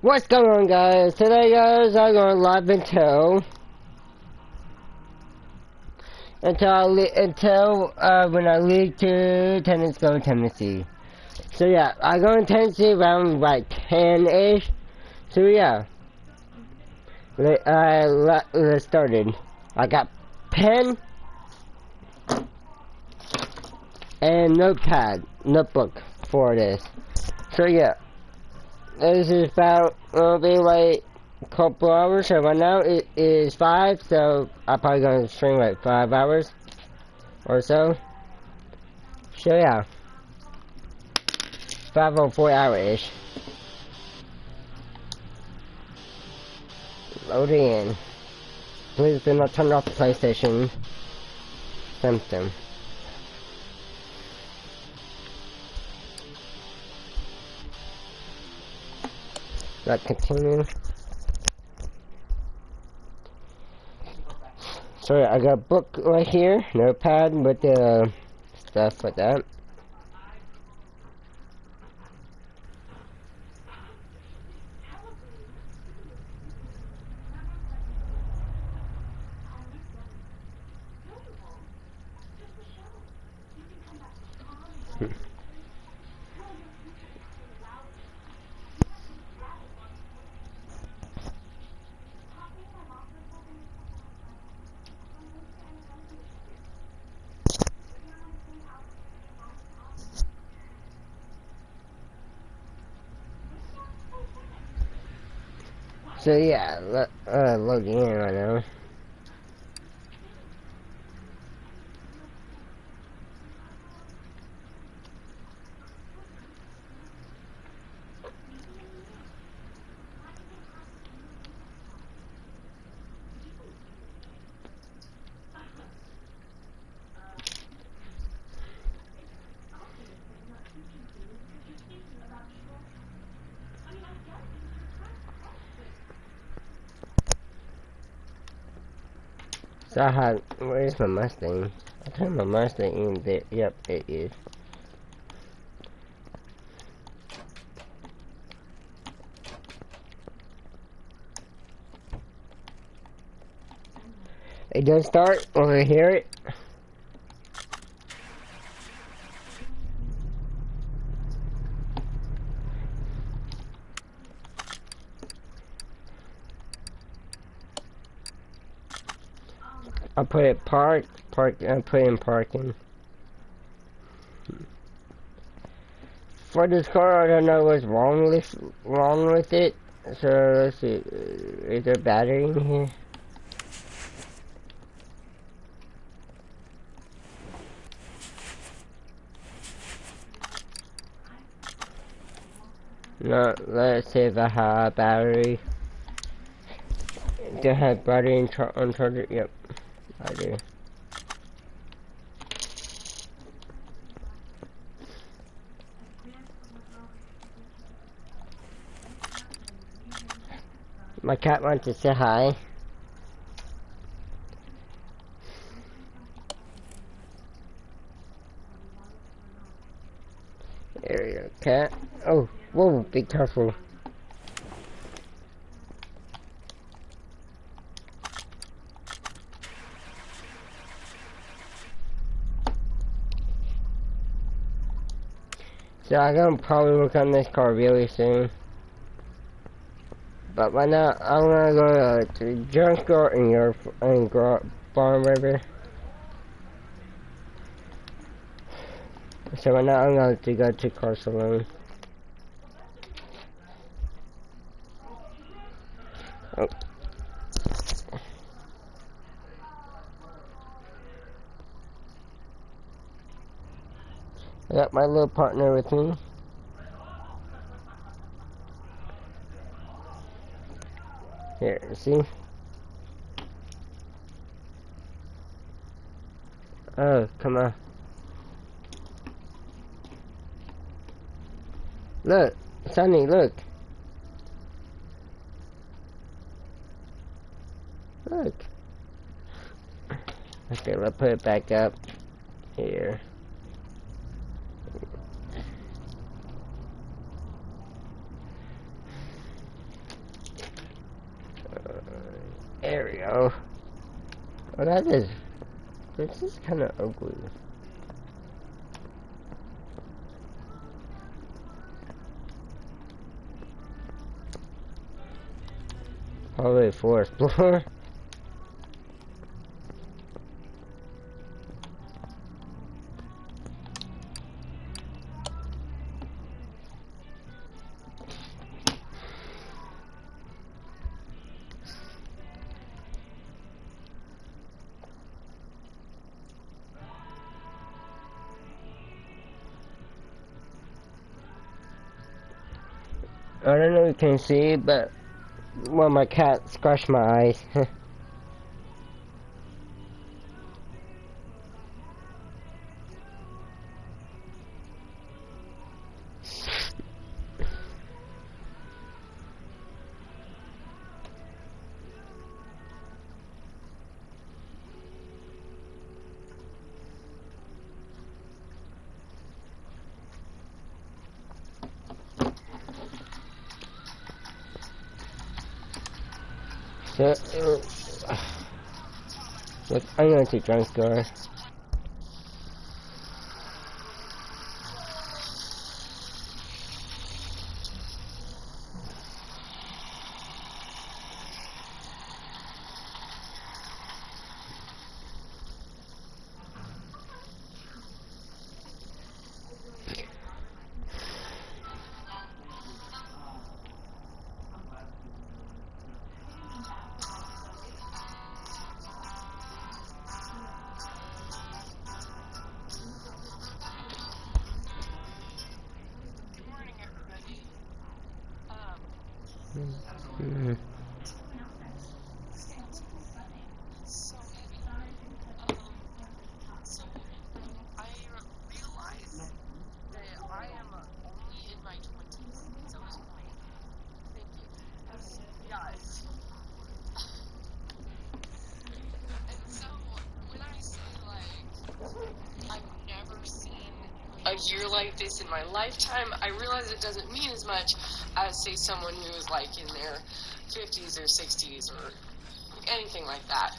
What's going on, guys? Today, guys, I'm going live until when I leave to Tennessee. So yeah, I go in Tennessee around like 10-ish. So yeah, let's started. I got pen and notebook for this. So yeah. This is about, it'll be like a couple hours, so right now it is 5, so I'm probably gonna stream like 5 hours or so. So yeah, 5 or 4 hours-ish. Loading in. Please do not turn off the PlayStation. Something. Let's continue. So yeah, I got a book right here, notepad with the stuff like that. So yeah, loading in right now. So I had, where's my Mustang? I turned my Mustang in there. Yep, it is. It does start over here. I'll put it park, I'll put in parking. For this car, I don't know what's wrong with it. So let's see, is there battery in here? No, let's see if I have battery. Do I have battery on charger? Yep, I do. My cat wants to say hi. There you go, cat. Oh, whoa, be careful. So I'm gonna probably work on this car really soon. But right now, I'm gonna go to the junkyard and farm river. So right now, I'm going to go to car salon. Oh. I got my little partner with me. Here, see? Oh, come on. Look, Sonny, look. Look. Okay, let's put it back up here. There we go. Oh, that is... This is kind of ugly. Probably fourth floor. I don't know if you can see, but well, my cat scratched my eyes. So, look, I'm going to drunk store. Mm-hmm. A year like this in my lifetime, I realize it doesn't mean as much as, say, someone who is like in their 50s or 60s or anything like that.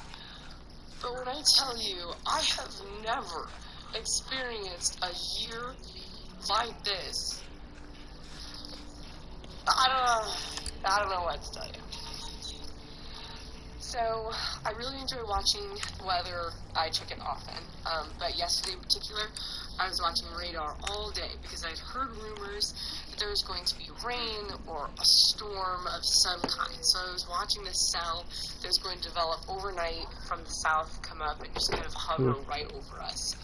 But when I tell you, I have never experienced a year like this, I don't know what to tell you. So, I really enjoy watching the weather. I check it often. But yesterday in particular, I was watching radar all day because I'd heard rumors that there was going to be rain or a storm of some kind. So I was watching this cell that was going to develop overnight from the south, come up, and just kind of hover right over us.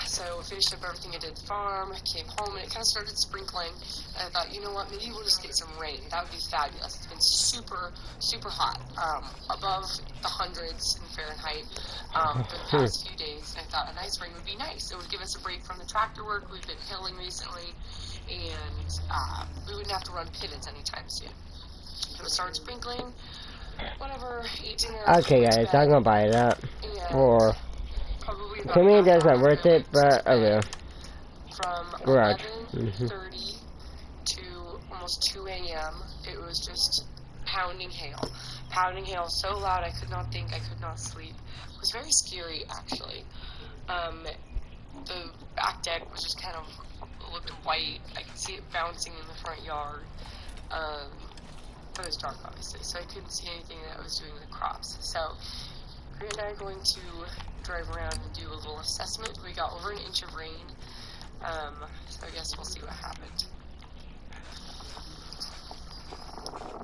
So finished up everything I did at the farm, came home, and it kind of started sprinkling. And I thought, you know what, maybe we'll just get some rain. That would be fabulous. It's been super, super hot, above the hundreds in Fahrenheit for the past few days. And I thought a nice rain would be nice. It would give us a break from the tractor work. We've been hilling recently, and we wouldn't have to run pivots anytime soon. So it started sprinkling, whatever, ate dinner, Okay, guys, I'm gonna buy it up for. To me, it doesn't worth it, but I will. From Garage. 11:30 to almost 2 a.m., it was just pounding hail. Pounding hail so loud I could not think, I could not sleep. It was very scary, actually. The back deck was just kind of looked white. I could see it bouncing in the front yard. But it was dark, obviously, so I couldn't see anything that was doing the crops. So, Grant and I are going to drive around and do a little assessment. We got over an inch of rain, so I guess we'll see what happened.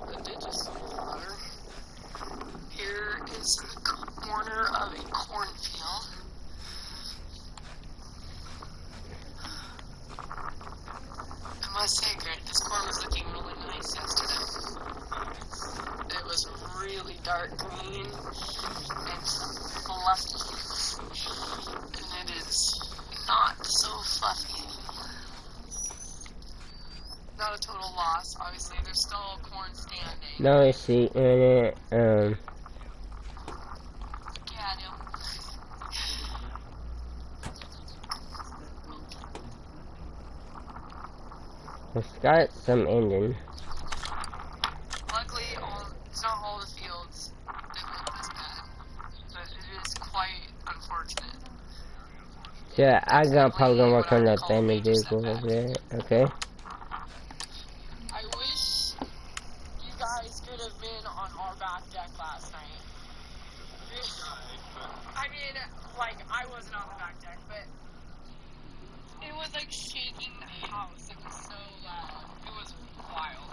The ditches full of water. Here is the corner of a cornfield. I must say, Grant, this corn was looking really nice yesterday. It was really dark green and fluffy. And it is not so fluffy anymore. Not a total loss. Obviously, there's still corn standing. No receipt in it. Yeah, I know. It's got some ending. Luckily, it's not all the fields that Yeah, I'm gonna probably gonna work what I on would that call a bandage major vehicle setback. over there. Okay. I wish you guys could have been on our back deck last night. I mean, like, I wasn't on the back deck, but it was like shaking the house. It was so loud. It was wild.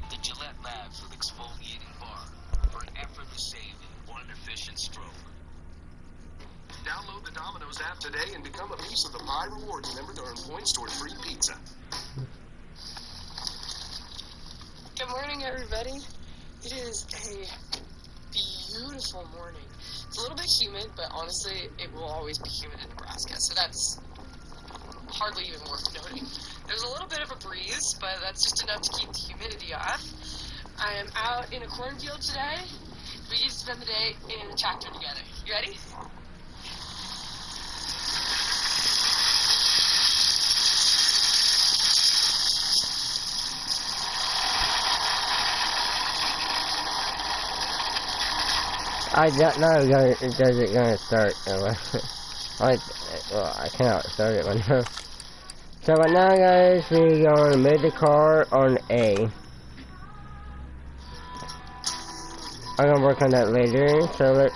The Gillette Labs with exfoliating bar for an effortless shaving or an efficient stroke. Download the Domino's app today and become a piece of the Pi Rewards member to earn points toward free pizza. Good morning, everybody. It is a beautiful morning. It's a little bit humid, but honestly, it will always be humid in Nebraska, so that's hardly even worth noting. There's a little bit of a breeze, but that's just enough to keep the humidity off. I am out in a cornfield today. We get to spend the day in the tractor together. You ready? I don't know does it gonna start. Well, I cannot start it right now. So right now, guys, we're gonna move the car on A. I'm gonna work on that later. So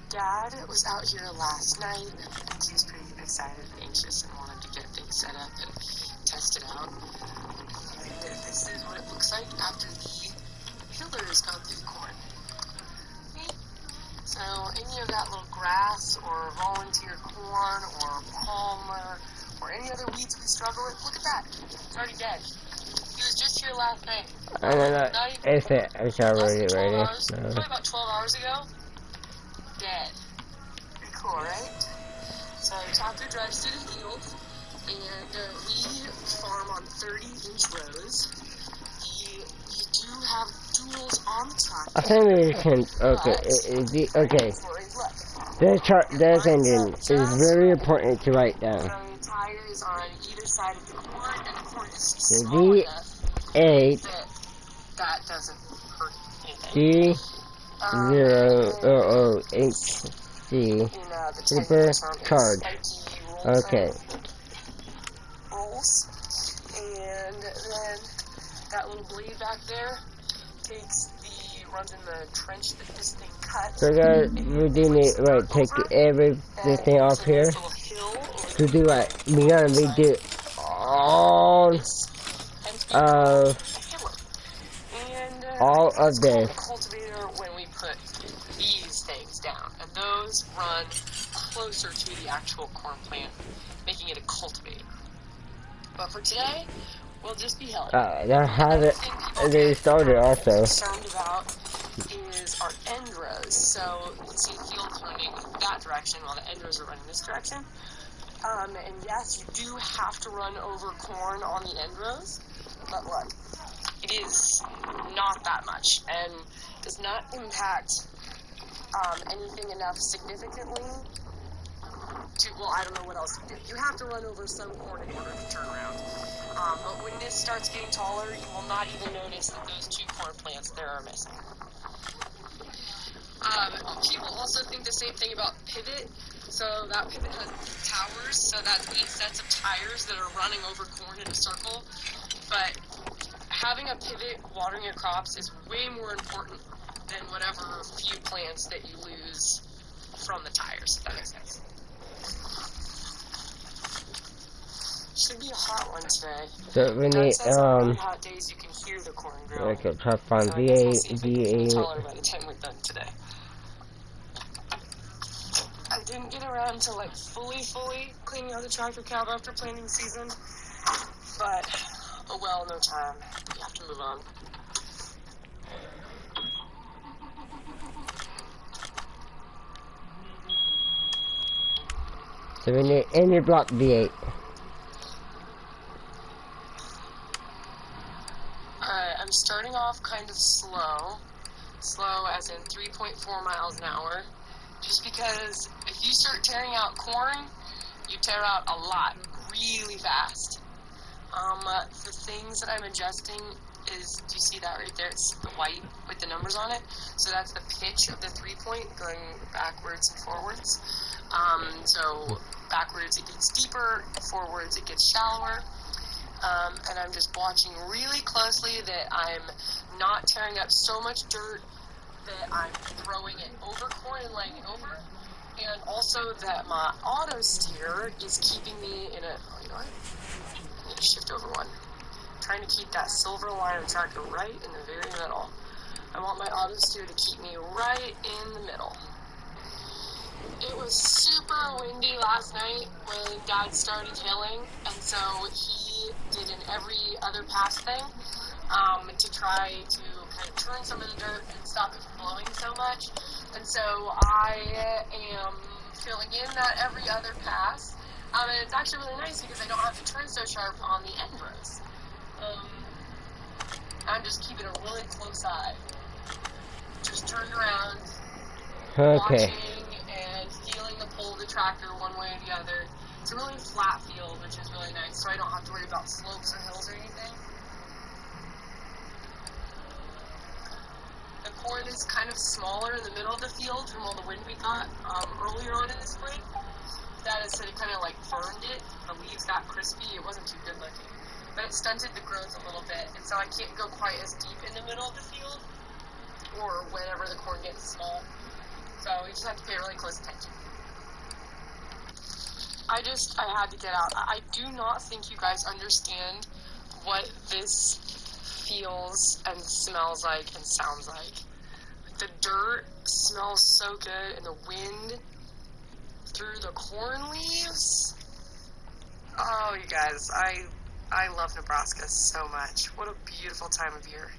Dad was out here last night. I think he was pretty excited and anxious and wanted to get things set up and test it out. And this is what it looks like after the pillar has gone through the corn. See? So any of that little grass or volunteer corn or palmer or any other weeds we struggle with, look at that. It's already dead. He was just here last night. I don't know if it's already Less than 12 ready. hours, No. probably about 12 hours ago. Dead. Pretty cool, right? So tractor drives through the field, and we farm on 30-inch rows. We do have duals on the tractor. I think we can. Okay, okay. This engine is very important to write down. So tires on either side of the corn, and the corn is small The enough D8 that doesn't hurt anything. D000HC super charge. Okay. Rolls, and then that little blade back there runs in the trench that this thing cuts. So guys, we do need take everything off here to do what we gotta redo all of this. Cultivator when we put these things down, and those run closer to the actual corn plant, making it a cultivator. But for today, we'll just be held. That has it. They started also. Concerned about is our end rows. So you can see the field running that direction while the end rows are running this direction. And yes, you do have to run over corn on the end rows, but look, it is not that much and does not impact anything enough significantly to, well, I don't know what else you do. You have to run over some corn in order to turn around. But when this starts getting taller, you will not even notice that those two corn plants there are missing. People also think the same thing about pivot. So that pivot has towers, so that's 8 sets of tires that are running over corn in a circle. But having a pivot watering your crops is way more important than whatever few plants that you lose from the tires, if that makes sense. Should be a hot one today. So we need really hot days you can hear the corn grow. Okay, try to find So I guess we'll see if it gets any V8. taller by the time we're done today. I didn't get around to like fully cleaning out the tractor cab after planting season, but oh well, no time. You have to move on. So we need any block V8. Alright, I'm starting off kind of slow. Slow as in 3.4 miles an hour. Just because if you start tearing out corn, you tear out a lot really fast. The things that I'm adjusting is, do you see that right there? It's the white with the numbers on it. So that's the pitch of the 3-point going backwards and forwards. So backwards it gets deeper, forwards it gets shallower. And I'm just watching really closely that I'm not tearing up so much dirt that I'm throwing it over corn and laying it over. And also that my auto steer is keeping me in a, oh, you know what? I need to shift over one. Trying to keep that silver line of tractor right in the very middle. I want my auto steer to keep me right in the middle. It was super windy last night when Dad started hilling, and so he did an every other pass thing to try to kind of turn some of the dirt and stop it from blowing so much. And so I am filling in that every other pass, and it's actually really nice because I don't have to turn so sharp on the end rows. I'm just keeping a really close eye. Just turned around, Okay. watching and feeling the pull of the tractor one way or the other. It's a really flat field, which is really nice, so I don't have to worry about slopes or hills or anything. The corn is kind of smaller in the middle of the field from all the wind we got earlier on in the spring. Dad has said it kind of like burned it. The leaves got crispy. It wasn't too good looking. But it stunted the growth a little bit, and so I can't go quite as deep in the middle of the field or whenever the corn gets small. So you just have to pay really close attention. I had to get out. I do not think you guys understand what this feels and smells like and sounds like. The dirt smells so good, and the wind through the corn leaves. Oh, you guys, I love Nebraska so much. What a beautiful time of year.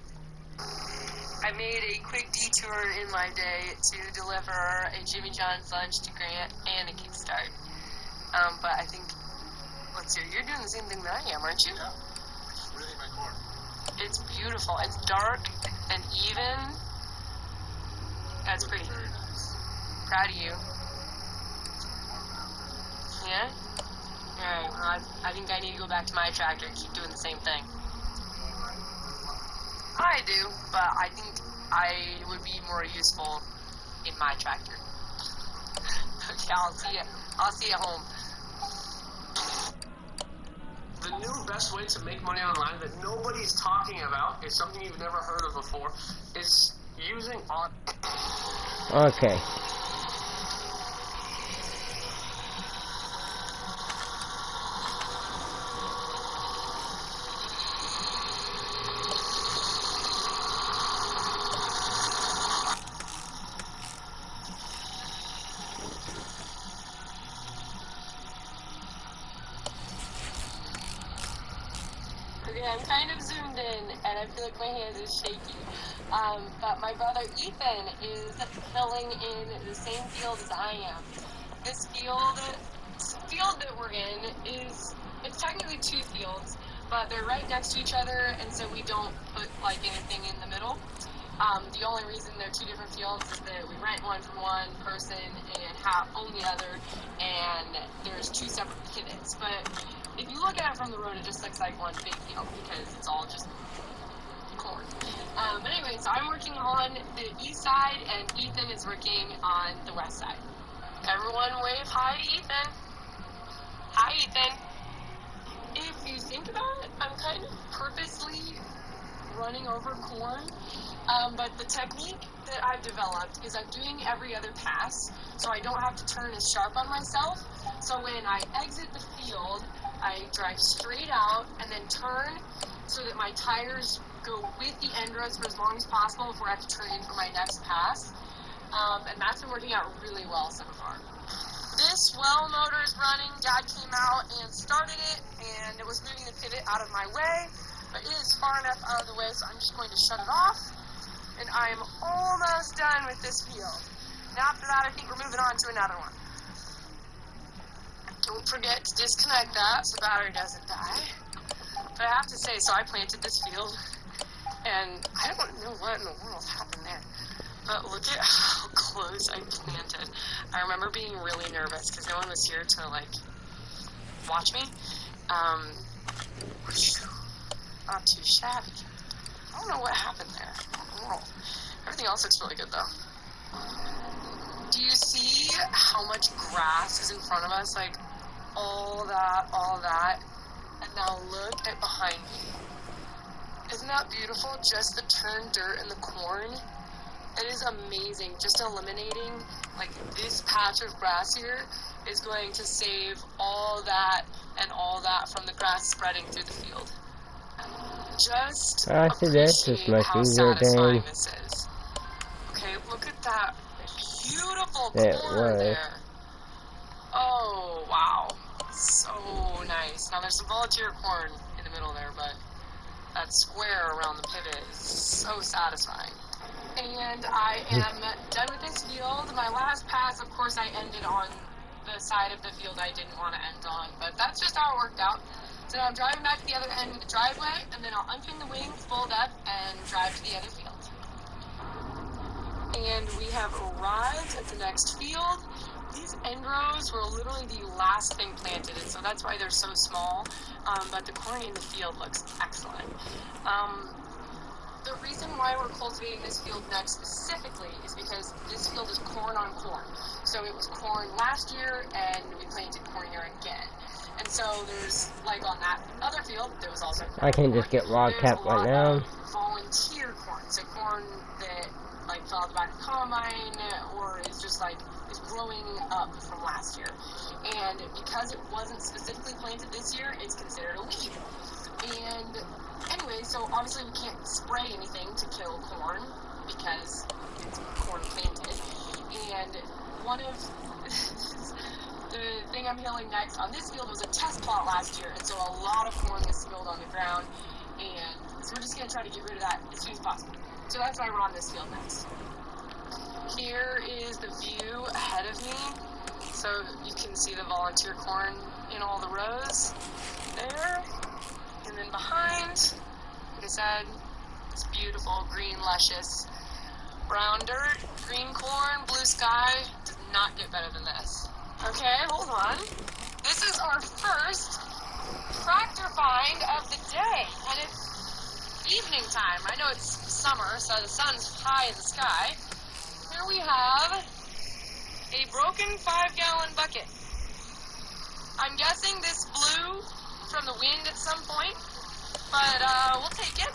I made a quick detour in my day to deliver a Jimmy John's lunch to Grant and a Kickstart. But I think, let's see, you're doing the same thing that I am, aren't you? Yeah. Really my corn. It's beautiful. It's dark and even. That's pretty. Very nice. Proud of you. Yeah? Alright, well, I think I need to go back to my tractor and keep doing the same thing. I do, but I think I would be more useful in my tractor. Okay, I'll see you at home. The new best way to make money online that nobody's talking about, is something you've never heard of before, is using Okay. Okay, I'm kind of zoomed in, and I feel like my hand is shaky. But my brother Ethan is filling in the same field as I am. This field that we're in it's technically two fields, but they're right next to each other, and so we don't put like anything in the middle. The only reason they're two different fields is that we rent one from one person and own the other, and there's two separate pivots. But if you look at it from the road, it just looks like one big field because it's all just corn. But anyway, so I'm working on the east side, and Ethan is working on the west side. Everyone wave hi to Ethan. Hi, Ethan. If you think about it, I'm kind of purposely running over corn. But the technique that I've developed is I'm doing every other pass, so I don't have to turn as sharp on myself. So when I exit the field, I drive straight out and then turn so that my tires go with the end rows for as long as possible before I have to turn in for my next pass. And that's been working out really well so far. This well motor is running. Dad came out and started it, and it was moving the pivot out of my way, but it is far enough out of the way, so I'm just going to shut it off, and I'm almost done with this field. Now after that, I think we're moving on to another one. Don't forget to disconnect that so the battery doesn't die. But I have to say, so I planted this field, and I don't know what in the world happened there. But look at how close I planted. I remember being really nervous because no one was here to, like, watch me. Not too shabby. I don't know what happened there. Oh. Everything else looks really good though. Do you see how much grass is in front of us? Like all that. And now look at behind me. Isn't that beautiful? Just the turned dirt and the corn. It is amazing. Just eliminating like this patch of grass here is going to save all that and all that from the grass spreading through the field. Just appreciate how satisfying this is. Okay, look at that beautiful corn there. Oh, wow. So nice. Now there's some volunteer corn in the middle there, but that square around the pivot is so satisfying. And I am done with this field. My last pass, of course, I ended on the side of the field I didn't want to end on, but that's just how it worked out. So now I'm driving back to the other end of the driveway, and then I'll unpin the wings, fold up, and drive to the other field. And we have arrived at the next field. These end rows were literally the last thing planted, and so that's why they're so small, but the corn in the field looks excellent. The reason why we're cultivating this field next specifically is because this field is corn on corn. So it was corn last year, and we planted corn here again. And so there's, like on that other field, there was also corn. I can just get raw cap right now. Volunteer corn, so corn that like fell out the back of the combine, or is just like is growing up from last year. And because it wasn't specifically planted this year, it's considered a weed. And anyway, so obviously we can't spray anything to kill corn because it's corn planted. And one of the thing I'm hilling next on this field was a test plot last year, and so a lot of corn was spilled on the ground, and so we're just going to try to get rid of that as soon as possible. So that's why we're on this field next. Here is the view ahead of me, so you can see the volunteer corn in all the rows there. And then behind, like I said, it's beautiful, green, luscious, brown dirt, green corn, blue sky. Does not get better than this. Okay, hold on. This is our first tractor find of the day, and it's evening time. I know it's summer, so the sun's high in the sky. Here we have a broken 5-gallon bucket. I'm guessing this blew from the wind at some point, but we'll take it.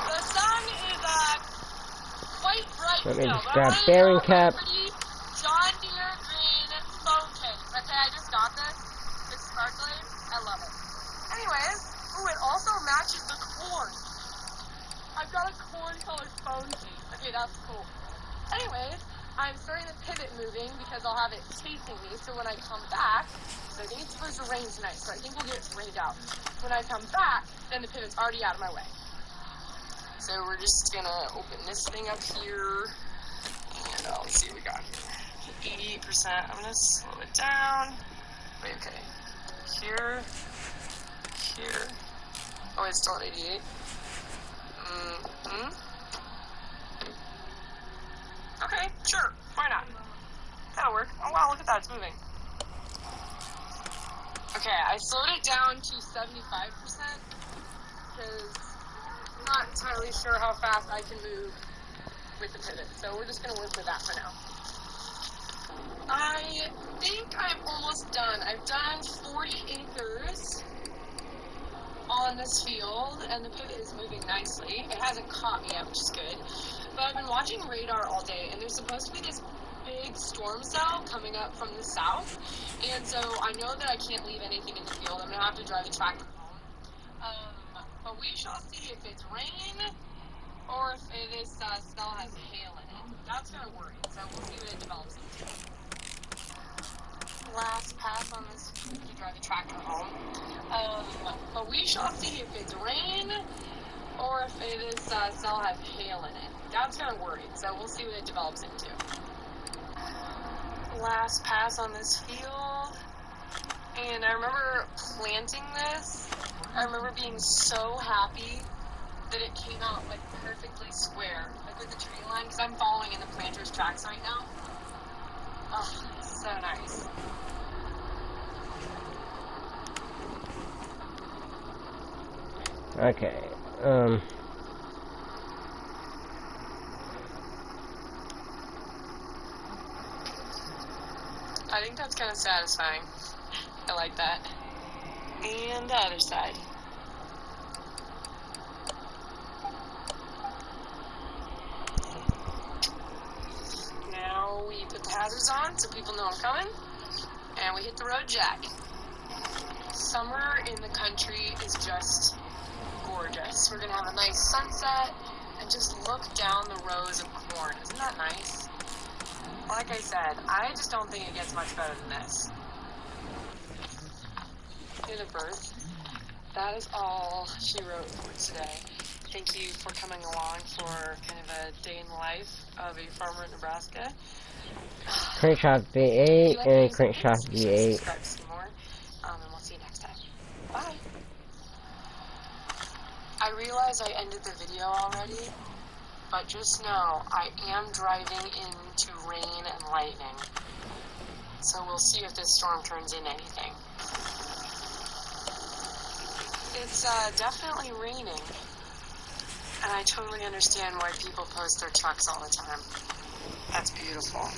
The sun is quite bright Let me still, just but grab I bearing cap. pretty John Deere green phone case. Okay, I just got this. It's sparkly. I love it. Anyways, ooh, it also matches the corn. I've got a corn-colored phone case. Okay, that's cool. Anyways, I'm starting the pivot moving because I'll have it chasing me, so when I come back, so I think it's supposed to rain tonight, so I think we'll get rained out. When I come back, then the pivot's already out of my way. So we're just gonna open this thing up here, and let's see what we got here. 88%, I'm gonna slow it down. Wait, okay. Here. Oh, it's still at 88. Okay, sure, why not? That'll work. Oh wow, look at that, it's moving. Okay, I slowed it down to 75% because I'm not entirely sure how fast I can move with the pivot, so we're just going to work with that for now. I think I'm almost done. I've done 40 acres on this field, and the pivot is moving nicely. It hasn't caught me yet, which is good. But I've been watching radar all day, and there's supposed to be this big storm cell coming up from the south, and so I know that I can't leave anything in the field. I'm going to have to drive the tractor home. But we shall see if it's rain or if this cell has hail in it. That's going to worry, so we'll see what it develops into. Last pass on this to drive the tractor home. But we shall see if it's rain or if this cell has hail in it. That's going to worry, so we'll see what it develops into. Last pass on this field, and I remember planting this. I remember being so happy that it came out like perfectly square, like with the tree line, because I'm following in the planter's tracks right now. Oh, so nice. Okay. I think that's kind of satisfying. I like that. And the other side. Now we put the hazards on so people know I'm coming. And we hit the road jack. Summer in the country is just gorgeous. We're going to have a nice sunset and just look down the rows of corn. Isn't that nice? Like I said, I just don't think it gets much better than this. Here's a bird. That is all she wrote for today. Thank you for coming along for kind of a day in the life of a farmer in Nebraska. Crenshaw If you V8 like and these Crenshaw videos, be sure to V8. subscribe to see more, and we'll see you next time. Bye. I realize I ended the video already, but just know I am driving into rain and lightning. So we'll see if this storm turns into anything. It's definitely raining, and I totally understand why people post their trucks all the time. That's beautiful.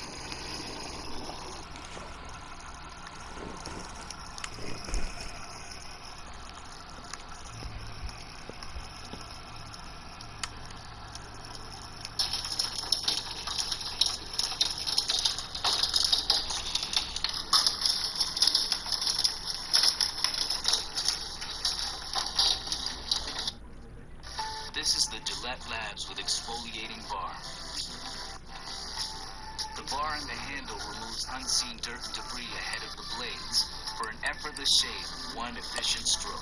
This is the Gillette Labs with exfoliating bar. The bar and the handle removes unseen dirt and debris ahead of the blades for an effortless shave with one efficient stroke.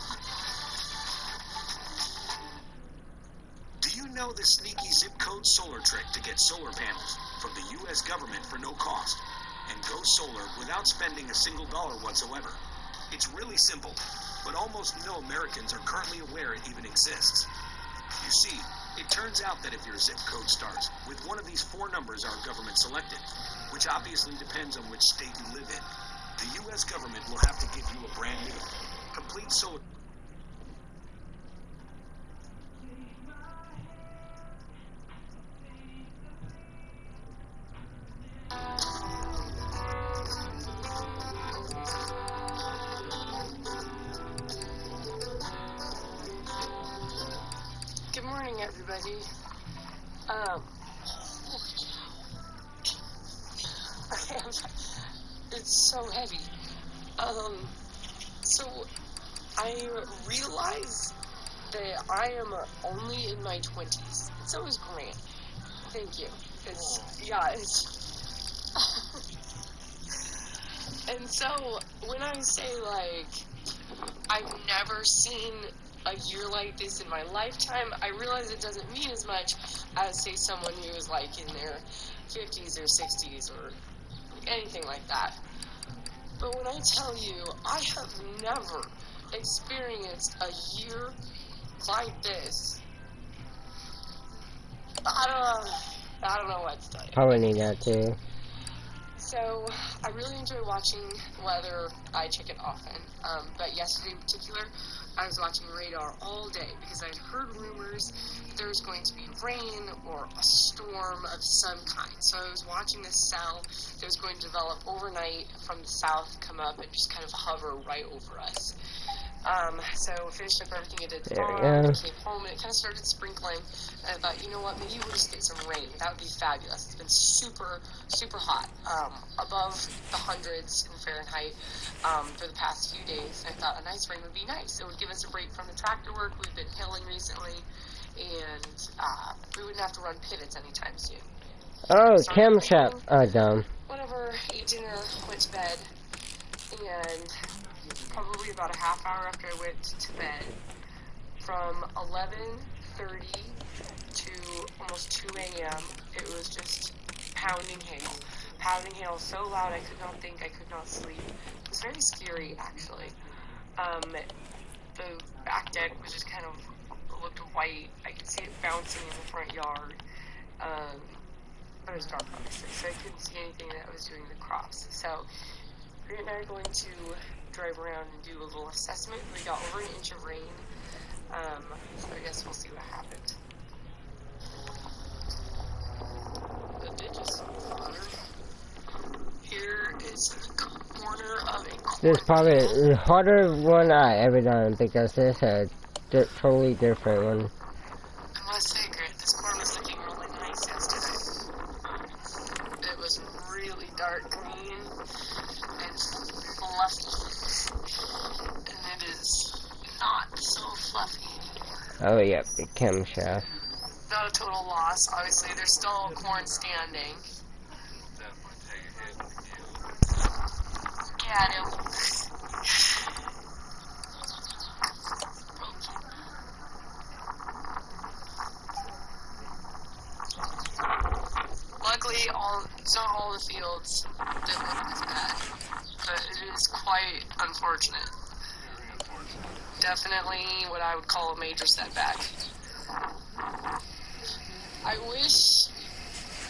Do you know the sneaky zip code solar trick to get solar panels from the U.S. government for no cost and go solar without spending a single dollar whatsoever? It's really simple, but almost no Americans are currently aware it even exists. You see, it turns out that if your zip code starts with one of these 4 numbers our government selected, which obviously depends on which state you live in, the U.S. government will have to give you a brand new, complete solar... Good morning, everybody. It's so heavy. So I realize that I am only in my 20s. So is Grant. Thank you. And so when I say, I've never seen a year like this in my lifetime, I realize it doesn't mean as much as, say, someone who is, in their 50s or 60s or anything like that. But when I tell you, I have never experienced a year like this, I don't know what to tell you. Probably need that too. So, I really enjoy watching weather. I check it often. But yesterday in particular, I was watching radar all day because I'd heard rumors that there was going to be rain or a storm of some kind. So I was watching this cell that was going to develop overnight from the south, come up, and just kind of hover right over us. So finished up everything I did at the There we farm, go. came home, and it kind of started sprinkling. And I thought, you know what, maybe we'll just get some rain. That would be fabulous. It's been super, super hot, above the hundreds in Fahrenheit for the past few days. And I thought a nice rain would be nice. It would give us a break from the tractor work. We've been hilling recently, and we wouldn't have to run pivots anytime soon. Oh, Started camshaft. cleaning, Oh, dumb. whatever, ate dinner, went to bed, and probably about a half hour after I went to bed, from 11:30 to almost 2 a.m., it was just pounding hail. Pounding hail so loud I could not think, I could not sleep. It was very scary, actually. The back deck was just kind of looked white. I could see it bouncing in the front yard. But it was dark, obviously, so I couldn't see anything that was doing the crops. So Grant and I are going to drive around and do a little assessment. We got over an inch of rain So I guess we'll see what happens. The ditch is water. Here is the corner of a corn. This is probably the harder one I ever done because this is a totally different one. I must say, Grant, this corn was looking really nice yesterday. It was really dark green and fluffy. And it is not so fluffy anymore. Oh, yep, the camshaft. Not a total loss. Obviously, there's still corn standing. Yeah, I do. Luckily, it's not all the fields that look this bad, but it is quite unfortunate. Definitely what I would call a major setback. I wish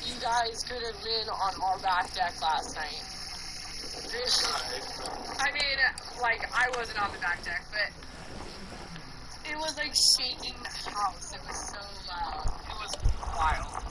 you guys could have been on our back deck last night. I mean, like, I wasn't on the back deck, but it was like shaking the house. It was so loud. It was wild.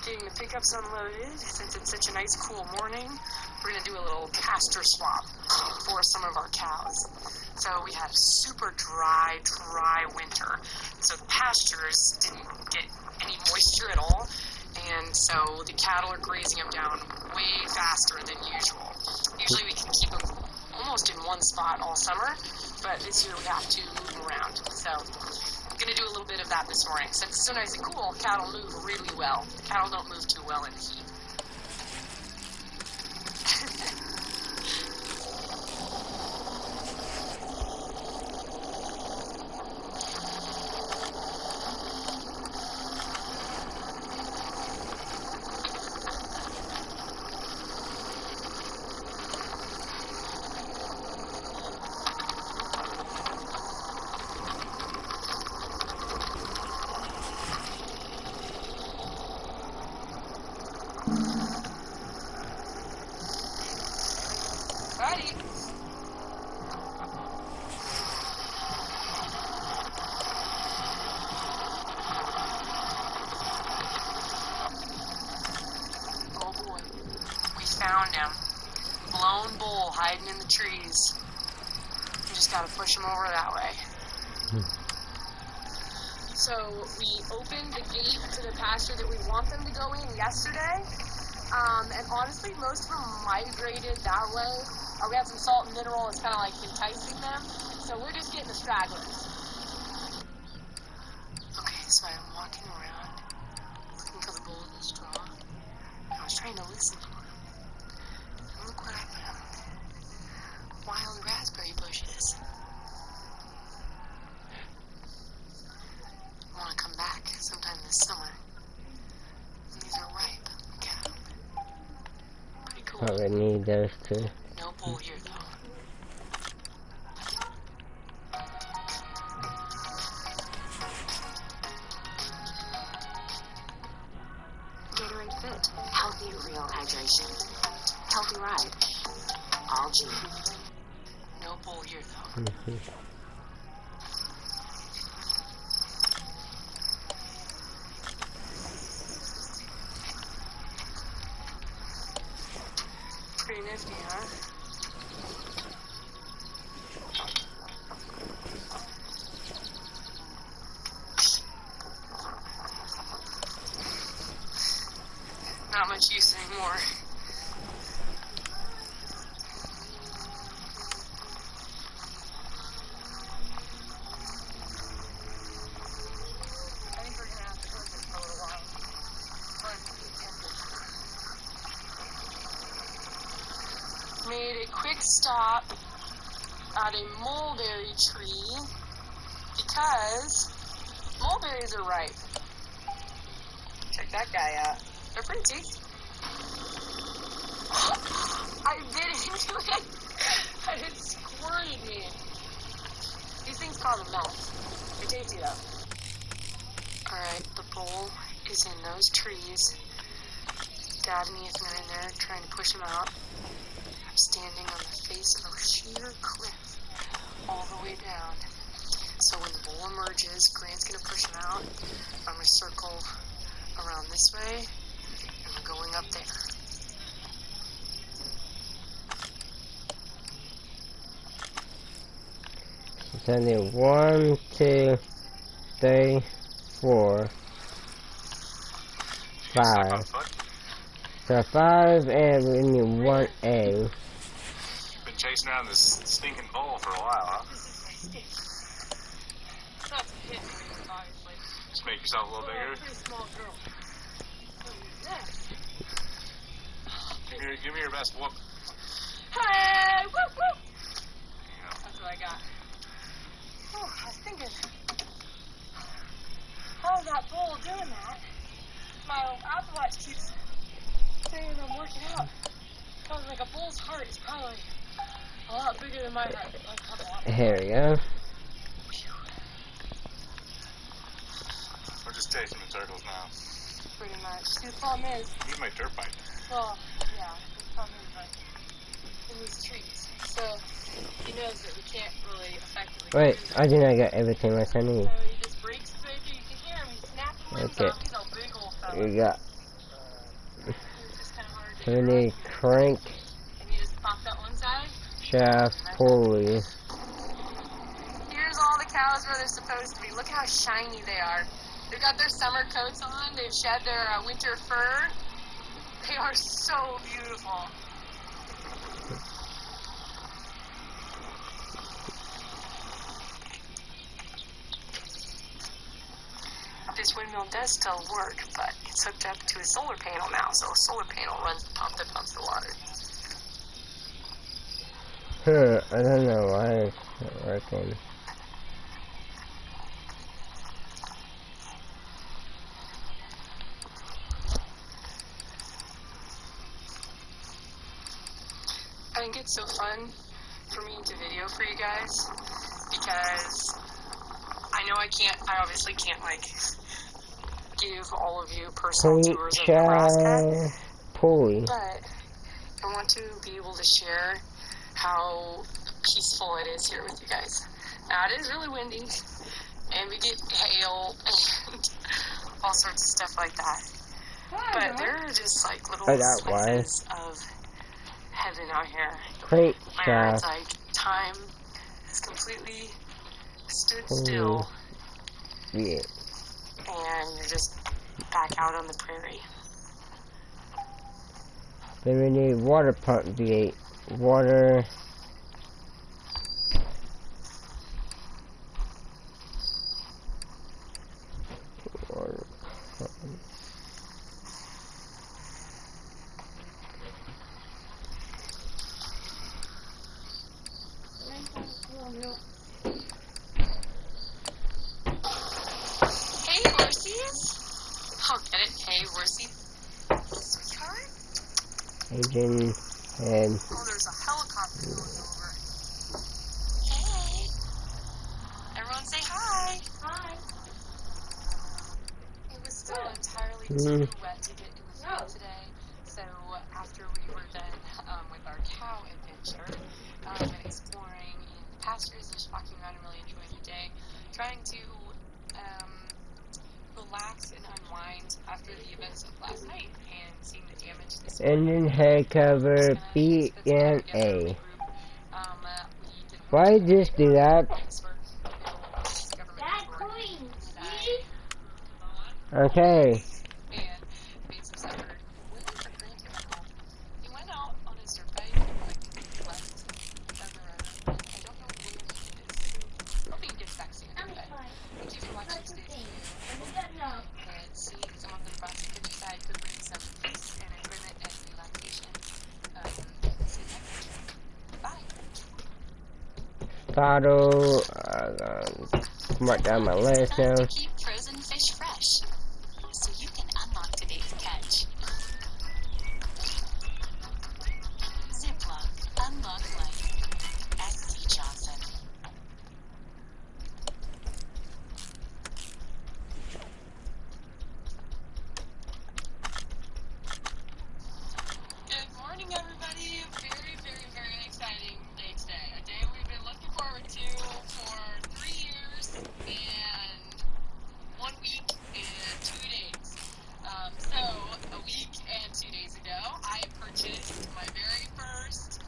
Getting the pickups unloaded since it's such a nice cool morning. We're going to do a little pasture swap for some of our cows. So we had a super dry winter. So the pastures didn't get any moisture at all. And so the cattle are grazing them down way faster than usual. Usually we can keep them almost in one spot all summer, but this year we have to move them around. So I'm going to do a little bit of that this morning. Since it's so nice and cool, cattle move really well. Cattle don't move too well in the heat. Alrighty. Oh boy. We found him. Blown bull hiding in the trees. We just gotta push him over that way. So we opened the gate to the pasture that we want them to go in yesterday. And honestly, most of them migrated that way. We had some salt and mineral that's kind of like enticing them. So we're just getting the stragglers. Okay, so I'm walking around looking for the bull in the straw. I was trying to listen for him. And look what I found. Wild raspberry bushes. I want to come back sometime this summer. And these are ripe. Cattle. Pretty cool. Probably need those too. No bull here, though. Gatorade Fit. Healthy, real hydration. Healthy ride. All G. No bull here, though. Pretty nifty, huh? Not much use anymore. I think a quick stop at a mulberry tree because mulberries are ripe. Check that guy out. They're pretty tasty. I bit into it and it squirted me. These things cause a mess. They're tasty though. Alright, the bull is in those trees. Dad and Ethan are in there trying to push him out. I'm standing on the face of a sheer cliff all the way down. So when the bull emerges, Grant's going to push him out. I'm going to circle around this way, and we're going up there. It's only 1, 2, 3, 4, 5. So 5, and we need 1A. Been chasing around this stinking bull for a while, huh? Not to hit me, obviously. Just make yourself a little bigger. Pretty small girl. Give me your best whoop. Hey! Whoop, whoop! That's what I got. Oh, I was thinking, how's that bull doing that? My Apple Watch keeps saying I'm working out. I was like, a bull's heart is probably a lot bigger than my heart. Like, Here we go. We're just chasing in circles now. pretty much. See, the problem is, Use my dirt bike. well, yeah, the problem is, like, in these trees. So, he knows that we can't really effectively Wait, cruise. I think I got everything else I need. So he just breaks the baby. You can hear him. He's snapping limbs Okay. off. He's a big old fella. We got, He's just kind of hard to so we hear. need crank, And you just pop that one side. shaft, pulley. Here's all the cows where they're supposed to be. Look how shiny they are. They've got their summer coats on. They've shed their winter fur. They are so beautiful. This windmill does still work, but it's hooked up to a solar panel now, so a solar panel runs the pump that pumps the water. I don't know why it's not working. I think it's so fun for me to video for you guys because I know I obviously can't, like, give all of you personal Crank, tours of Nebraska, shaft, pulley. but I want to be able to share how peaceful it is here with you guys. Now, it is really windy, and we get hail and all sorts of stuff like that, but there are just, like, little slices of heaven out here Crank, where it's shaft, like time has completely stood still yeah. and you're just back out on the prairie. Then we need water pump V8. Water. Water pump. Hey, horsies! I'll get it. Hey, horsey. Sweetheart? Engine and Oh, there's a helicopter going over. Hey! Everyone say hi! Hi! It was still entirely too wet to get in the field today, so after we were done with our cow adventure and exploring in the pastures and just walking around and really enjoying the day, trying to relax and unwind after the events of last night and seeing the damage this engine head cover B and A. Why did this do that? Okay. And made some supper, waiting for Grant to come home. He went out on his dirt bike and he left down the road. I don't know where he is. Hoping he gets back soon. But thank you for watching today's video. And seeing some of the spots in countryside could bring some peace and enjoyment and relaxation to this adventure. bottle. Mark down my list now. To keep frozen fish fresh, so you can unlock today's catch. Ziploc, unlock life. S.C. Johnson. Good morning, everybody. Very, very, very exciting day today. A day we've been looking forward to for 3 years and 1 week and 2 days. So, a week and 2 days ago, I purchased my very first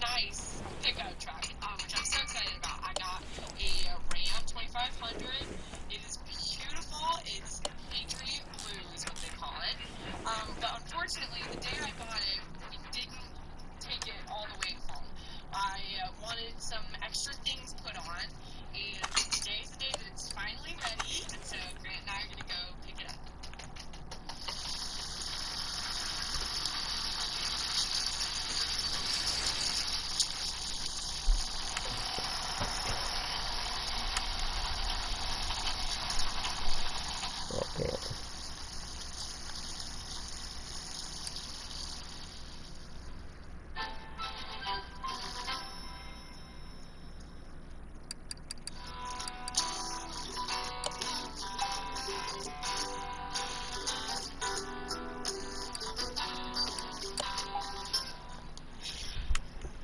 nice pickup truck, which I'm so excited about. I got a Ram 2500. It is beautiful. It's Patriot Blue is what they call it. But unfortunately, the day I got it, we didn't take it all the way home. I wanted some extra things put on, and today is the day that it's finally ready, and so Grant and I are going to go pick it up. Okay.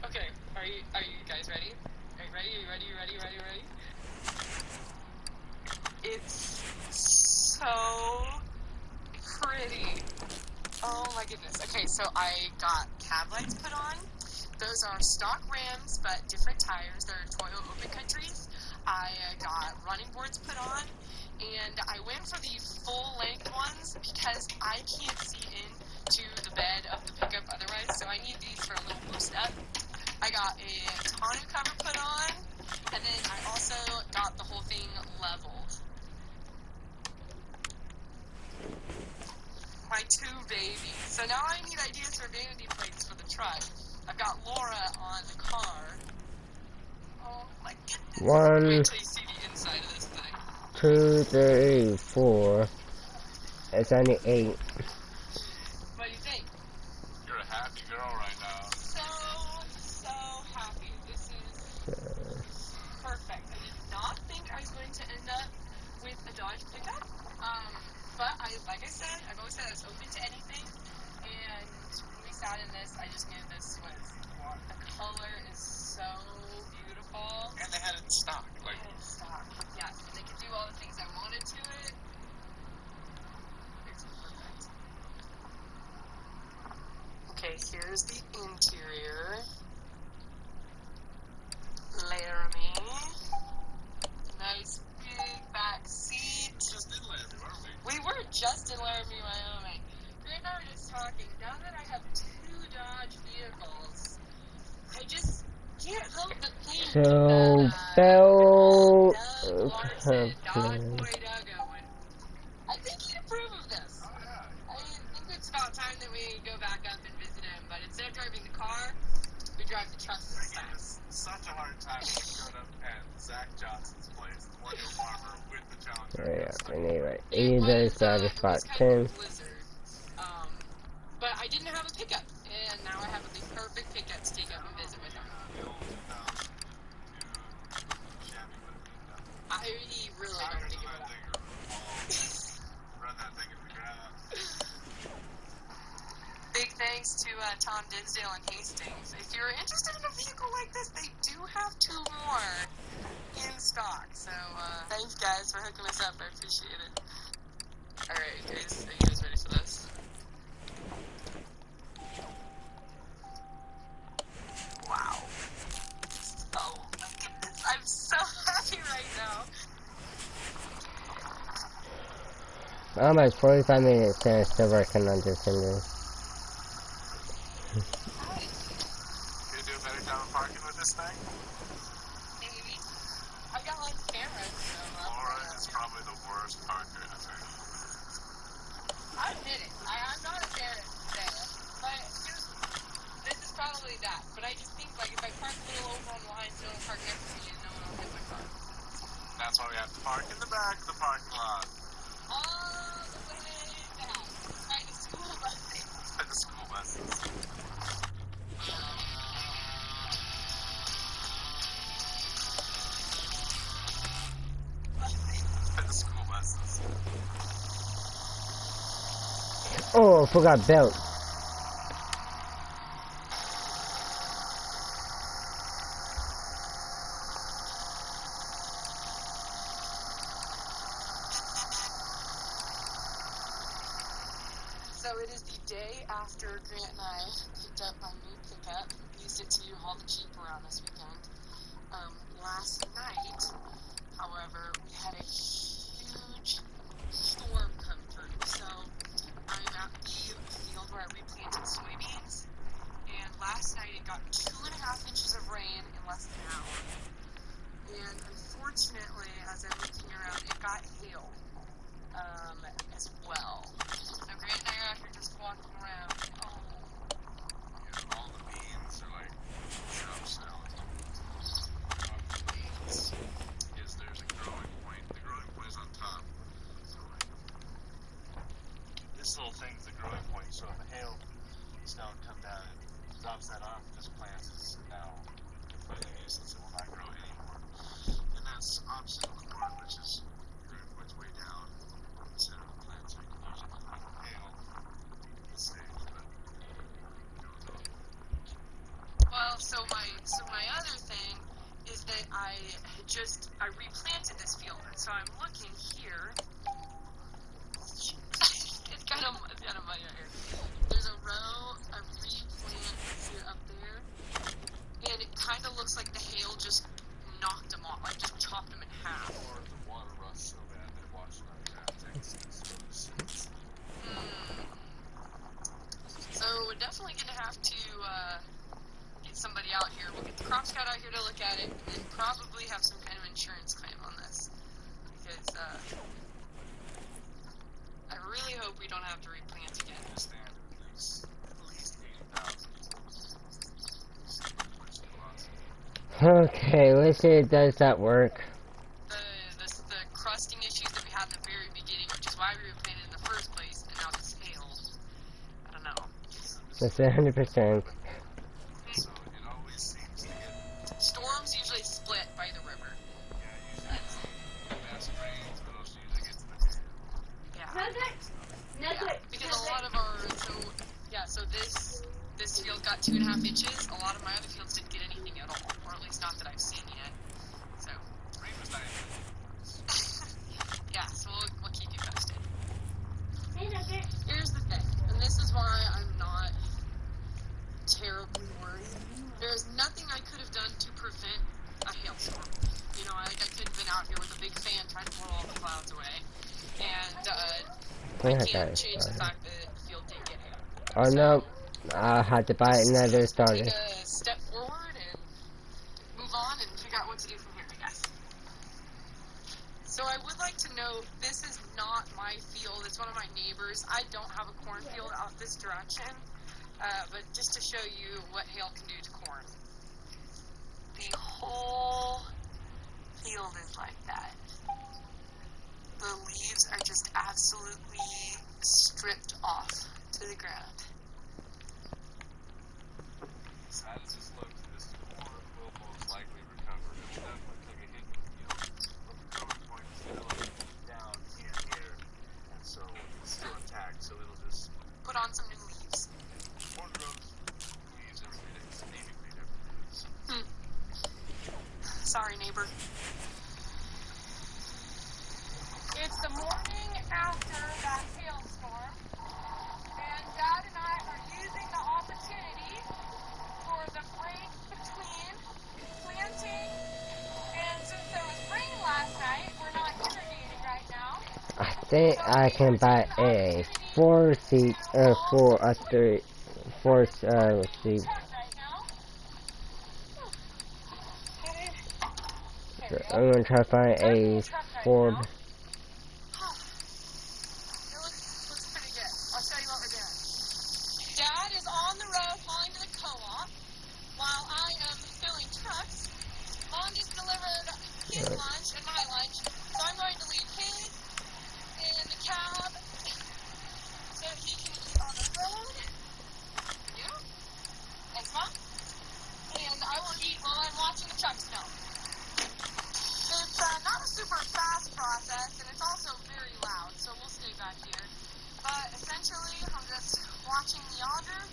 Okay, are you guys ready? Are you ready? Are you ready? You ready? Ready? Ready? It's so pretty. Oh my goodness. Okay, so I got cab lights put on. Those are stock rims, but different tires. They're Toyo Open Countries. I got running boards put on, and I went for the full length ones because I can't see into the bed of the pickup otherwise, so I need these for a little boost up. I got a tonneau cover put on, and then I also got the whole thing leveled. My two babies. So now I need ideas for vanity plates for the truck. I've got Laura on the car. Oh my goodness. One, Wait till you see the inside of this thing. 2, 3, 4. It's only 8. What do you think? You're a happy girl right now. So happy. This is perfect. I did not think I was going to end up with a Dodge pickup. But like I said, I've always said I was open to anything. And when we sat in this, I just knew this was one. The color is so beautiful. And they had it in stock. Like, And it's stock. Yes, and they could do all the things I wanted to it. It's perfect. Okay, here's the interior. Laramie. Nice big back seat. just in Laramie, weren't we? We were just in Laramie, Wyoming. Grant and I were just talking. Now that I have 2 Dodge vehicles, I just can't help but think So, that Bell. Doug Larson, Dodge Boy Duggo, would, I think he'd approve of this. Oh, yeah. I think it's about time that we go back up and visit him. But instead of driving the car, we drive the truck this I time. gave us such a hard time when we showed up at Zach Johnson's place, the one in Farmer with the Challenger. Yeah, anyway. It Either was, side of it spot was kind 10. of a blizzard. But I didn't have a pickup, and now I have the perfect pickup to take up and visit with him. The old 2002 Chevy would have been enough. I really don't want to give it up. Run that thing in the ground. Big thanks to Tom Dinsdale and Hastings. If you're interested in a vehicle like this, they do have 2 more in stock. So thanks, guys, for hooking us up. I appreciate it. All right, guys, are you guys ready for this? Wow. Oh my goodness, I'm so happy right now. Almost 45 minutes and I'm still working on this engine. Could you do a better job of parking with this thing? Maybe. I got lots of cameras, so Laura is probably the worst parker ever. I admit it. I'm not embarrassed to say it. But this is probably that. But I just think, like, if I park a little over on the line, so I don't park next to me, and no one will hit my car. That's why we have to park in the back of the parking lot. All the way back. By the school buses. By the school buses. By the school buses. Oh, I forgot belt. So it is the day after Grant and I picked up my new pickup. We used it to haul the Jeep around this weekend. Last night, however, we had a huge storm come through. So I'm at the field where I replanted soybeans, and last night it got 2.5 inches of rain in less than an hour. And unfortunately, as I'm looking around, it got hail as well. So Grant and I are out here just walking around. Oh, Yeah, all the beans are like shrubs now. On the beans is there's a growing point. The growing point is on top. So like this little thing's the growing point. So if the hail snow come down and drops that off, this plant is now completely useless. It will not grow anymore. And that's opposite of corn, which is growing point's way down. So plants are usually hail the stage, but well, so my other thing is that I replanted this field, and so I'm looking here. it's kind of muddy right here. There's a row of replants here up there, and it kind of looks like the hail just knocked them off, like just chopped them in half. or the water rush so bad that it washed out your appetites and so the seeds. So we're definitely going to have to get somebody out here. We'll get the crop scout out here to look at it, and then probably have some kind of insurance claim on this. Because I really hope we don't have to replant again. Understand at least 80,000. Okay, let's see if does that work. The crusting issues that we had in the very beginning, which is why we replanted in the first place, and now this hail. I don't know. That's 100%. So it always seems to get Storms usually split by the river. usually it's the best rains, but also usually gets the hail. Yeah. Because a lot of our so this field got 2.5 inches. A lot of my other fields didn't get anything at all, or at least not that I've seen yet. So Rain was not even yeah, so we'll keep you posted. Here's the thing, and this is why I'm not terribly worried. There's nothing I could have done to prevent a hailstorm. You know, I could have been out here with a big fan trying to blow all the clouds away, and I can't change the fact that the field did get hail. Oh no, I had to buy another starter. Take a step forward and move on and figure out what to do from here, I guess. So I would like to note, this is not my field. It's one of my neighbors. I don't have a cornfield out this direction, but just to show you what hail can do to corn. The whole field is like that. The leaves are just absolutely stripped off to the ground. How does this look? This corn will most likely recover. It will definitely take a hit, but the growing point is still down here, and so it's still intact, so it'll just Put on some new leaves. corn grows leaves every 3 days, maybe 3 different leaves. Sorry, neighbor. It's the morning after that hailstorm, and Dad and I are using the opportunity for the break between planting, and since there was rain last night, we're not irrigating right now. I think I can buy a 4-seat, four seat. So I'm gonna try to find a Ford. It looks pretty good. I'll show you what we're doing. Dad is on the road hauling to the co-op. while I am filling trucks, Mom just delivered his lunch and my lunch, so I'm going to leave his in the cab so that he can eat on the road. Yeah. Thanks, Mom. And I will eat while I'm watching the trucks fill. It's not a super fast process, and it's also very loud, so we'll stay back here. But essentially, I'm just watching the auger,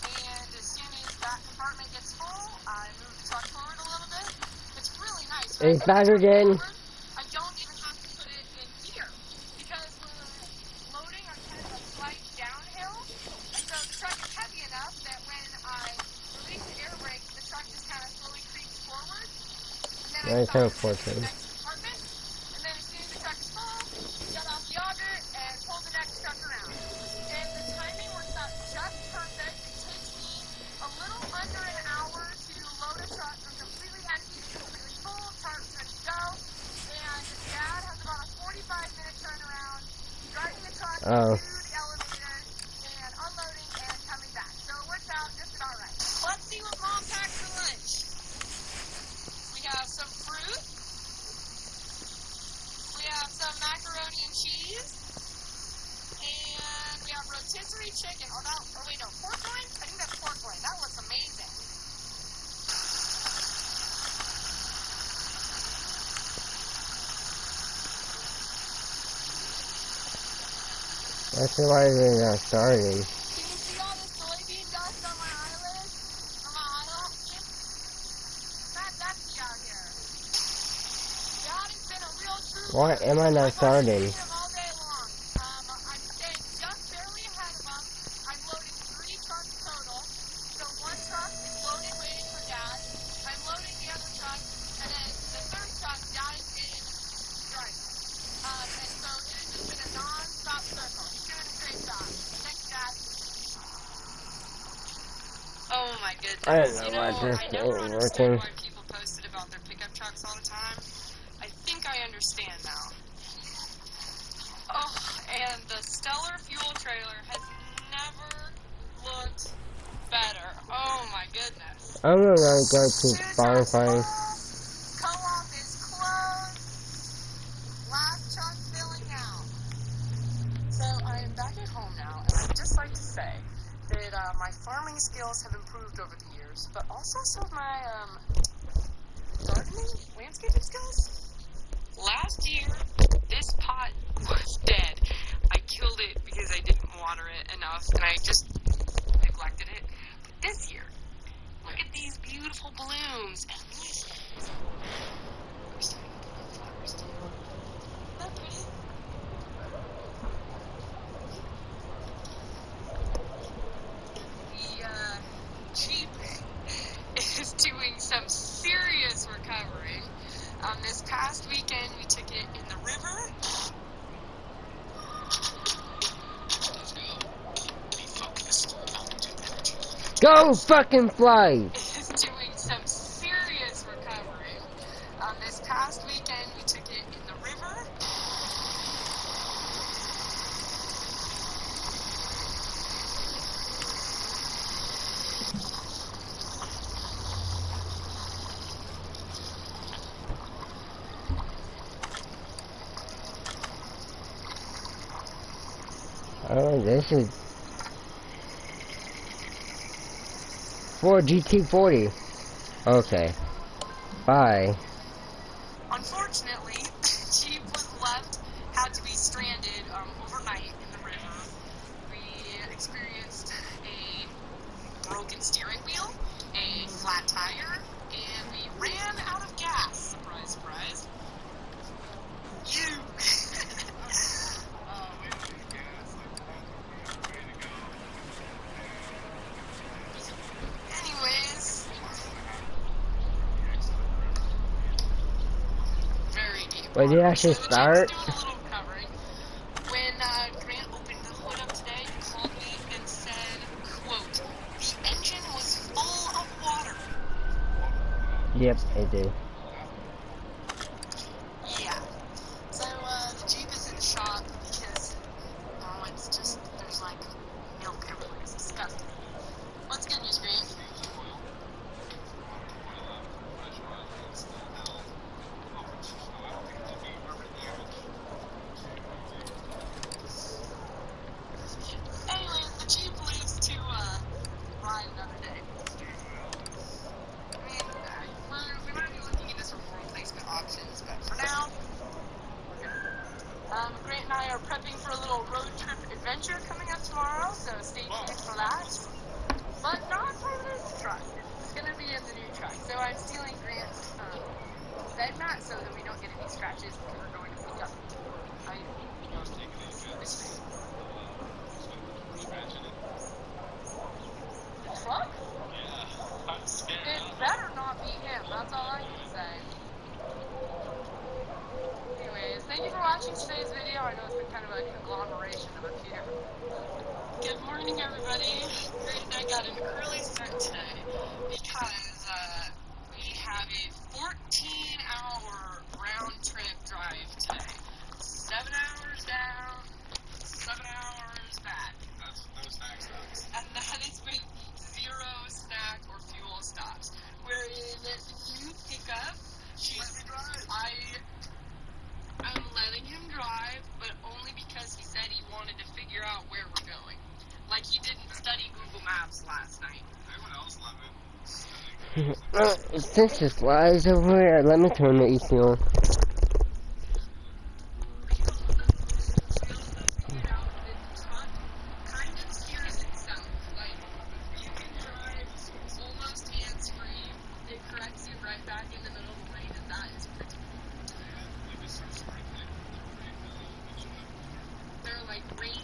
and as soon as that compartment gets full, I move the truck forward a little bit. It's really nice, right? It's hydrogen. I don't even have to put it in gear, because we're loading on kind of a slight downhill, and so the truck is heavy enough that when I release the air brakes, the truck just kind of slowly creeps forward. And then I That's so stop to the fortunate. next compartment, and then as soon as the truck is full, shut off the auger and pull the next truck around. And the timing works out just perfect. It takes me a little under an hour to load a truck from completely empty to completely full, tarps ready to go. And Dad has about a 45-minute turnaround, driving the truck to the elevator and unloading and coming back. So it works out just about right. Let's see what Mom packed for lunch. We have some fruit. We have some macaroni and cheese. And we have rotisserie chicken. Pork loin? I think that's pork loin. That looks amazing. That's why they're not starting. Can you see all the soybean dust on my eyelid? On my eyelid? Not dusty out here. Dad has been a real trooper. Why am I not starting? I've been all day long. I'm staying just barely ahead of him. I'm loading 3 trucks total. So 1 truck is loaded waiting for Dad. I'm loading the other truck, and then the 3rd truck, Dad is in driving. And so it has just been a non-stop circle. He's doing a great job. Thanks, Dad. Oh my goodness. I don't know why this I never ain't understood working. why people posted about their pickup trucks all the time. I think I understand now. Oh, and the Stellar fuel trailer has never looked better. Oh my goodness. I'm gonna go to bonfire. Co-op is closed. Last truck filling now. So I am back at home now, and I'd just like to say that my farming skills have improved over the years, but also some of my gardening, landscaping skills. Last year, this pot was dead. I killed it because I didn't water it enough, and I just neglected it. But this year, look at these beautiful blooms, and these are starting to put on flowers too. Isn't that pretty? The Jeep is doing some serious recovering. This past weekend, we took it in the river. Be focused. Altitude energy. Go fucking fly! Is doing some serious recovering. This past weekend, we took it in the river. Oh, this is for GT40. Okay. Bye. Unfortunately, the Jeep was left, had to be stranded overnight in the river. We experienced a broken steering wheel, a flat tire, and we ran out of gas. Surprise, surprise. You! Anyways, very deep. Wait, did it actually So the Jeep start? was doing a little recovering. When Grant opened the hood up today, he called me and said, quote, "The engine was full of water." Yep, I do. Yeah. So the Jeep is in the shop because, oh, it's just, there's like milk everywhere. It's disgusting. What's good news, Grant? today's video. I know it's been kind of a conglomeration of a few different. Good morning, everybody. Grant and I got an early start today because we have a 14-hour round trip drive today. 7 hours down, 7 hours back. That's no snack stops. And that is with 0 snack or fuel stops. Wherein you pick up, I'm letting him drive, but only because he said he wanted to figure out where we're going. Like he didn't study Google Maps last night. Everyone else love it. Since this lies over here, let me turn the AC on. Kind of steers itself. Like, you can drive almost hands-free. It corrects you right back in the middle of the lane, and that is pretty cool. They're like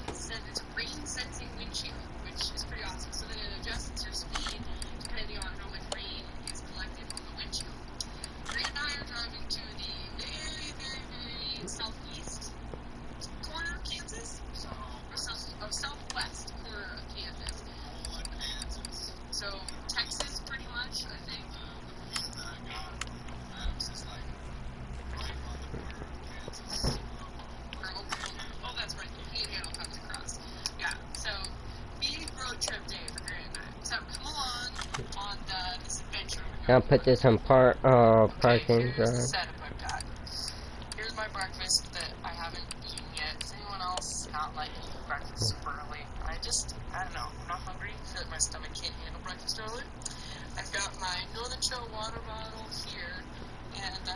it's a rain-sensing windshield, which is pretty awesome. So then it adjusts your speed depending on how much rain is collected on the windshield. Grant and I are driving to the very, very, very southeast corner of Kansas, or southwest corner of Kansas. So Texas, pretty much, I think. Oh, that's right. The Panhandle comes across. Yeah. So big road trip day for Grant and I. So come along on this adventure. I'll put this on parking. Here's the setup I've got. Here's my breakfast that I haven't eaten yet. Does anyone else not like eating breakfast super early? I don't know. I'm not hungry. I feel like my stomach can't handle breakfast early. I've got my Northern Show water bottle here, and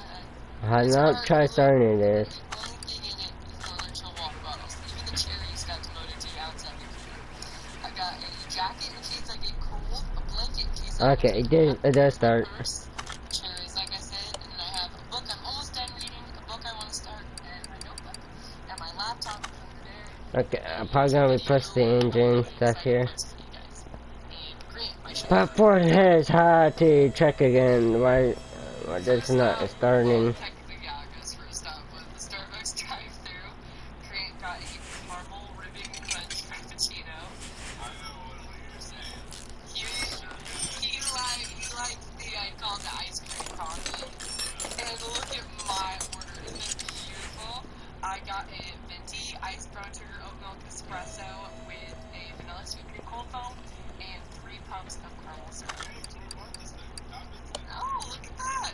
I'll not try starting this. the only thing in it is Northern Show water bottles. Even the cherries got demoted to outside the computer. I've got a jacket in case I get cold, a blanket in case I Okay, it does start. Cherries, like I said, and then I have a book I'm almost done reading, a book I want to start, and my notebook, and my laptop over there. Okay, I'm probably gonna replace the engine stuff here. But for this, how to check again? Why this is not starting? Technically, yeah, I guess first stop was the Starbucks drive-thru. Grant got a caramel ribbon crunch frappuccino. I know what you're saying. He likes I call it the ice cream coffee. And look at my order. Isn't it beautiful? I got a venti iced brown sugar oat milk espresso with a vanilla sweet cream cold foam and 3 pumps of caramel syrup. Oh, look at that.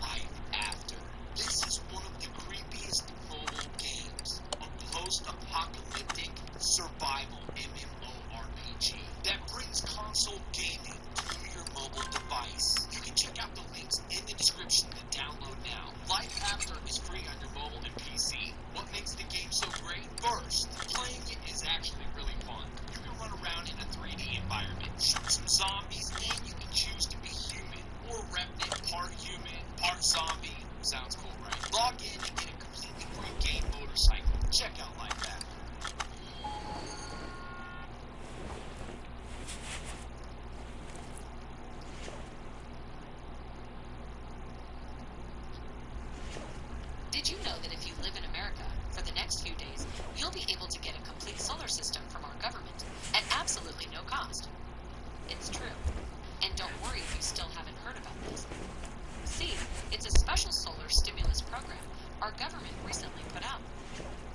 Life After. This is one of the creepiest mobile games. A post-apocalyptic survival MMORPG that brings console gaming to your mobile device. You can check out the links in the description to download now. Life After is free on your mobile and PC. What makes the game so great? First, playing it is actually really fun. You can run around in a 3D environment, shoot some zombies, and you can choose to be human or remnant, part human, part zombie. Sounds cool, right? Log in and get a completely free game motorcycle. Check out Life After. Did you know that if you live in America, for the next few days, you'll be able to get a complete solar system from our government at absolutely no cost? It's true. And don't worry if you still haven't heard about this. See, it's a special solar stimulus program our government recently put out.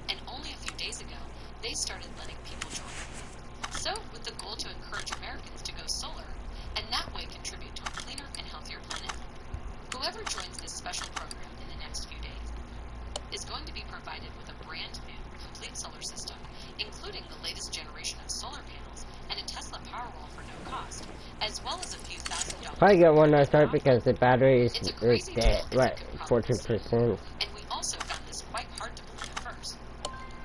And only a few days ago, they started letting people join. So, with the goal to encourage Americans to go solar, and that way contribute to a cleaner and healthier planet, whoever joins this special program in the next few days is going to be provided with a brand new, complete solar system, including the latest generation of solar panels and a Tesla Powerwall for no cost, as well as a few $1,000. Probably get one I start because the battery is dead, like 14%. And we also found this quite hard to believe at first.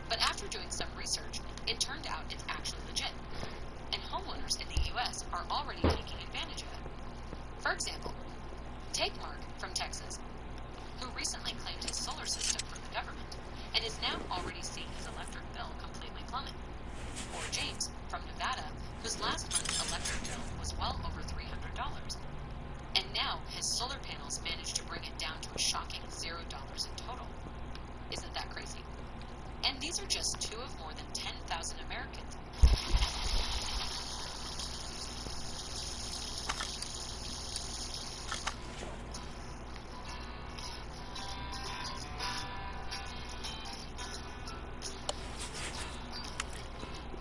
But after doing some research, it turned out it's actually legit. And homeowners in the U.S. are already taking advantage of it. For example, take Mark from Texas, who recently claimed his solar system from the government and is now already seeing his electric bill completely plummet. Or James from Nevada, whose last month's electric bill was well over $300. And now his solar panels managed to bring it down to a shocking $0 in total. Isn't that crazy?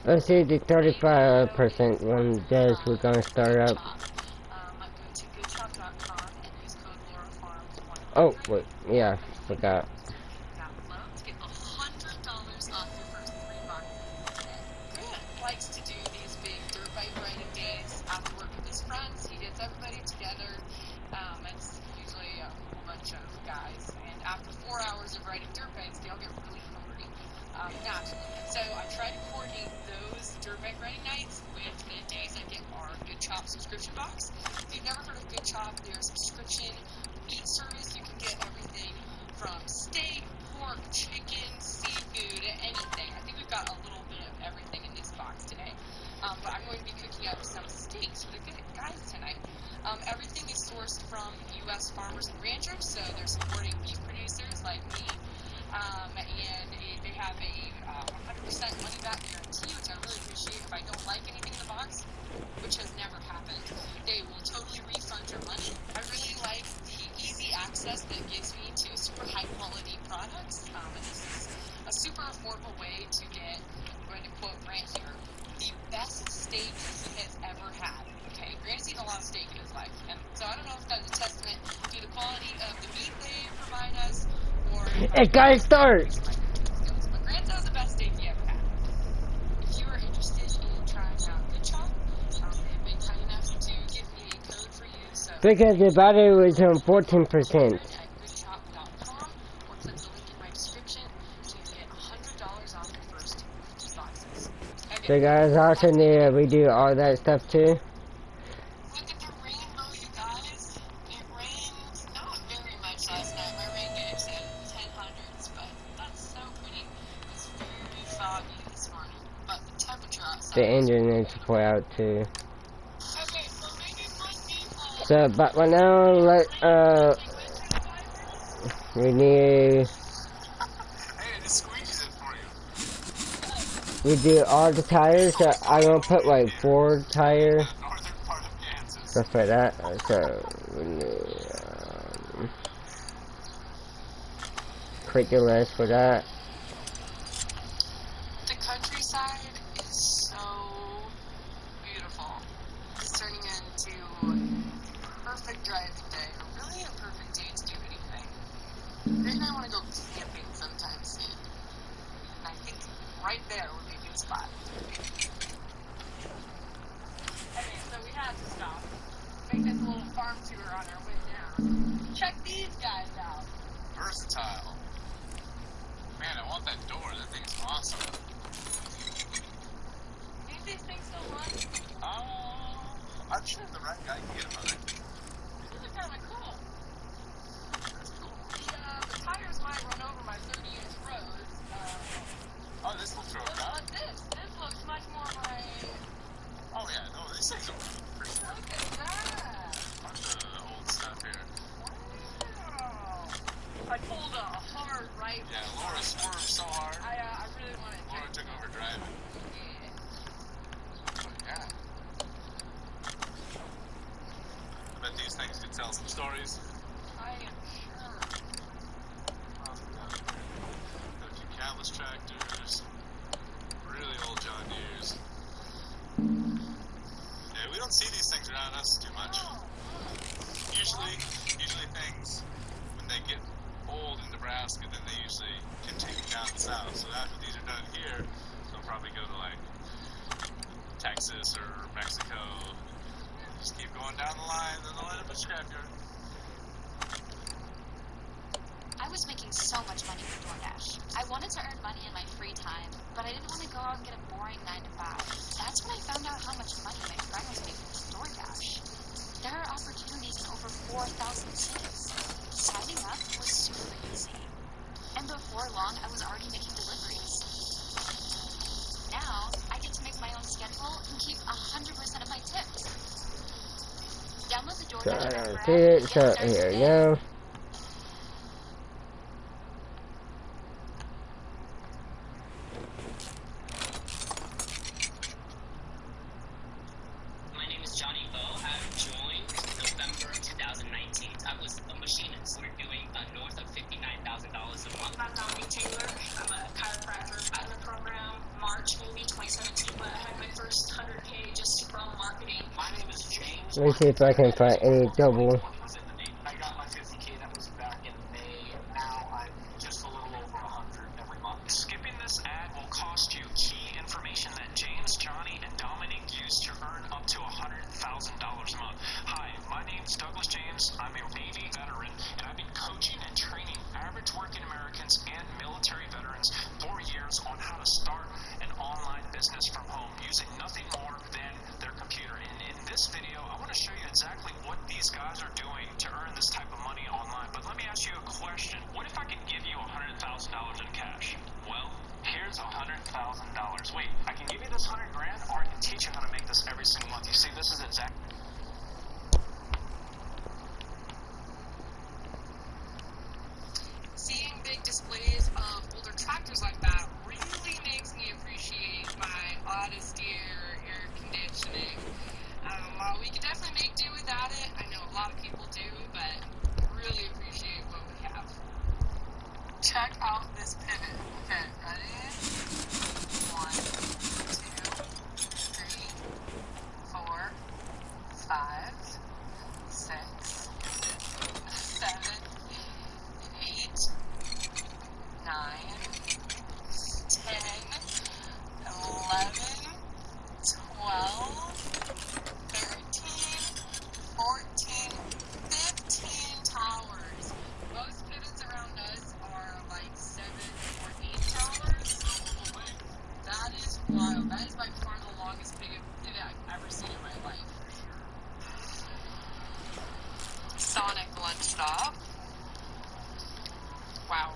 Let's see the 35% one does. We're gonna start up. Go to goodchop.com and use code LauraFarms100. Oh, wait, yeah, forgot. Down below to get $100 off your first 3 boxes. Grant likes to do these big dirt bike riding days after work with his friends. He gets everybody together. It's usually a whole bunch of guys. And after 4 hours of riding dirt bikes, they all get really hungry. Naturally. And so I try to coordinate those dirt bike riding nights with the days I get our Good Chop subscription box. If you've never heard of Good Chop, their subscription meat service. You can get everything from steak, pork, chicken, seafood, anything. I think we've got a little bit of everything in this box today. But I'm going to be cooking up some steaks for the good guys tonight. Everything is sourced from U.S. farmers and ranchers, so they're supporting beef producers like me. And they have a 100% money back guarantee, which I really appreciate. If I don't like anything in the box, which has never happened, they will totally refund your money. I really like the easy access that gives me to super high quality products. And this is a super affordable way to get, I'm going to quote Grant here, the best steak he has ever had. Okay, Grant's eaten a lot of steak in his life, and so I don't know if that's a testament to the quality of the meat they provide us, or It gotta start! but Grant does the best steak he ever had. If you are interested in trying out Good Chop, they've been kind enough to give me a code for you, so Because the battery was on 14%. at goodchop.com or click the link in my description to get $100 off your first 2 boxes. Okay. So guys, also need to redo all that stuff too. Look at the rainbow, you guys. It rained not very much last night. My rain gauge said 10 hundredths, but that's so pretty. It's very foggy this morning, but the temperature outside. The engine needs to play out too. Okay, so maybe put people. So, but right now, we need, Hey, I just squeegees it for you. we do all the tires, so I'm gonna put like 4 tires, The northern part of Kansas. stuff like that. So, we need, create the list for that. The countryside is so beautiful. It's turning into a perfect driving day, or really a perfect day to do anything. Maybe I want to go camping sometime soon. And I think right there would be a good spot. Okay, so we had to stop. Make this a little farm tour on our way down. Check these guys out. Versatile. Man, I want that door. That thing's awesome. These things still run? I'm sure the right guy can get them on it. These are kind of cool. That's cool. The tires might run over my 30-inch roads. Oh, this will throw it out. But this looks much more my... Oh, yeah, no, these things will run pretty good. Look at that. Bunch of old stuff here. Wow. I pulled a hard right. Yeah, Laura swerved so hard. I really wanted to. Laura took over driving. Yeah. But yeah. I bet these things could tell some stories. I am sure. Got a few catless tractors. Really old John Deeres. Yeah, we don't see these things around us too much. Usually things, when they get old in Nebraska, then they usually continue down south. So after these are done here, they'll probably go to like Texas or Mexico. Just keep going down the line, then they'll end up at scrapyard. I was making so much money with DoorDash. I wanted to earn money in my free time, but I didn't want to go out and get a boring 9 to 5. That's when I found out how much money my friend was making with DoorDash. There are opportunities in over 4,000 cities. Signing up was super easy. And before long, I was already making deliveries. Now, I get to make my own schedule and keep 100% of my tips. Download the So, DoorDash I app don't for see it, get so started here we today. go. My name is Johnny Bo. I joined November 2019. I was a machinist. We're doing north of $59,000 a month. I'm Dominique Taylor. I'm a chiropractor. I'm in the program March maybe 2017 when Let me see if I can find any double. I got my 50K that was back in May. Now I'm just a little over 100 every month. Skipping this ad will cost you key information that James, Johnny, and Dominic use to earn up to $100,000 a month. Hi, my name's Douglas James. I'm a Navy veteran, and I've been coaching and training average working Americans and military veterans for years on how to start an online business from home using nothing more than their computer. And in this video, I want to show you exactly what these guys are doing to earn this type of money online. But let me ask you a question. What if I could give you $100,000 in cash? Well, here's $100,000. Wait, I can give you this 100 grand, or I can teach you how to make this every single month. You see, this is exactly. Seeing big displays of older tractors like that really makes me appreciate my honesty air conditioning. While we could definitely make do without it, I know a lot of people do, but really appreciate what we have. Check out this pivot. Okay, ready? 1, 2, 3, 4, 5, 6, 7, 8, 9, 10, 11, 12, 13, 14, 15 towers. Most pivots around us are like 7 or 8 towers. That is wild. That is by far the longest pivot I've ever seen in my life. Sonic lunch stop. Wow.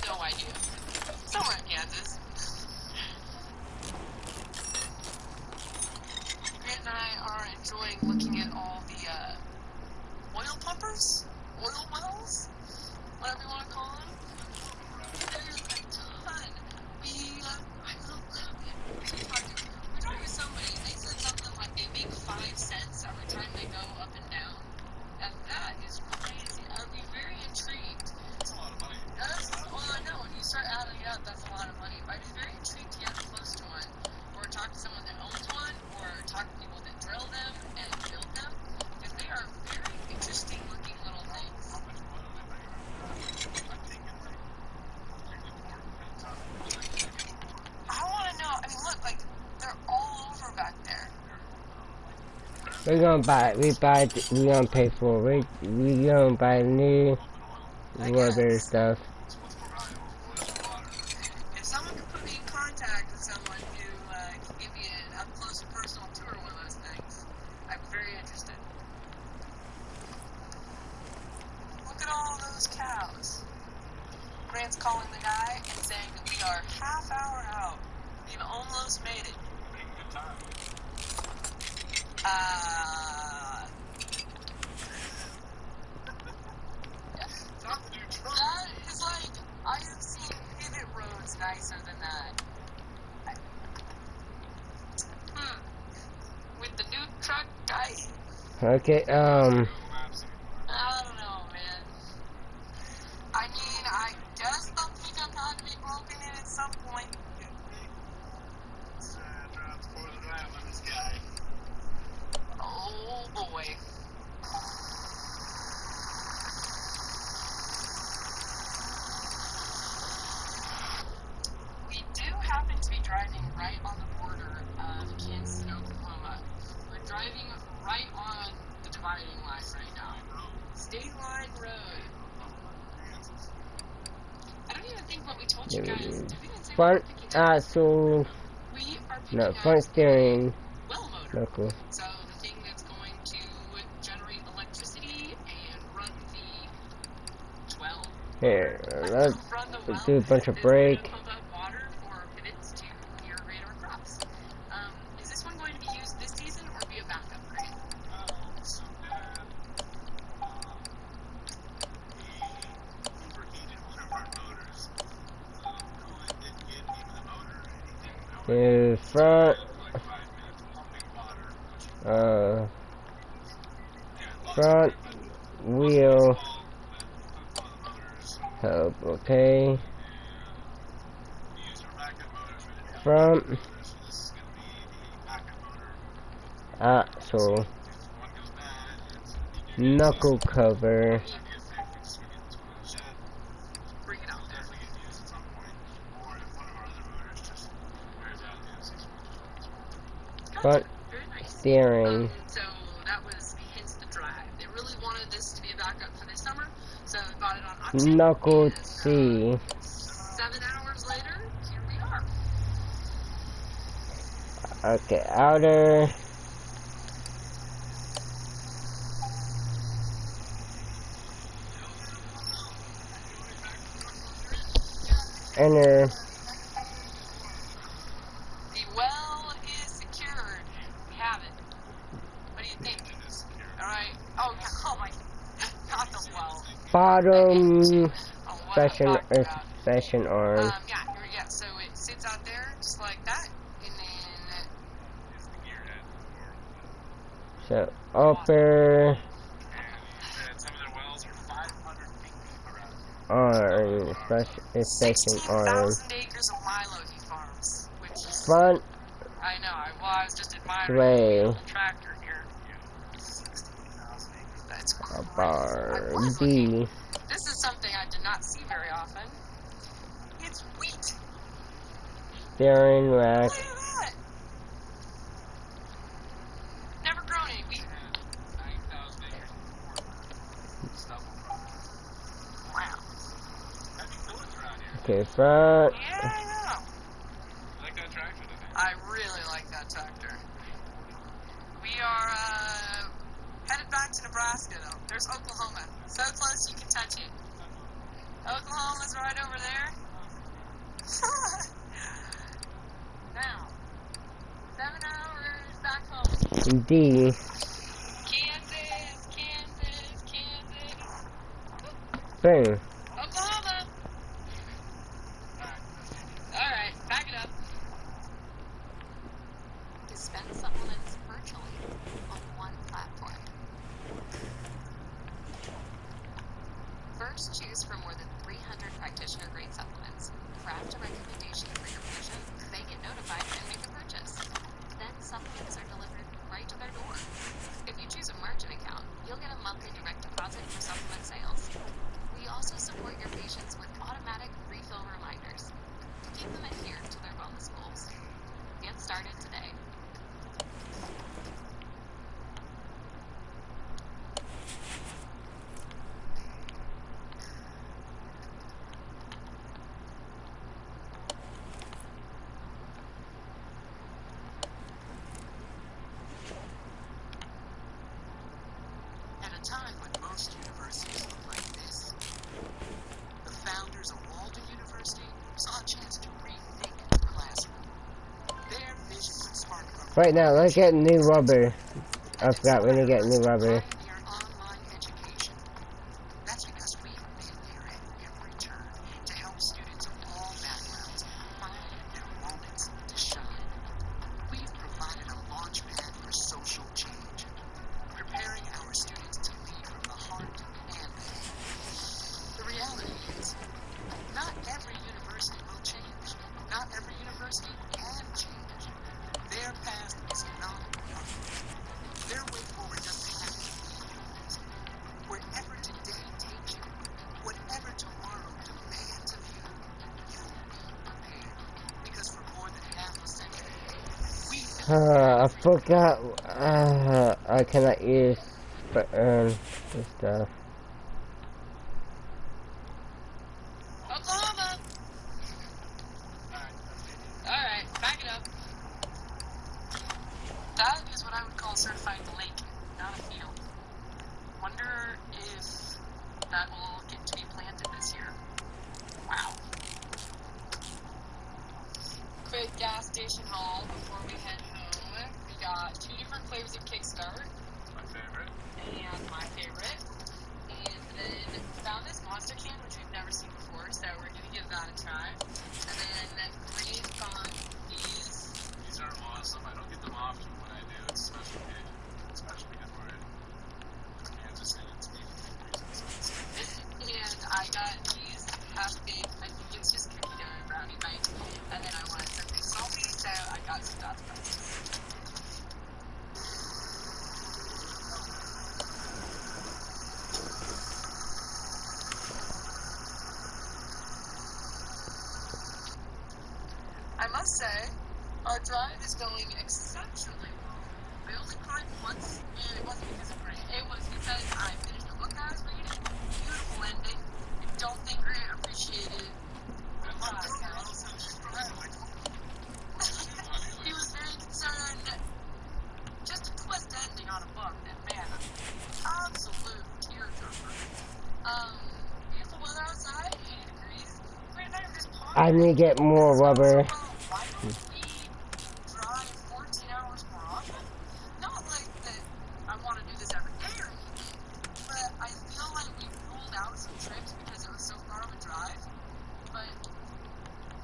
No idea. Somewhere in Kansas. Grant and I are enjoying looking at all the oil pumpers, oil wells, whatever you want to call them. There's a ton. We talked with somebody, and they said something like they make 5 cents every time they go up and down. And that is crazy. I'd be very intrigued. That's a lot of money. Well, I know. When you start adding it up, that's a lot of money. But I'd be very intrigued to get close to one, or talk to someone that owns one, or talk to people that drill them and build them, because they are very interesting looking little things. How much money do they make? I think it's like really important at times. I want to know. I mean, look, like they're all over back there. We're gonna buy. We gonna pay for it. We gonna buy new rubber stuff. If someone could put me in contact with someone who can give me an up close and personal tour of one of those things, I'm very interested. Look at all those cows. Grant's calling the guy and saying that we are half hour out. We've almost made it. That is like, I have seen pivot roads nicer than that. With the new truck guy, Okay. I don't know, man. I mean, I guess the pickup had to be broken in at some point. Drive 4th Drive on this guy. Oh boy. We do happen to be driving right on the border of Kansas and Oklahoma. We're driving right on the dividing line right now. State line road. I don't even think what we told you guys. We didn't say Front what we're picking up. axle. We are picking No, up front steering. well motor. Knuckle. So the thing that's going to generate electricity and run the 12. Here, let's Run the well do a bunch of is brake. gonna pump out water for pivots to irrigate our crops. Is this one going to be used this season or be a backup grant? So Dad, he overheated one of our motors. Coolant didn't get into the motor, and he didn't know it. The front. Like 5 minutes pumping water, which Front wheel hub. Okay. Front special knuckle cover. Bring it out there. Front Very nice. steering. So that was hence the drive. They really wanted this to be a backup for this summer, so they bought it on auction. Knuckle And, C. 7 hours later, here we are. Okay, outer. Inner. The well is secured. We have it. What do you think? Alright. Oh, yeah. Oh, my. Not the well. Bottom. Oh, what I'm Fashion talking or about. fashion arm. Yeah, here we go. So it sits out there just like that, and then So upper arm. Fashion arm. 16,000 acres of Milo he farms, which is, Front I know, I was just admiring tray. the tractor here. 16,000 acres. That's crazy. Bar I was B. looking. This is something I did not see very often. It's wheat. Steering rack. Look at that. Never grown any wheat. Wow. Okay, front. Yeah, I know. Like that tractor today. I really like that tractor. We are headed back to Nebraska, though. There's Oklahoma. So close you can touch it. Oklahoma's right over there. Now, 7 hours back home. D. Kansas, Kansas, Kansas. Boom. Oklahoma. Alright, back it up. Dispense supplements virtually on one platform. First, choose from more than 300 practitioner-grade supplements. Craft a recommendation for your patient, they get notified, and make a purchase. Then supplements are delivered right to their door. If you choose a merchant account, you'll get a monthly direct deposit for supplement sales. We also support your patients with automatic refill reminders to keep them adherent to their wellness goals. Get started today. At a time when most universities look like this, the founders of Walden University saw a chance to rethink the classroom. Their vision would spark a Right now, let's get new rubber. I forgot we need to get new rubber. pioneer online education. That's because we've been there at every turn to help students of all backgrounds find their moments to shine. We've provided a launch pad for social change, preparing our students to lead from the heart and the head. The reality is, not every university will change. Not every university can change. Their past is not permanent. Their way forward doesn't have to be yours. Wherever today takes you, whatever tomorrow demands of you, you'll be prepared. Because for more than half a century, we've been I forgot. I cannot use this stuff. Oklahoma. Alright, back it up. That is what I would call a certified lake, not a field. Wonder if that will get to be planted this year. Wow. Quick gas station haul before we head home. We got 2 different flavors of Kickstart. My favorite. And my favorite. And then found this monster can, which we've never seen before, so we're gonna give that a try. And then Green found these. These are awesome. I don't get them often. When I do, it's a special occasion. Especially because we're in Kansas and it's 80 degrees outside. And I got these half baked. I think it's just cookie dough and brownie bites. And then I wanted something salty, so I got some Dutch bites. say our drive is going exceptionally well. I only cried once, and it wasn't because of Grant. It was because I finished a book I was reading. Beautiful ending. I don't think Grant appreciated the process. He was very concerned. Just a twist ending on a book that, man, absolute tearjerker. Beautiful weather outside, 80 degrees. Grant and I are just I need to get more rubber. Why don't we drive 14 hours more often? Not like that I want to do this every day or anything, but I feel like we ruled out some trips because it was so far of a drive. But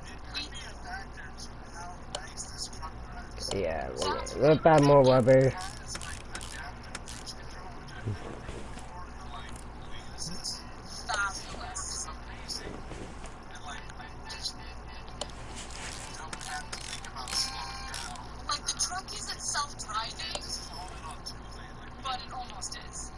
It could be a factor to how nice this truck drives. Yeah, let's buy more rubber. It has like adaptive cruise control, which I've never ridden before, but like the way this is, fabulous. it's amazing. And like I just don't have to think about slowing down. Like the truck isn't self-driving, This is all in on two lane, like but it almost is.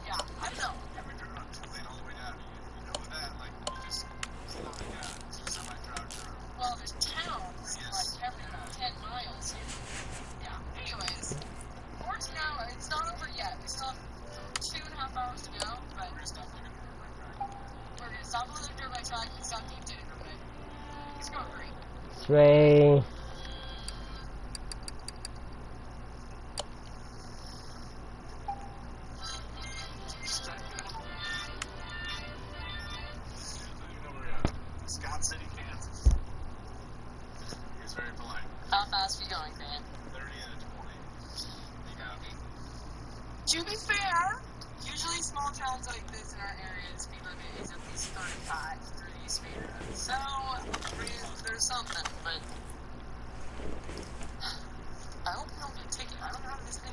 Yeah, I don't know. we driven on two lane all the way down. You know that, like you just slow it down. It's a semi-drive through. Well, there's towns like every 10 miles here. Yeah. Anyways, 14 hours. It's not over yet. We still have 2.5 hours to go, but We're gonna stop looking at the right track. we're gonna stop on the dirt bike track and stop the updated road. It's going great. 3. Scott City, Kansas. He was very polite. How fast are you going, Grant? 30 and a 20. You got me. To be fair, usually small towns like this in our area, the speed limit is at least 35 through these speed roads. So, there's something, but I hope we don't get a ticket. I don't know how this thing.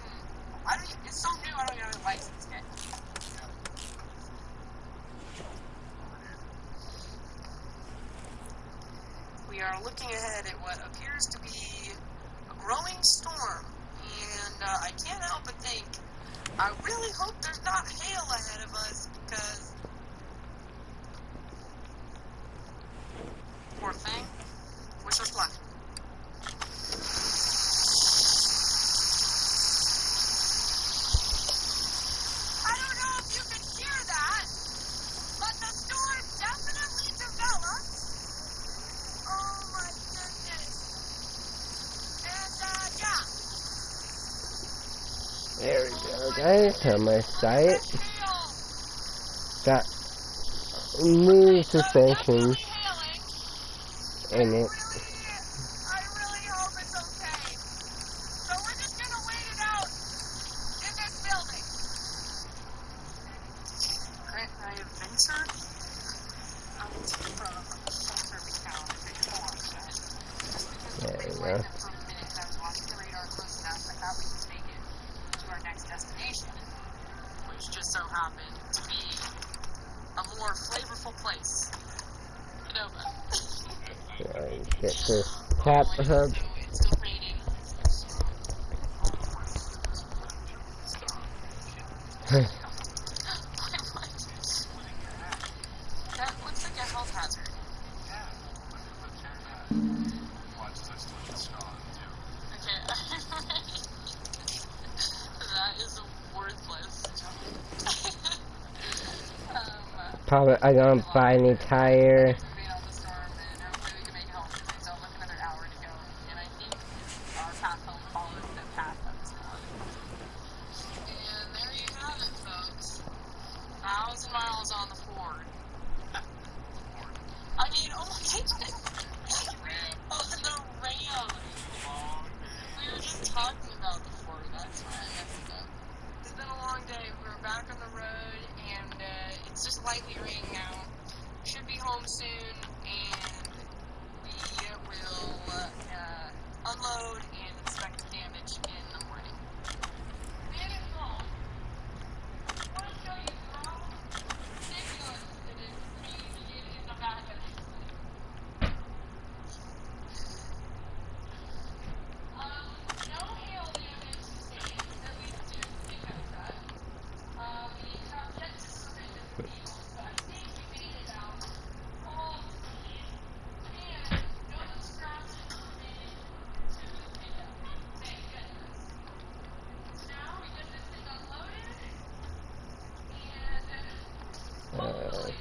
It's so new, I don't even have a license yet. We are looking ahead at what appears to be a growing storm, and I can't help but think, I really hope there's not hail ahead of us, because poor thing, wish us luck. I don't know if you can hear that, but the storm definitely developed. Oh my goodness. And, There we go, guys. Turn my sight. Got new suspension in it. I really hope it's okay. So we're just gonna wait it out in this building. Grant and I have ventured out from Shelter Town before, just because the There we freeway go. went for a minute and I was watching the radar close enough, I thought we could make it to our next destination, which just so happened to be a more flavorful place. Nova. Get this tap hub. It's still raining. That looks like a health hazard. Watch as I still get straw too. Okay. That is worthless. Probably I don't buy any tire. Being on the storm, and hopefully we can make it home. It's only like another hour to go, and I think our path home follows the path of the storm. And there you have it, folks. 1,000 miles on the Ford. I mean, oh my goodness. Oh, the Ram. We were just talking about the Ford. That's why I messed up. It's been a long day. We're back on the road, and it's just lightly raining now. Should be home soon, and we will unload and inspect the damage in the morning. Man, it's long. I want to show you how ridiculous it is for me to get in the back of this thing. No hail damage sustained, at least to the pickup truck. We have yet to surrender the wheels, but I think we made it out all clean. And no scratches remain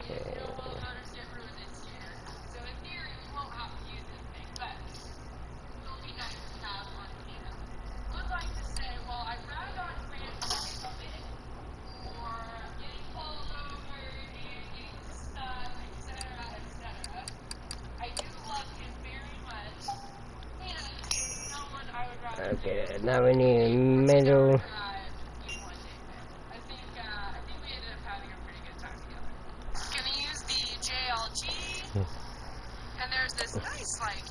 No all motors get ruined this year. So in theory, we won't have to use this thing, but it'll be nice to have on hand. Would like to say, well, I found on Grant's life of it, or getting pulled over and getting stuck, etc., etc. I do love him very much, and no one I would rather Okay, now we need middle. drive in one day. I think we ended up having a pretty good time together. Gonna use the JLG, and there's this nice like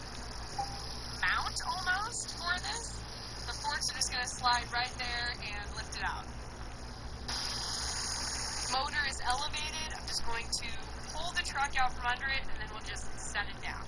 mount almost for this. The forks are just gonna slide right there and lift it out. Motor is elevated. I'm just going to pull the truck out from under it, and then we'll just set it down.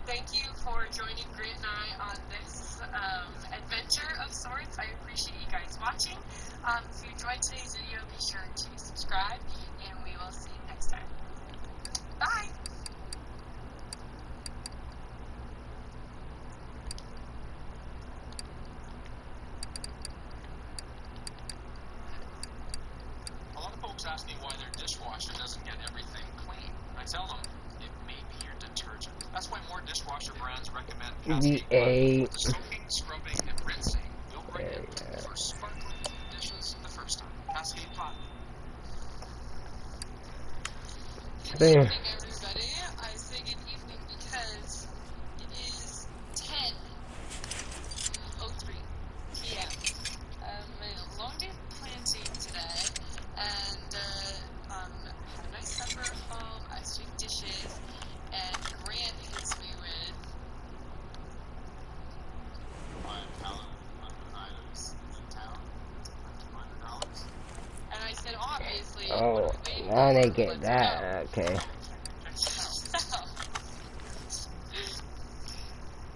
Thank you for joining Grant and I on this adventure of sorts. I appreciate you guys watching. If you enjoyed today's video, be sure to subscribe, and we will see you next time. Bye! A lot of folks ask me why their dishwasher doesn't get everything clean. I tell them it may be your detergent. That's why more dishwasher brands recommend The Cascade A. Platinum. The soaking, scrubbing, and rinsing will bring it for sparkling clean dishes the first time. Cascade Platinum. Good There. evening, everybody. I say good evening because it is 10:03 p.m. A long day of planting today, and had a nice supper at home. I was doing dishes, and Grant hits me with, My pallet of items in town for $200. and I said, obviously, Oh, what are we waiting now they for? get Let's that. Okay. go.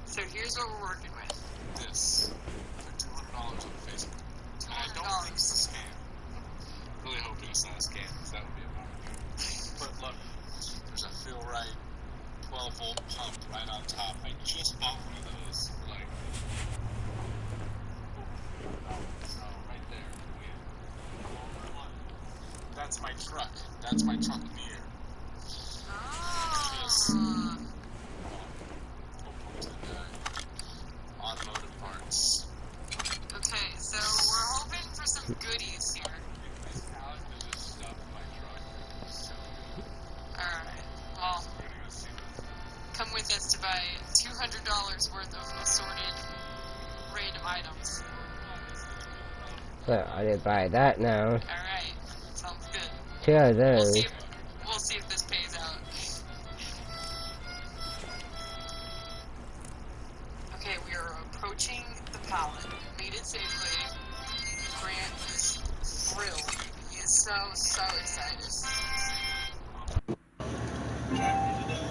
So here's what we're working with. This for $200 on Facebook. And I don't think it's a scam. Really hoping it's not a scam, because that would be a bummer. But look, there's a Feel Right 12-volt pump right on top. I just bought one of those for like so right there. That's my truck. That's my truck mirror. Just automotive parts. Okay, so we're hoping for some goodies here. This pallet is just stuff in my truck. So Alright, well, we're gonna go see this. come with us to buy $200 worth of assorted random items. So I did buy that now. Alright, sounds good. Two of We'll those. see if this pays out. Okay, we are approaching the pallet. Made it safely. Grant is thrilled. He is so excited.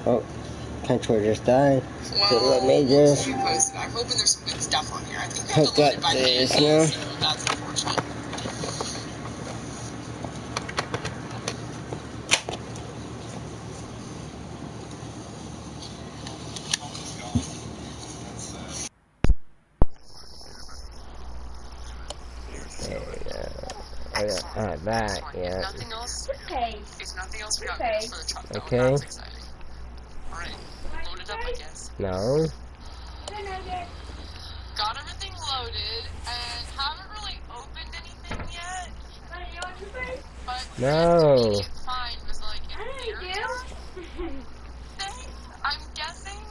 Oh, control just died. Well, So let me we'll just keep you posted. I'm hoping there's some good stuff on here. I think we have hook to load up it by the this vehicle, now. so that's unfortunate. There we go. I don't have that If yet. nothing else, we got this for the truck, though. Okay. That's exciting. Alright, load it up, I guess. No. Got everything loaded, and haven't really opened anything yet. But No. Grant's immediate find was like an air thing, I'm guessing.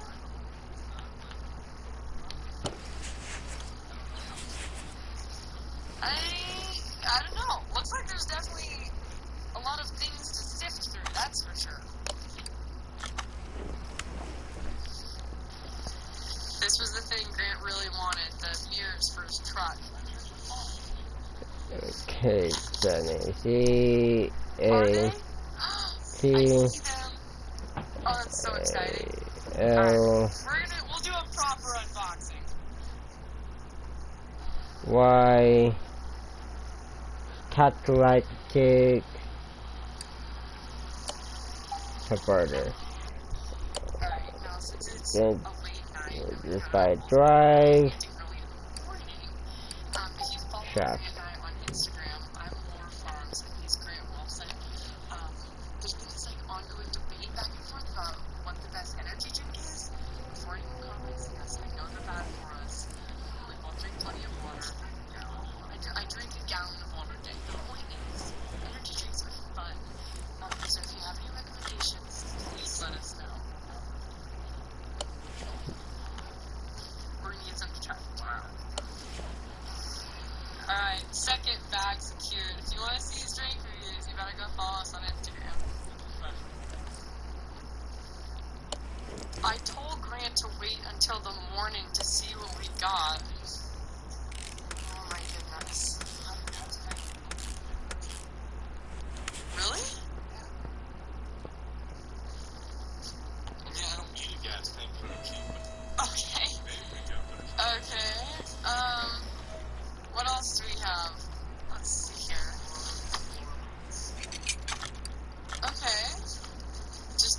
I don't know. Looks like there's definitely a lot of things to sift through, that's for sure. This was the thing Grant really wanted, the mirrors for his truck. Okay, so let me see. Are A, they? T, I see them. Oh, that's so exciting. L, We'll do a proper unboxing. Y, catalytic, further. Alright, now since it's a Then late night, just by drive. ending early in the morning, if you follow Shop. Grant and I on Instagram, I'm More Farms and he's Grant Wilson. There's been this like ongoing debate back and forth about what the best energy drink is. Before anyone comments, yes, I know they're bad for us. We both drink plenty of water. I drink a gallon of water a day. The point is, energy drinks are fun. So if you have any recommendations, please let us know. We're gonna get some to try tomorrow. Alright, second bag secured. If you want to see his drink reviews, you better go follow us on Instagram. I told Grant to wait until the morning to see what we got. Oh my goodness. Really? Yeah, I don't need a gas tank for a key, but Okay. maybe we go. Okay. What else do we have? Let's see here. Okay. Just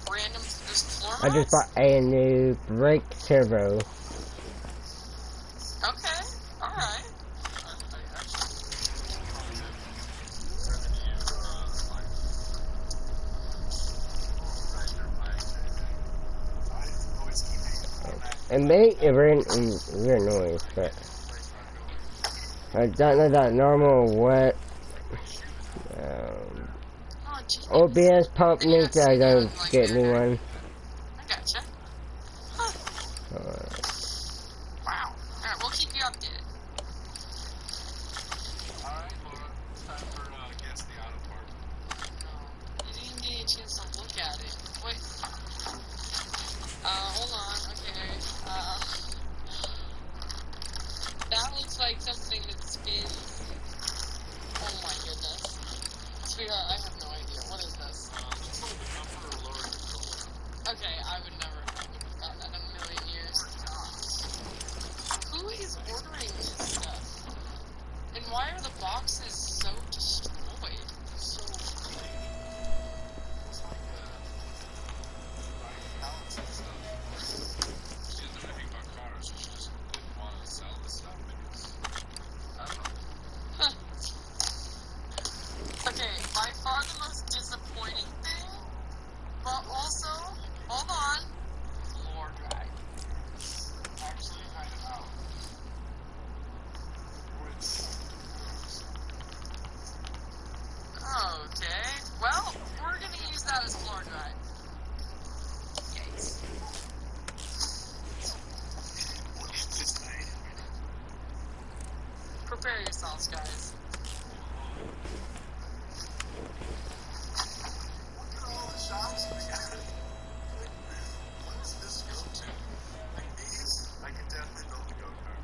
random, just floor I just mats? bought a new brake servo. Okay. Alright. I actually probably have revenue, like, pressure pipes or anything. I always keep a back. It may weird noise, but I don't know that normal wet Oh, geez. OBS pump Then you needs have to go someone like get me there. one. I gotcha. Huh. Wow. Alright, we'll keep you updated. Alright, Laura, it's time for Guess the Auto Part. No. You didn't get a chance to look at it. Wait. Hold on. Okay. That looks like something that's been... Oh my goodness. Sweetheart, I have no idea. What is this? Looks like an upper or lower controller. Okay, I would never have thought that in a million years. Who is ordering this stuff? And why are the boxes so destroyed? So, it's like buying pallets of stuff. She doesn't know anything about cars, so she just didn't want to sell this stuff because, I don't know. Huh. Okay, by far the most disappointing thing, but also, hold on, floor drag. Actually, kind of out. Which, Okay, well, we're gonna use that as floor drag. Yikes. this night. Prepare yourselves, guys. Look at all the shops we got. What does this go to? Like these? I could definitely build a go-kart.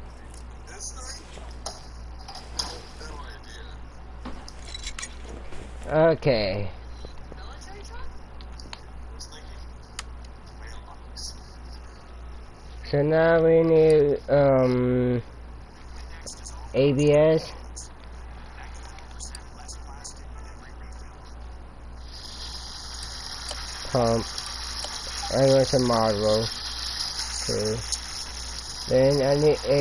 This thing? No idea. Okay. Military truck? I was thinking mailbox. So now we need ABS pump and with a model too. Then I need a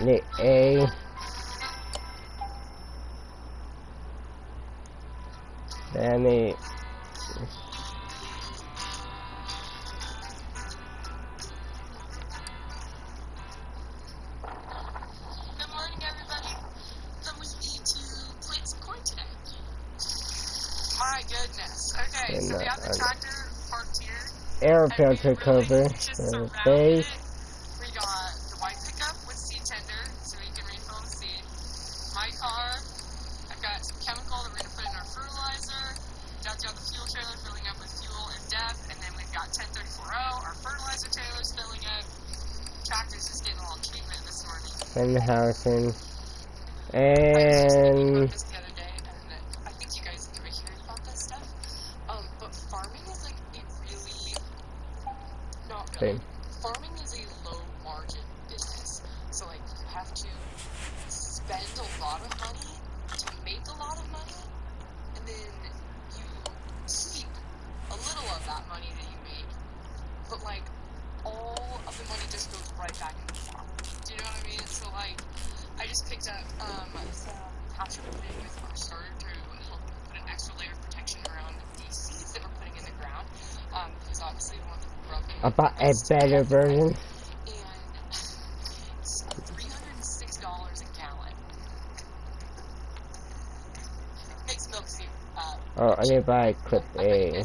need a then I need Good morning, everybody. Come with me to plant some corn today. My goodness. Okay, and so we have the an tractor parked here. air And we filter really cover just for the surrounded base. it. We got the white pickup with seed tender, so we can refill the seed. My car, I've got some chemical that we're going to put in our fertilizer. Dad's got the fuel trailer filling up with fuel and depth, and then we've got 1034O, our fertilizer trailer's filling up. Tractor's just getting a little treatment this morning. And the housing. I was just thinking And about this the other day, and I think you guys enjoy hearing about this stuff. But farming is like a really not really. thing. Farming is just goes right back in the shop. Do you know what I mean? So like, I just picked up some capture footage with our starter to help put an extra layer of protection around the seeds that we're putting in the ground, because obviously we want them broken. About a better version. And it's $306 a gallon. Makes milk soup. Oh, I need to buy clip A.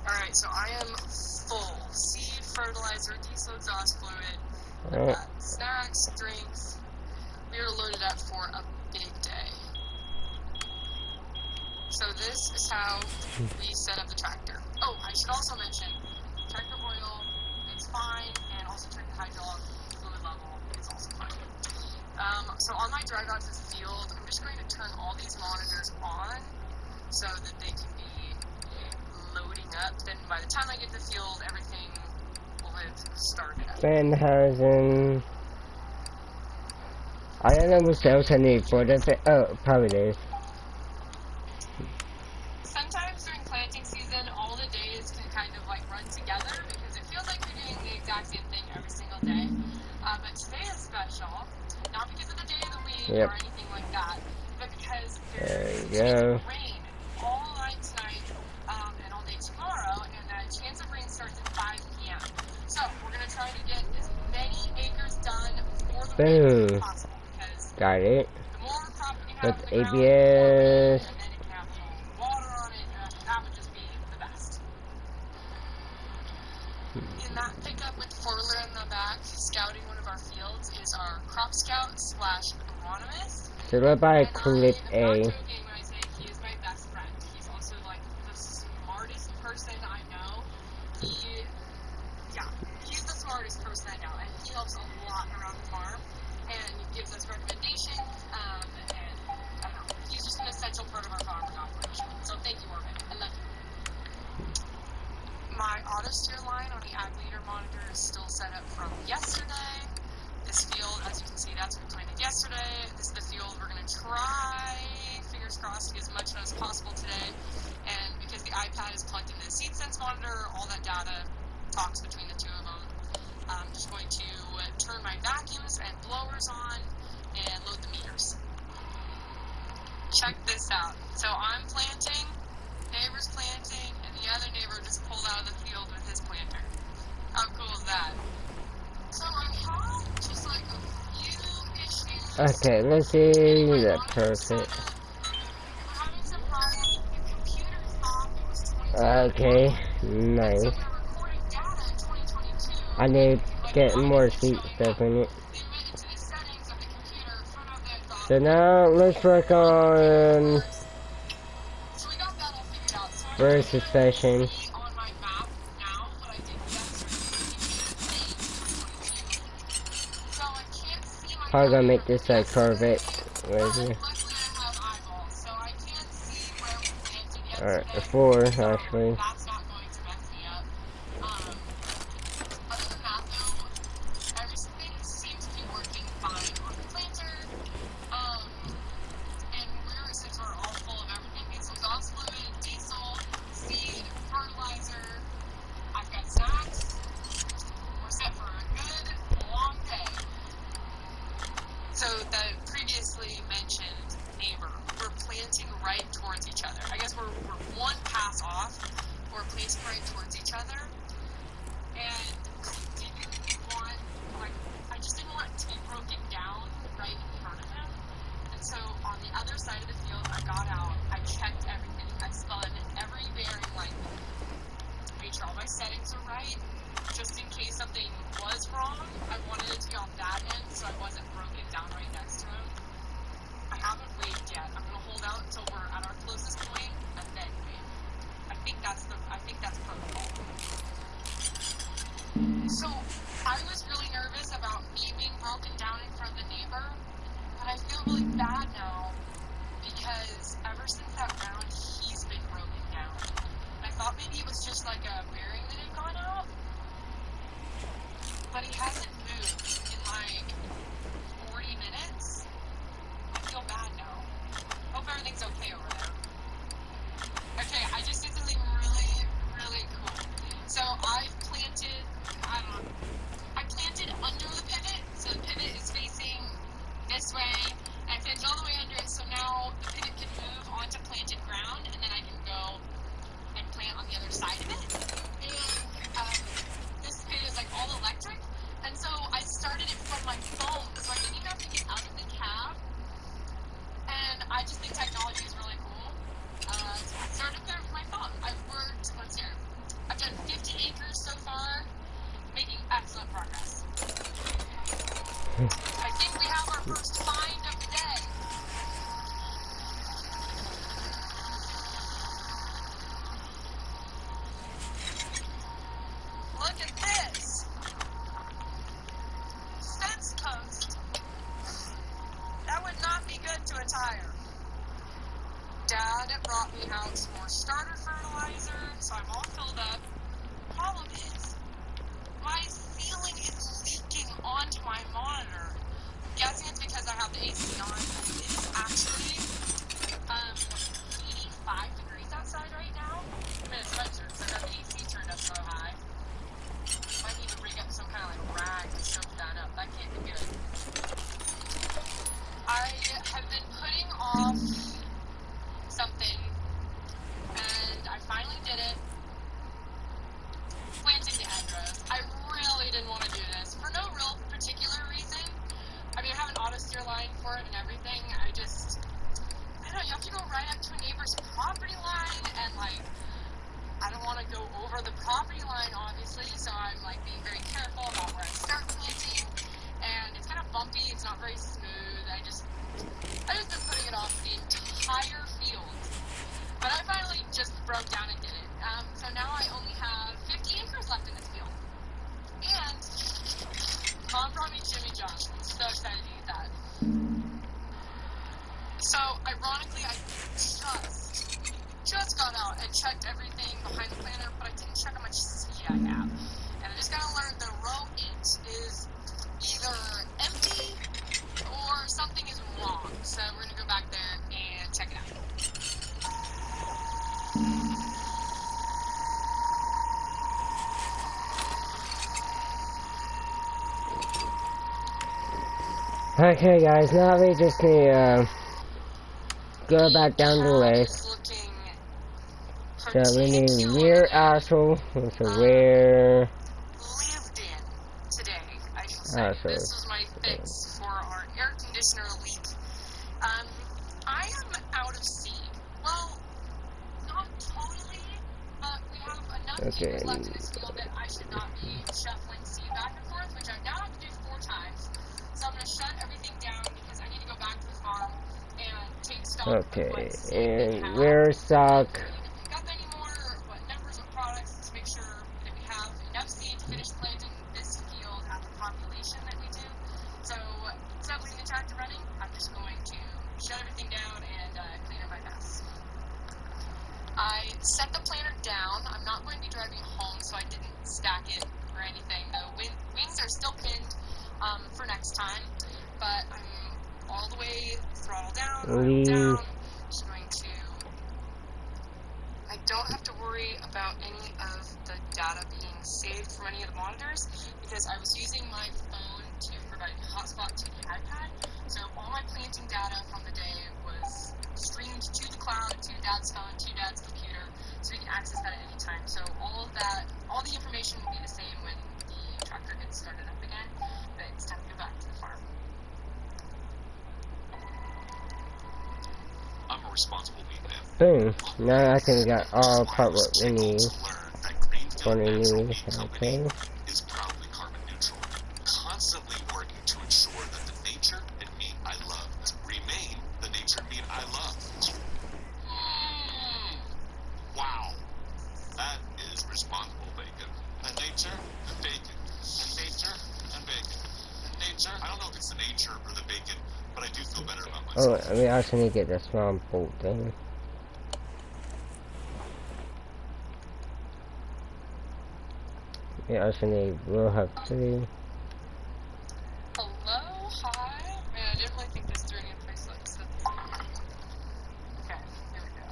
Alright, so I am full. Seed, fertilizer, diesel exhaust fluid. Alright. Snacks, drinks. We are loaded up for a big day. So this is how we set up the tractor. Oh, I should also mention, tractor oil, it's fine, and also check the hydraulic fluid level, it's also fine. So on my drive out to the field, I'm just going to turn all these monitors on so that they can be loading up. Then by the time I get to the field, everything will have started up. Sandhausen. I don't know what else I need for this. Oh, probably this. Sometimes during planting season, all the days can kind of like run together because it feels like you're doing the exact same thing every single day. But today is special, not because of the day of the week or anything like that, but because there's rain all night tonight and all day tomorrow, and the chance of rain starts at 5 p.m. So we're going to try to get as many acres done before the rain as possible. Got it. The more crop you have With in the ground, ABS. and then it can have water on it, that would just be the best. In that pickup with the four-wheeler in the back, scouting one of our fields is our crop scout / agronomist. So let's buy a clip A. I'm not joking when I say he is my best friend. He's also like the smartest person I know. He's the smartest person I know, and he helps a lot around the farm, and gives us recommendations, and I don't know, he's just an essential part of our farming operation. So thank you, Orbit. I love you. My auto steer line on the ag leader monitor is still set up from yesterday. This field, as you can see, that's what we planted yesterday. This is the field we're going to try, fingers crossed, to get as much done as possible today. And because the iPad is plugged into the seed sense monitor, all that data talks between the two of them. I'm just going to turn my vacuums and blowers on and load the meters. Check this out. So I'm planting, neighbor's planting, and the other neighbor just pulled out of the field with his planter. How cool is that? So I have just like a few issues. Okay, let's see. That's perfect. We're having some problems. The computer's off. It was 2021. Okay, nice. So we're recording data in 2022. I need to get more seat stuff in it. They went into the settings of the computer, turned off the exhaust. So now let's work on So we got that all figured out. So rear suspension. on my map now what I did yesterday. So I can't see my Probably gonna make this a Corvette. Right here. Alright, a 4 actually. That's not going to mess me up. Other than that though, everything seems to be working fine on the planter. And rear systems are all full of everything. It's exhaust fluid, diesel, seed, fertilizer. I've got snacks. We're set for a good long day. So the previously mentioned neighbor, we're planting right towards each other. I guess we're one pass off. We're planting right towards each other. And I just didn't want it to be broken down right in front of him. And so on the other side of the field, I got out, I checked everything, I spun every bearing, like made sure all my settings are right. Just in case something was wrong, I wanted it to be on that end so I wasn't broken down right next to him. I haven't waved yet. I'm gonna hold out until we're at our closest point and then wave. I think that's protocol. So I was really nervous about me being broken down in front of the this way, and it fits all the way under it, so now the pivot can move onto planted ground, and then I can go and plant on the other side of it. And this pivot is like all electric, and so I started it from my phone, so I didn't even have to get out of the cab, and I just think technology is really cool. So I started there with my phone. I've worked, let's see, I've done 50 acres so far, making excellent progress. I think we have our first find of the day. Look at this. Fence post. That would not be good to a tire. Dad brought me out some more starter fertilizer, so I'm all filled up. Problem is, my ceiling is leaking onto my monitor. I'm guessing it's because I have the AC on. It is actually 85 degrees outside right now. I'm in a sweatshirt, so I got the AC turned up so high. Might need to rig up some kind of like rag to soak that up. That can't be good. I have been putting off something, and I finally did it. Planting the hedgerows. I really didn't want to do this for no real particular reason. I mean, I have an auto steer line for it and everything. I don't know, you have to go right up to a neighbor's property line, and like, I don't want to go over the property line, obviously, so I'm like being very careful about where I start planting, and it's kind of bumpy, it's not very smooth. I just been putting it off the entire field, but I finally just broke down and did it. So now I only have 50 acres left in this field, and Mom brought me Jimmy John's. I'm so excited to eat that. So, ironically, I just got out and checked everything behind the planter, but I didn't check how much seed I have. And I just gotta learn the row 8 is either empty or something is wrong. So we're gonna go back there and check it out. Okay, guys, now we just need to go back down the list. So we need rear axle, so rear lived in today, I shall say. This was my fix for our air conditioner leak. I am out of seed. Well, not totally, but we have enough acres left in this field that I should not be shuffling seed back and forth, which I now have to do 4 times. So I'm going to shut everything down because I need to go back to the farm and take stock of what seed and rear stock. Pick up any more, what numbers of products to make sure that we have enough seed to finish planting this field at the population that we do. So instead of leaving the tractor running, I'm just going to shut everything down and clean up my mess. I set the planter down. I'm not going to be driving it home, so I didn't stack it or anything. The wings are still pinned for next time, but I'm all the way throttle down, just going to, I don't have to worry about any of the data being saved from any of the monitors, because I was using my phone to provide a hotspot to the iPad, so all my planting data from the day was streamed to the cloud, to Dad's phone, to Dad's computer, so we can access that at any time. So all of that, all the information will be the same when the tractor gets started up again, but it's time to go back to the farm. I'm a responsible meat man. Boom. Now I can get all part what we need. What we need. Okay. Is proudly carbon neutral, constantly working to ensure that the nature and meat I love remain the nature and meat I love. Wow. That is responsible bacon. And nature and bacon. And nature and bacon. And nature. I don't know if it's the nature or the bacon, but I do feel better about myself. Oh, we also need to get the small bolt thing. We also need, we'll have 3. Hello, hi. Man, I didn't really think this through any place like this. Okay, here we go.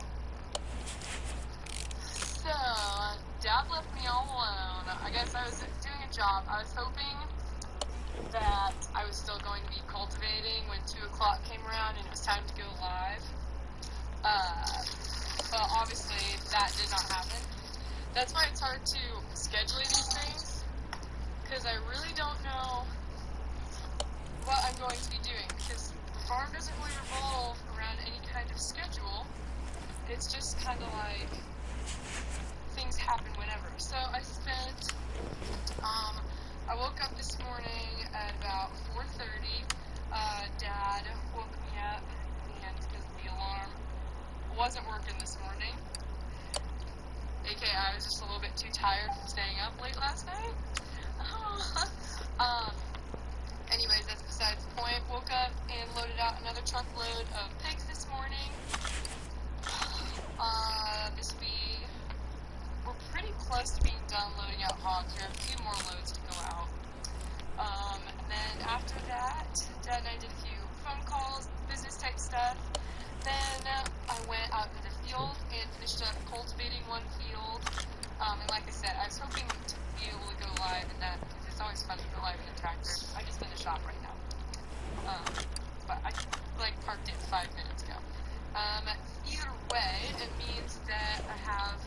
So, Dad left me all alone. I guess I was doing a job. I was hoping that I was still going to be cultivating when 2 But obviously that did not happen. That's why it's hard to schedule these things, because I really don't know what I'm going to be doing, because the farm doesn't really revolve around any kind of schedule. It's just kind of like things happen whenever. So I woke up this morning at about 4:30. Dad woke me up, and because the alarm wasn't working this morning, aka I was just a little bit too tired from staying up late last night. Anyways, that's besides the point. Woke up and loaded out another truckload of pigs this morning. We're pretty close to being done loading out hogs. We have a few more loads to go out. And then after that, Dad and I did a few phone calls, business type stuff. Then I went out in the field and finished up cultivating one field. And like I said, I was hoping to be able to go live in that, because it's always fun to go live in a tractor. I just in the shop right now. But I parked it 5 minutes ago. Either way, it means that I have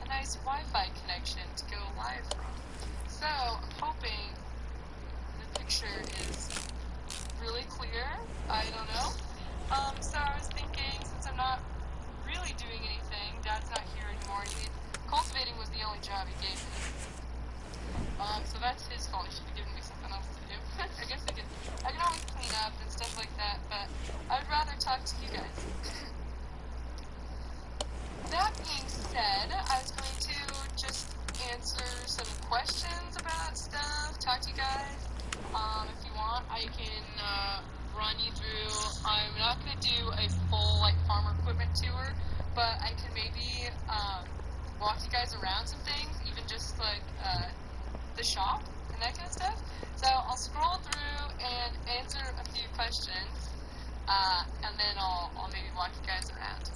a nice Wi-Fi connection to go live from. So I'm hoping the picture is really clear. I don't know. So I was thinking, since I'm not really doing anything, Dad's not here anymore. Cultivating was the only job he gave me. So that's his fault. He should be giving me something else to do. I guess I can always clean up and stuff like that, but I'd rather talk to you guys. That being said, I was going to just answer some questions about stuff, talk to you guys. If you want, I can run you through. I'm not going to do a full farmer equipment tour, but I can maybe walk you guys around some things, even just the shop and that kind of stuff. So I'll scroll through and answer a few questions, and then I'll maybe walk you guys around.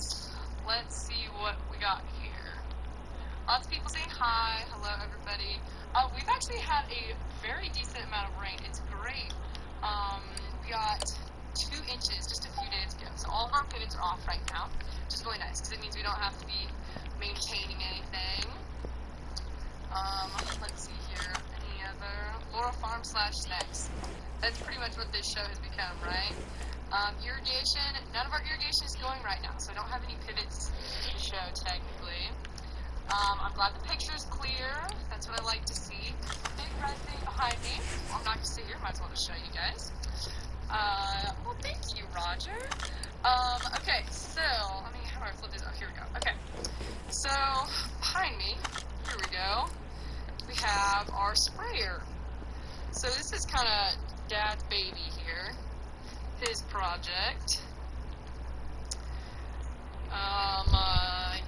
Let's see what we got here. Lots of people saying hi. Hello, everybody. We've actually had a very decent amount of rain. It's great. We got 2 inches just a few days ago. So all of our pivots are off right now, which is really nice, because it means we don't have to be maintaining anything. Let's see here. Any other? Laura Farm / snacks. That's pretty much what this show has become, right? Irrigation. None of our irrigation is going right now, so I don't have any pivots to show technically. I'm glad the picture is clear. That's what I like to see. Big red thing behind me. I'm not going to sit here. Might as well just show you guys. Well, thank you, Roger. Okay, so, how do I flip this? Oh, here we go. Okay. So, behind me, here we go, we have our sprayer. So this is kind of Dad's baby here. His project.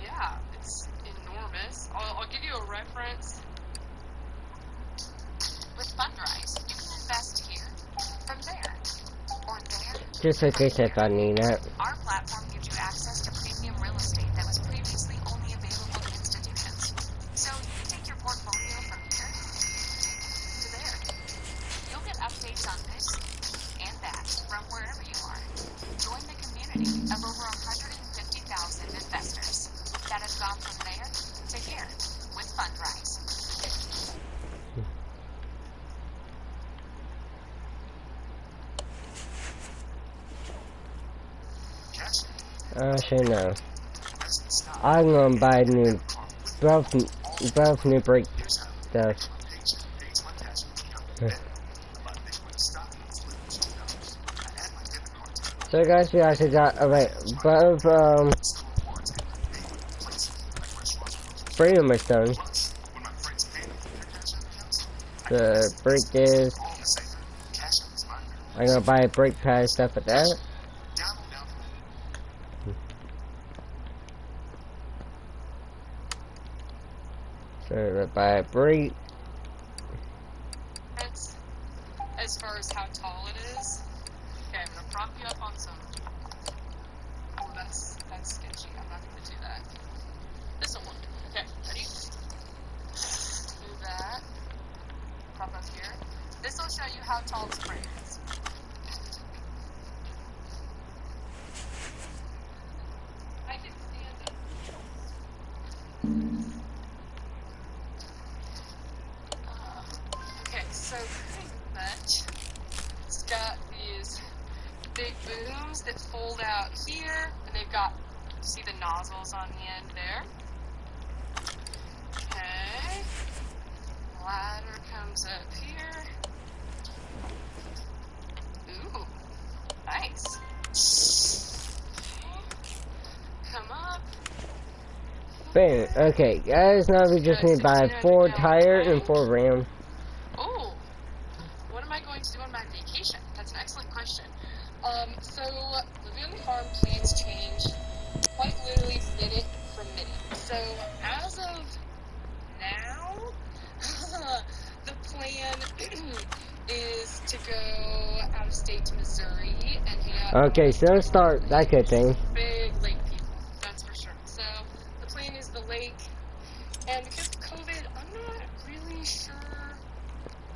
Yeah, it's enormous. I'll give you a reference. With Fundrise, you can invest here, from there, or there. Just in case I got any that. Our platform gives you access to premium real estate that was previously only available to institutions. So you can take your portfolio from here to there. You'll get updates on this and that from wherever you are. Join the community of over 150,000 investors that have gone from there to here with Fundrise. Actually, no. I'm gonna buy both new brake stuff. So guys, we actually got both pretty much done. The brake disc. I'm gonna buy brake pad stuff like that. So buy a brake. As far as how tall it is. Okay, I'm gonna prop you up on some. Oh, that's sketchy. I'm not gonna do that. This'll work. Okay, ready? Do that. Prop up here. This will show you how tall the spray is. booms that fold out here, and they've got, see the nozzles on the end there? Okay. Ladder comes up here. Ooh, nice. Come up. Bam. Okay, guys, now we just need to buy 4 tires and 4 rims. Oh, what am I going to do on my vacation? That's an excellent question. So living on the farm plans change quite literally minute from minute. So as of now, the plan is to go out of state to Missouri and hang out. Okay, so let's start that good thing. Big lake people, that's for sure. So the plan is the lake, and because of COVID, I'm not really sure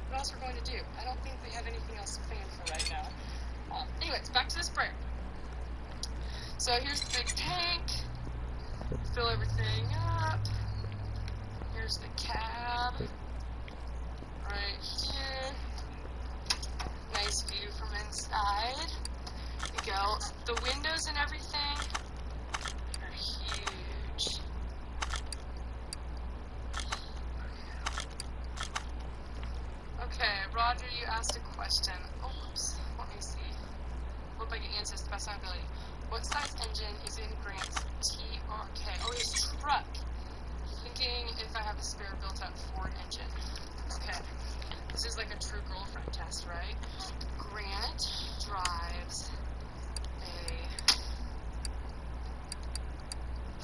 what else we're going to do. I don't think we have anything else planned for right now. Anyways, back to the sprayer. So here's the big tank. Fill everything up. Here's the cab. Right here. Nice view from inside. There you go. The windows and everything are huge. Okay, Roger, you asked a question. Oops, let me see. Hope I can answer this to the best of my ability. What size engine is in Grant's TRK? Oh, his truck. Thinking if I have a spare built-up Ford engine. Okay, this is like a true girlfriend test, right? Grant drives a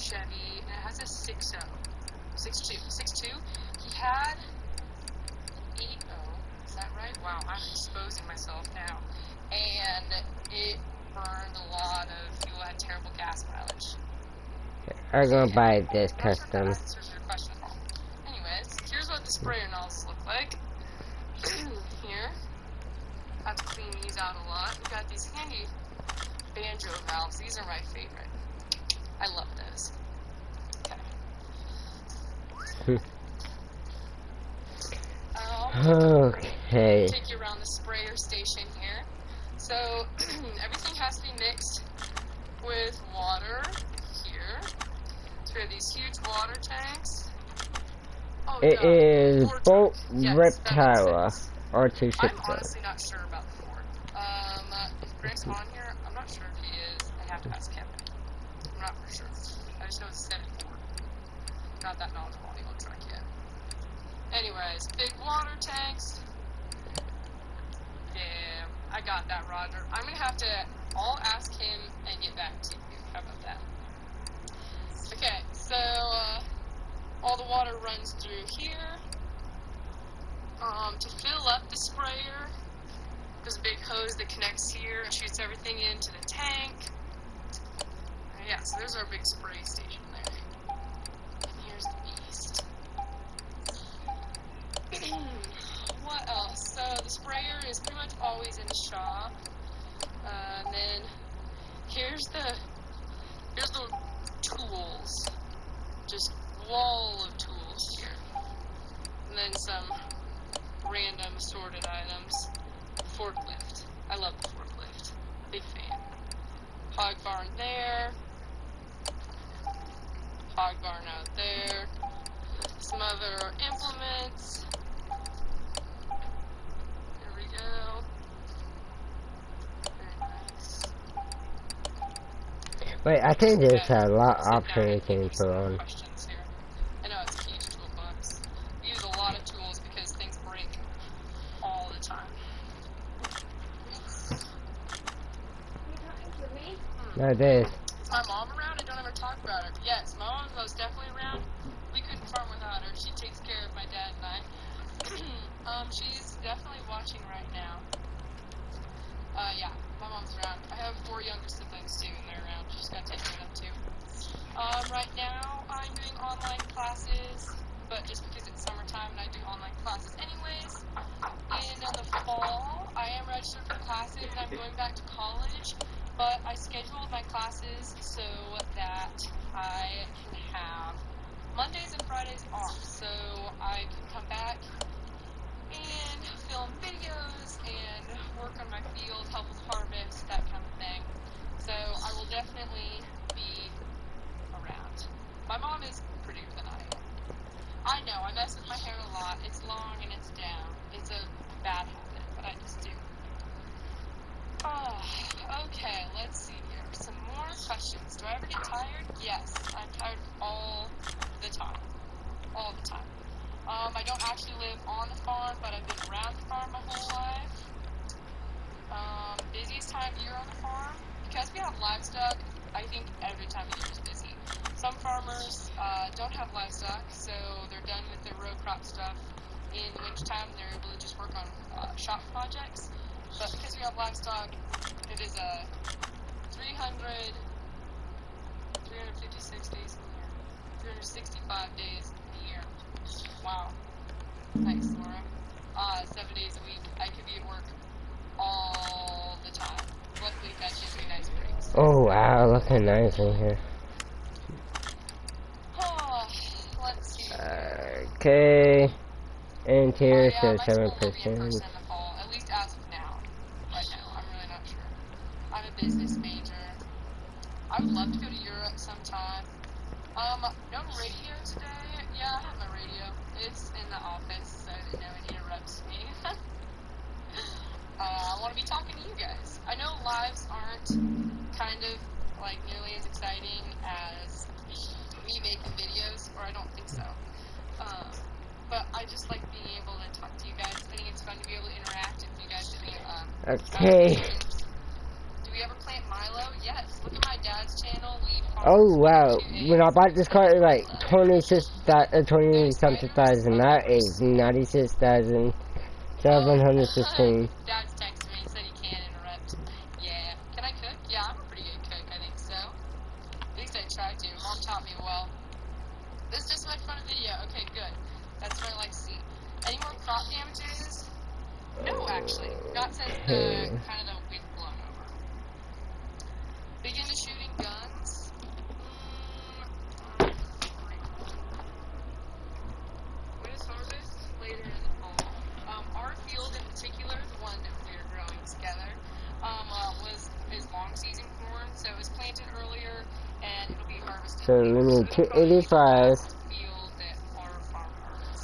Chevy, and it has a 6.0. 6.2. He had 8.0. Is that right? Wow, I'm exposing myself now. And it burned a lot of fuel, had terrible gas mileage. I'm gonna buy this I'm not sure if that custom. answers your question at all. Anyways, here's what the sprayer nozzles look like. Here. I have to clean these out a lot. We've got these handy banjo valves. These are my favorite. I love those. Okay. Okay. Take you around the sprayer station here. So everything has to be mixed with water here. So we have these huge water tanks. Oh, It is Ford bolt truck. Yes, reptile or I'm 260. honestly not sure about the Ford. If Greg's on here, I'm not sure if he is. I have to ask Kevin. I'm not for sure. I just know it's a 74. Not that knowledgeable on the old truck yet. Anyways, big water tanks. Yeah, I got that, Roger. I'm gonna have to, I'll ask him and get back to you. How about that? Okay, so, all the water runs through here. To fill up the sprayer, there's a big hose that connects here and shoots everything into the tank. Yeah, so there's our big spray station there. And here's the beast. What else? So the sprayer is pretty much always in the shop. And then here's the tools. Just wall of tools here. And then some random assorted items. Forklift. I love the forklift. Big fan. Hog barn there. Hog barn out there. Some other implements. There we go. Very nice. Wait, I think there's Okay, a lot sit of down options and you can answer put some more on. questions here. I know it's a huge toolbox. We use a lot of tools because things break all the time. That is. Is my mom around? I don't ever talk about her. Yes, my mom's most definitely around. We couldn't farm without her. She takes care of my dad and I. She's definitely watching right now. Yeah, my mom's around. I have 4 younger siblings too, and they're around. She's got to take care of them too. Right now, I'm doing online classes, but just because it's summertime and I do online classes anyways. In the fall, I am registered for classes and I'm going back to college, but I scheduled my classes so that I can have Mondays and Fridays off, so I can come back and film videos and work on my field, help with harvest, that kind of thing. So I will definitely be around. My mom is prettier than I am. I know, I mess with my hair a lot. It's long and it's down. It's a bad habit, but I just do. Okay, let's see here. Some more questions. Do I ever get tired? Yes, I'm tired all the time. All the time. I don't actually live on the farm, but I've been around the farm my whole life. Busiest time of year on the farm, because we have livestock, I think every time of year is busy. Some farmers don't have livestock, so they're done with their row crop stuff in the wintertime, and they're able to just work on shop projects. But because we have livestock, it is 356 days in the year. 365 days in the year. Wow. Nice, Laura. 7 days a week. I could be at work all the time. Luckily, that gives me nice breaks. Oh wow, looking nice in here. Let's see. Okay. Interior Yeah, says my school will be in 7%. person in the fall, at least as of now. Right now, I'm really not sure. I'm a business major. I would love to go to Europe sometime. No radio today. Yeah, I have my radio. It's in the office, so that no one interrupts me. I want to be talking to you guys. I know lives aren't kind of like nearly as exciting as me making videos, or I don't think so. But I just like being able to talk to you guys. I think it's fun to be able to interact if you guys have any Okay. questions. Do we ever plant Milo? Yes. Look at my dad's channel, Lead Farm. Oh wow, when I bought this car, it was like 20 something thousand. That is 96,715. Dad's texting me, said he can't interrupt. Yeah. Can I cook? Yeah, I'm a pretty good cook, I think so. At least I tried to. Mom taught me well. This is just so much fun video. Okay, good. That's what I like to see. Any more crop damages? No, actually. Not since the kind of the wind blown over. Big into shooting guns. When is harvest? Later in the fall. Our field in particular, the one that we were growing together, is long season corn, so it was planted earlier and it'll be harvested. So we need 285,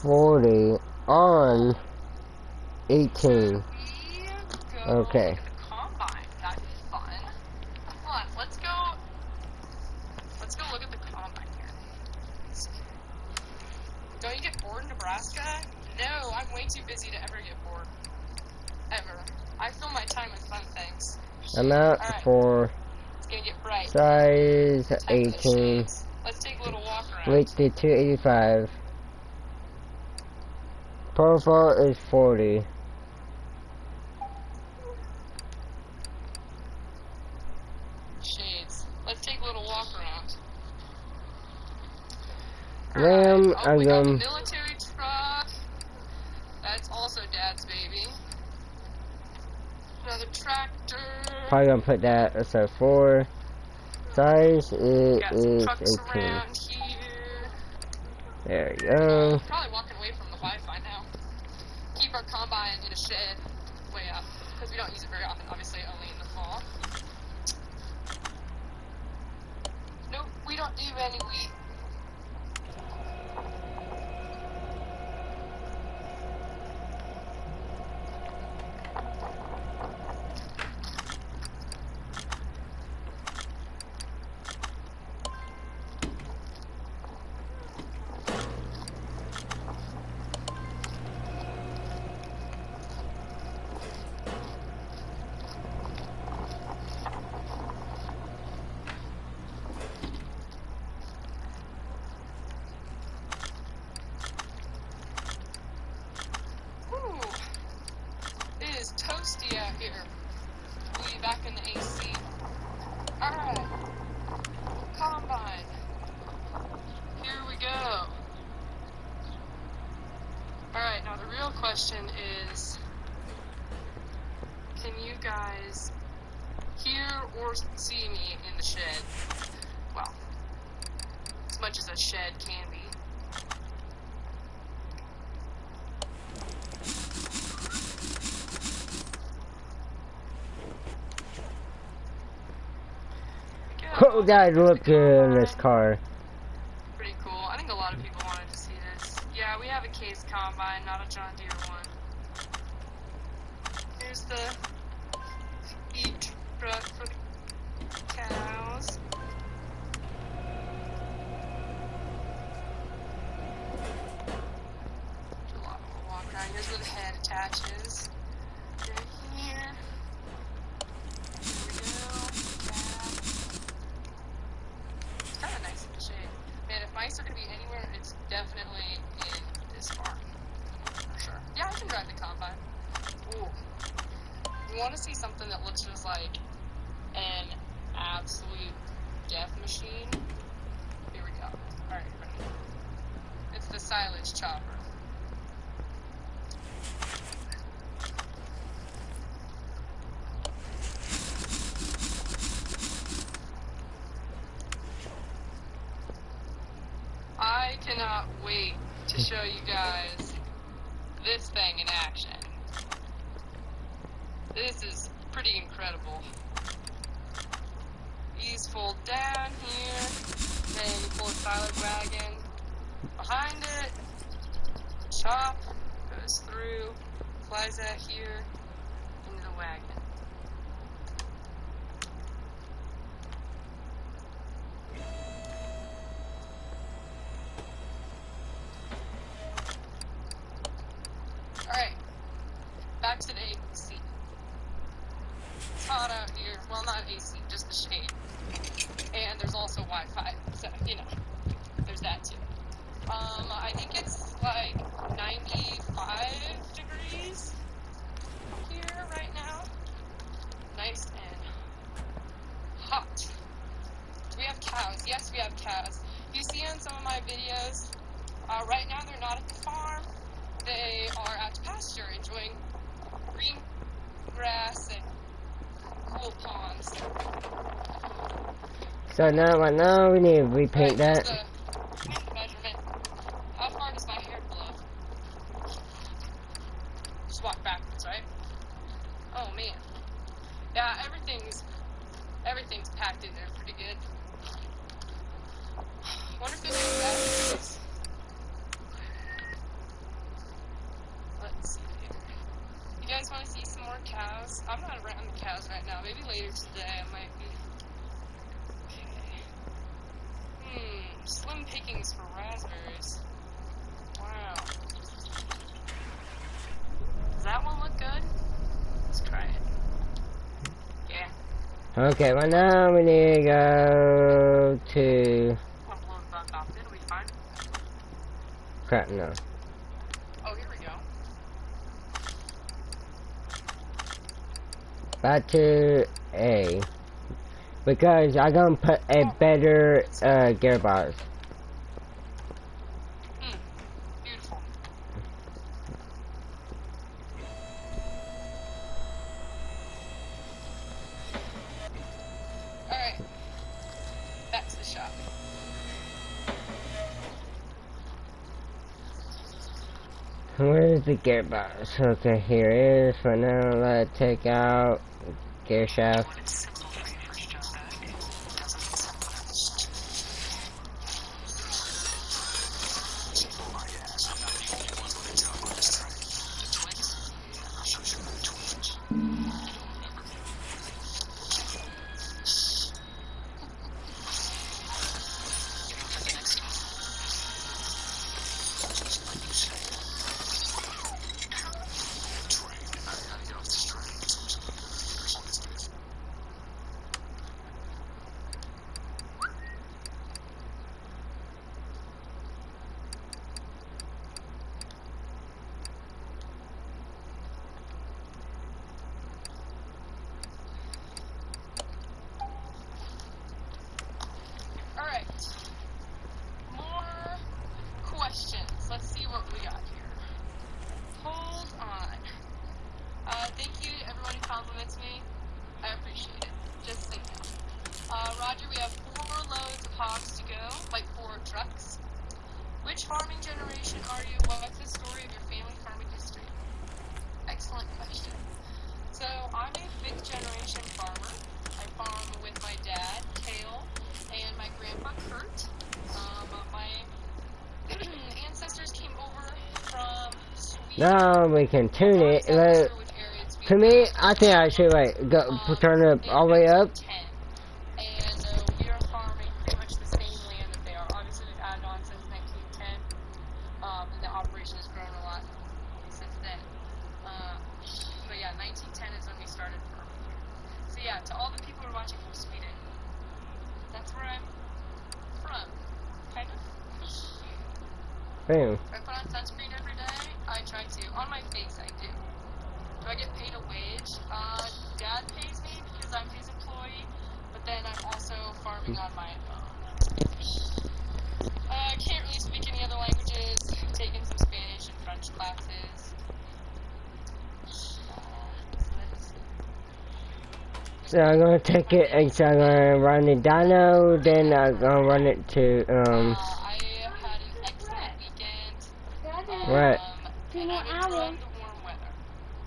40 on 18. Okay. Combine. That'd be fun. Come on, let's go look at the combine here. Don't you get bored in Nebraska? No, I'm way too busy to ever get bored. Ever. I fill my time with fun things. Amount for It's gonna get bright. size 18. Let's take a little walk around. Width to 285. Profile is 40. Shades. Let's take a little walk around. Ram, We got the Agam. military truck. That's also Dad's baby. Another tractor. Probably gonna put that as a 4. Size it Got some is trucks 18. around here. There you go. Probably walking away from the Wi-Fi now. Keep our combine in a shed way up because we don't use it very often. Obviously, only in the fall. Nope, we don't do any wheat. Toasty out here. We'll be back in the AC. Alright. Combine. Here we go. Alright, now the real question is, can you guys hear or see me in the shed? Well, as much as a shed can be. Oh, that look good in this car. Pretty cool. I think a lot of people wanted to see this. Yeah, we have a case combine, not a John Deere one. Here's the feed truck for the cows. Do a lot more walk around. Here's where the head attaches. Right here. Here we go. Back. It's kind of nice in the shade. Man, if mice are going to be anywhere, it's definitely in this farm. For sure. Yeah, I can drive the combine. Ooh. You want to see something that looks just like an absolute death machine? Here we go. Alright, ready. It's the silage chopper. I cannot wait to show you guys this thing in action. This is pretty incredible. These fold down here, then you pull a silage wagon behind it, chop, goes through, flies out here, into the wagon. Alright, back to the AC. It's hot out here. Well, not AC, just the shade. And there's also Wi-Fi, so, you know, there's that too. I think it's like 95 degrees here right now. Nice and hot. Do we have cows? Yes, we have cows. You see on some of my videos, right now they're not at the farm. They are at the pasture enjoying green grass and cool ponds. So now we need to repaint that. The wind measurement. How far does my hair blow? Just walk backwards, right? Oh man. Yeah, everything's packed in there pretty good. Wonder if anything that. Let's see here. You guys want to see some more cows? I'm not around the cows right now. Maybe later today I might be. Okay. Slim pickings for raspberries. Wow. Does that one look good? Let's try it. Yeah. Okay, well now we need to go to... I'll blow the bug off. It'll be fine. Crap, no. Oh, here we go. Back to A. Because I'm gonna put a better gearbox. Beautiful. Alright. Back to the shop. Where's the gearbox? Okay, here it is. For now, let's take out gear shaft. compliments me, I appreciate it. Just so you know. Roger, we have 4 loads of hogs to go, like 4 trucks. Which farming generation are you? What's the story of your family farming history? Excellent question. So, I'm a 5th generation farmer. I farm with my dad, Kale, Now we can tune it. To me, I think I should like go turn it all the way up. And we are farming pretty much the same land that they are. Obviously, we've added on since 1910, and the operation has grown a lot since then. But yeah, 1910 is when we started farming here. So yeah, to all the people who are watching from Sweden, that's where I'm from, kind of. Boom. I put on sunscreen every day. I try to. On my face, I do. Do I get paid a wage? Dad pays me because I'm his employee, but then I'm also farming on my own. I can't really speak any other languages. Taken some Spanish and French classes. Let's see. So I'm gonna take it and so I'm gonna run the dyno, then I'm gonna run it to I had an excellent weekend. Right. And I'm enjoying the warm weather.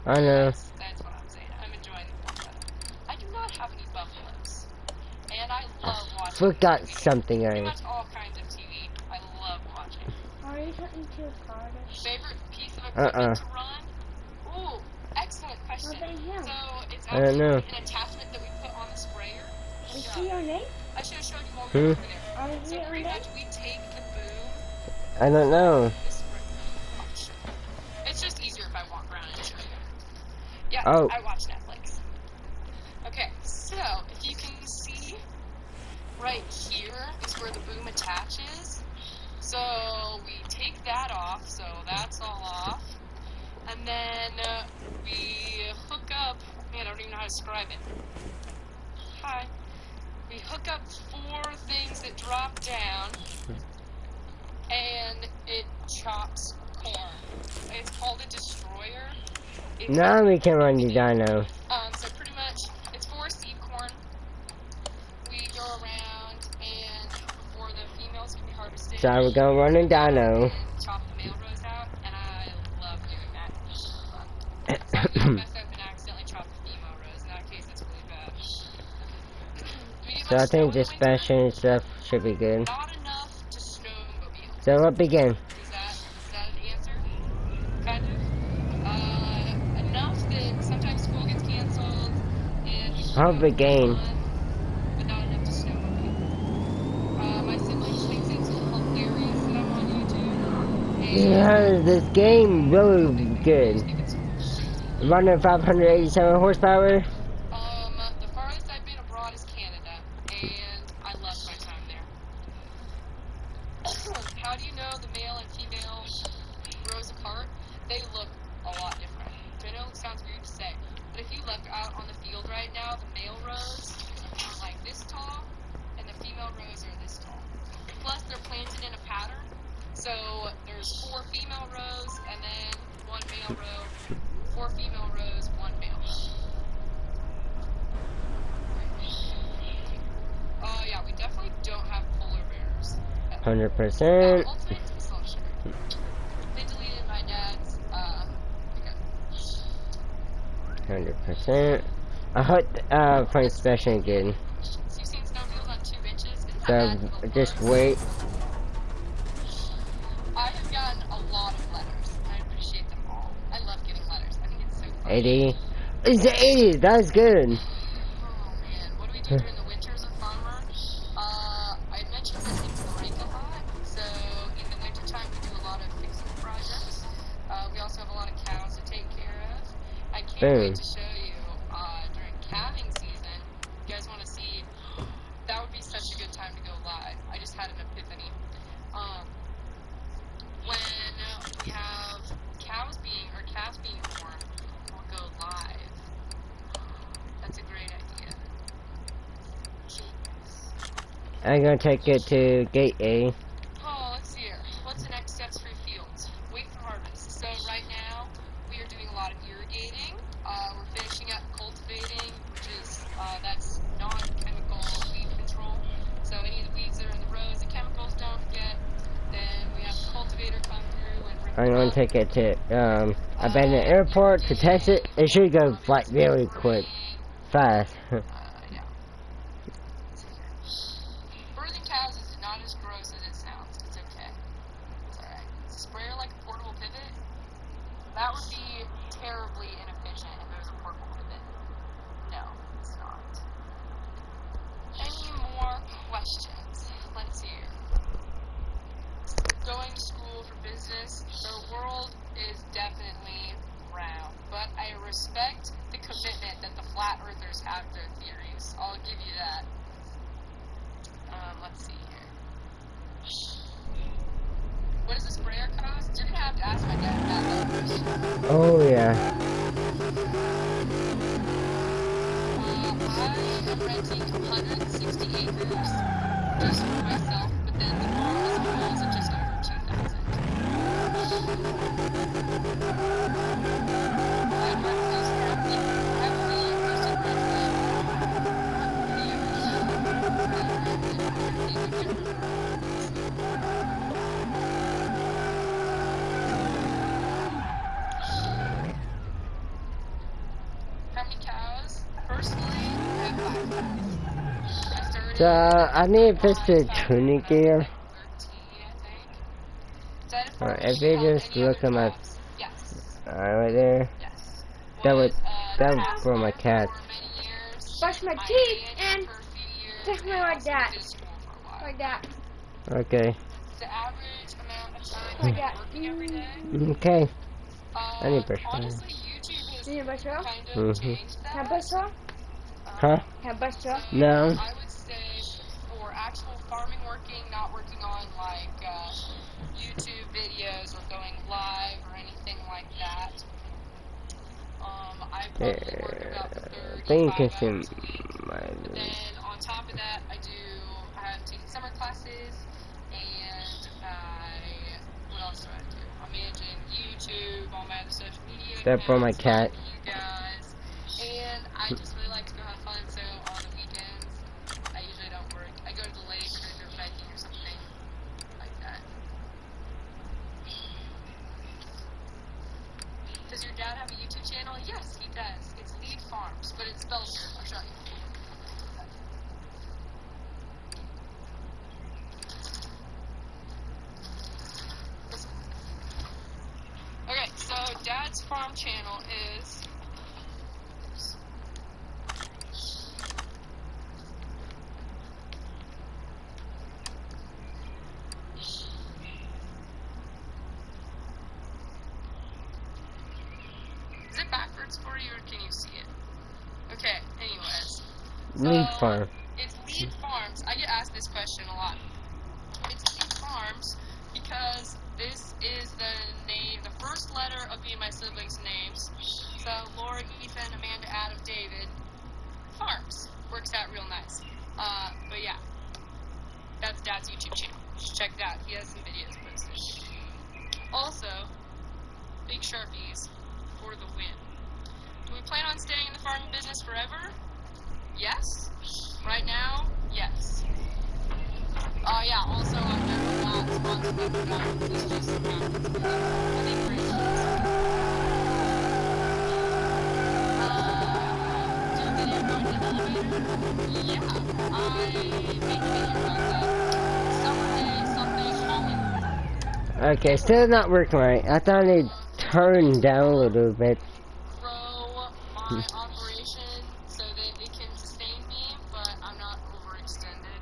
I know. That's what I'm saying. I'm enjoying the warm weather. I do not have any buffaloes. And I love watching Forgot TV. something Pretty I much all kinds of TV. I love watching. Are you something too hard? Favorite piece of equipment to run? Ooh, excellent question. What about him? So it's I don't know. actually an attachment that we put on the sprayer. Is he your name? I should have showed you while we were over there. Are So you your pretty name? much we take the boom. I don't know. This it's just easier if I walk around and show you. Yeah, Oh. I watch Netflix. Okay, so if you can see right here is where the boom attaches. So we take that off, so that's all off. And then we hook up, man, I don't even know how to describe it. Hi. We hook up 4 things that drop down, and it chops corn. It's called a destroyer. Now we can run the dyno. So pretty much, it's 4 seed corn. We go around, and before the females can be harvested, So we're gonna run the dyno. and chop the male rows out, and I love doing that. It's really fun. Sometimes I mess up and accidentally chop the female rows. In that case, it's really bad. Do we get So much I snow think in the winter? dispatching and stuff should be good. Not enough to snowmobile. So let's begin. Is that an answer? Kind of. Enough that sometimes school gets canceled and we I'll can begin. but not enough to snowmobile. My siblings think it's hilarious that I'm on YouTube. And Yeah, this game really good. think it's crazy. Running 587 horsepower. The farthest I've been abroad is Canada, and I love my time there. How do you know the male and female rows apart? They look a lot different. I know it sounds weird to say, but if you look out on the field right now, the male rows are like this tall, and the female rows are this tall. Plus, they're planted in a pattern, so there's 4 female rows, and then 1 male row, 4 female rows, 1 male row. Yeah, we definitely don't have polar bears. 100%. Ultimate salt sugar. They deleted my dad's, okay. 100%. I hope playing special again. So you've seen snowmobiles on 2 inches? Isn't So that bad for the just lungs? wait. I have gotten a lot of letters, and I appreciate them all. I love getting letters. I think it's so fun. 80. It's 80. That's good. Oh man, what do we do during the winter as a farmer? I mentioned that things break a lot, so in the wintertime we do a lot of fixing projects. We also have a lot of cows to take care of. I can't Boom. wait to show you during calving season. You guys want to see? That would be such a good time to go live. I just had an epiphany. When we have calves being born, we'll go live. That's a great idea. I'm gonna take it to gate A. Oh, let's see here. What's the next steps for your fields? Wait for harvest. So right now, we are doing a lot of irrigating. We're finishing up cultivating, which is, that's non-chemical weed control. So any of the weeds that are in the rows, the chemicals, don't forget. Then we have the cultivator come through and rip I'm them gonna up. take it to abandoned airport to test it. It should go like really quick, fast. Yeah. Birthing cows is not as gross as it sounds. It's okay. It's alright. Is the sprayer like a portable pivot? That would be terribly inefficient if it was a portable pivot. No, it's not. Any more questions? Let's see here. Going to school for business, the world is definitely round, but I respect the commitment that the flat earthers have to their theories. I'll give you that. Let's see here. What does the sprayer cost? You're gonna have to ask my dad that question. Oh yeah. I am renting 160 acres just for myself, but then the farm as a whole is at just over 2,000. I'd recommend heavily using rentland. How many cows? Personally, I have 5 cows. I started So I need to fix the cows tuning when I was gear. like 13, I think. Dead Alright, farmers if you held just any look other at my jobs? Yes. right there, Yes. that was Task for my farmer cat. for many years. Brush my I teeth abandoned and for a few years touch me and like also that. did school for a while. Like that. Okay. The average amount of time Like spent that. working every day. Okay. I need brush my hair. Honestly, YouTube has Need a brush off? kind of changed that. Can I brush off? Huh? Can I brush off? No. I would say for actual farming working, not working on like YouTube videos or going live or anything like that. I probably work about 35 Then you can hours see a week. my. But then on top of that, I have taken summer classes, and what else do I do? I'm managing YouTube, all my other social media That for my accounts, cat. talking to you guys, and I just really like to go have fun, so on the weekends, I usually don't work. I go to the lake or go biking or something like that. Does your dad have a YouTube channel? Yes, he does. It's Lead Farms, but it's spelled weird. I'll show you. Okay, so Dad's farm channel is. Is it backwards for you, or can you see it? Okay, anyways. Lead So, farm. It's Lead Farms. I get asked this question a lot. It's Lead Farms because this is the name, the first letter of me and my siblings' names. So Laura, Ethan, Amanda, Adam, David. Farms. Works out real nice. But yeah. That's Dad's YouTube channel. Just check it out. He has some videos posted. Also, big Sharpies for the win. Do we plan on staying in the farming business forever? Yes. Right now, yes. Yeah, also, I'm never not sponsored by McDonald's. This just happens to be. I think great cheese. Do a video going to the elevator? Yeah, I made a video about that. Someday, Hollywood. Okay, still not working right. I thought they'd turn down a little bit. Grow my operation so that it can sustain me, but I'm not overextended.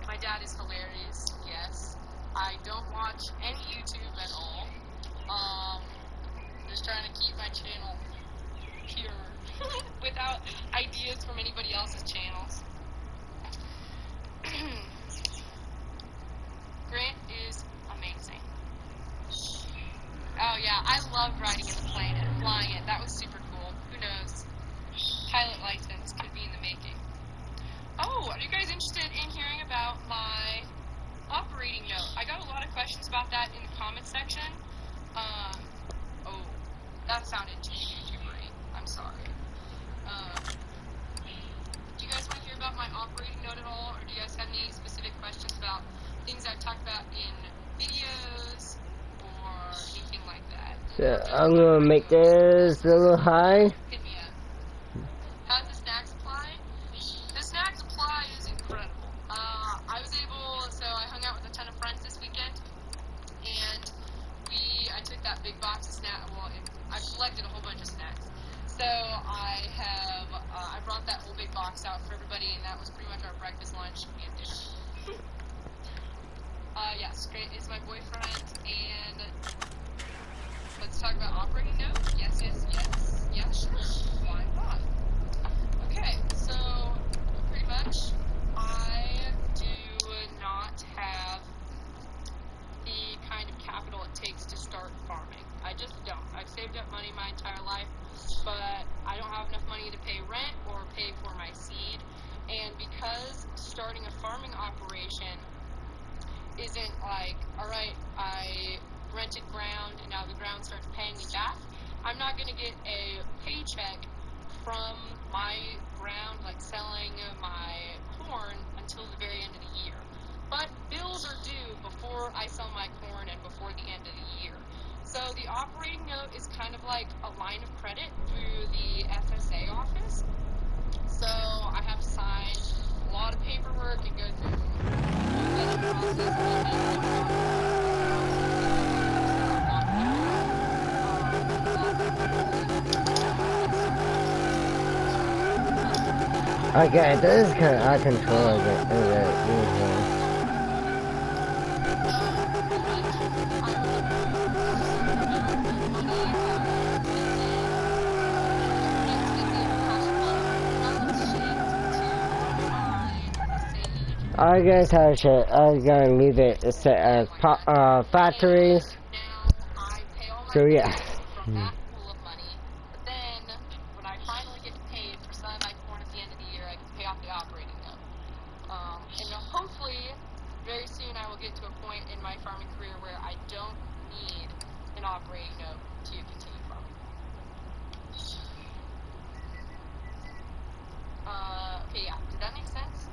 My dad is hilarious, yes. I don't watch any YouTube at all. I'm just trying to keep my channel pure without ideas from anybody else's channels. Grant is amazing. Oh yeah, I loved riding in the plane and flying it. That was super cool. Who knows? Pilot license could be in the making. Oh, are you guys interested in hearing about my operating note? I got a lot of questions about that in the comments section. Oh, that sounded too YouTubery. I'm sorry. Do you guys want to hear about my operating note at all, or do you guys have any specific questions about things I've talked about in videos or anything like that? So I'm gonna make this a little high. Hit me up. How's the snack supply? The snack supply is incredible. I hung out with a ton of friends this weekend, and I took that big box of snack, well, I've collected a whole bunch of snacks. So I brought that whole big box out for everybody, and that was pretty much our breakfast, lunch, and dinner. Yes, Straight is my boyfriend, and let's talk about operating note. Yes, sure. Why not? Okay, so pretty much I do not have the kind of capital it takes to start farming. I just don't. I've saved up money my entire life, but I don't have enough money to pay rent or pay for my seed. And because starting a farming operation isn't like, alright, I rented ground and now the ground starts paying me back, I'm not going to get a paycheck from my ground, like selling my corn, until the very end of the year. But bills are due before I sell my corn and before the end of the year. So the operating note is kind of like a line of credit through the FSA office. So I have to sign a lot of paperwork and go through the Okay, this is kind of out of control of it. I guess I was gonna leave it set as factories. So yeah. From that pool of money, but then when I finally get paid for selling my corn at the end of the year, I can pay off the operating note. And hopefully, very soon I will get to a point in my farming career where I don't need an operating note to continue farming. Okay, yeah. Did that make sense?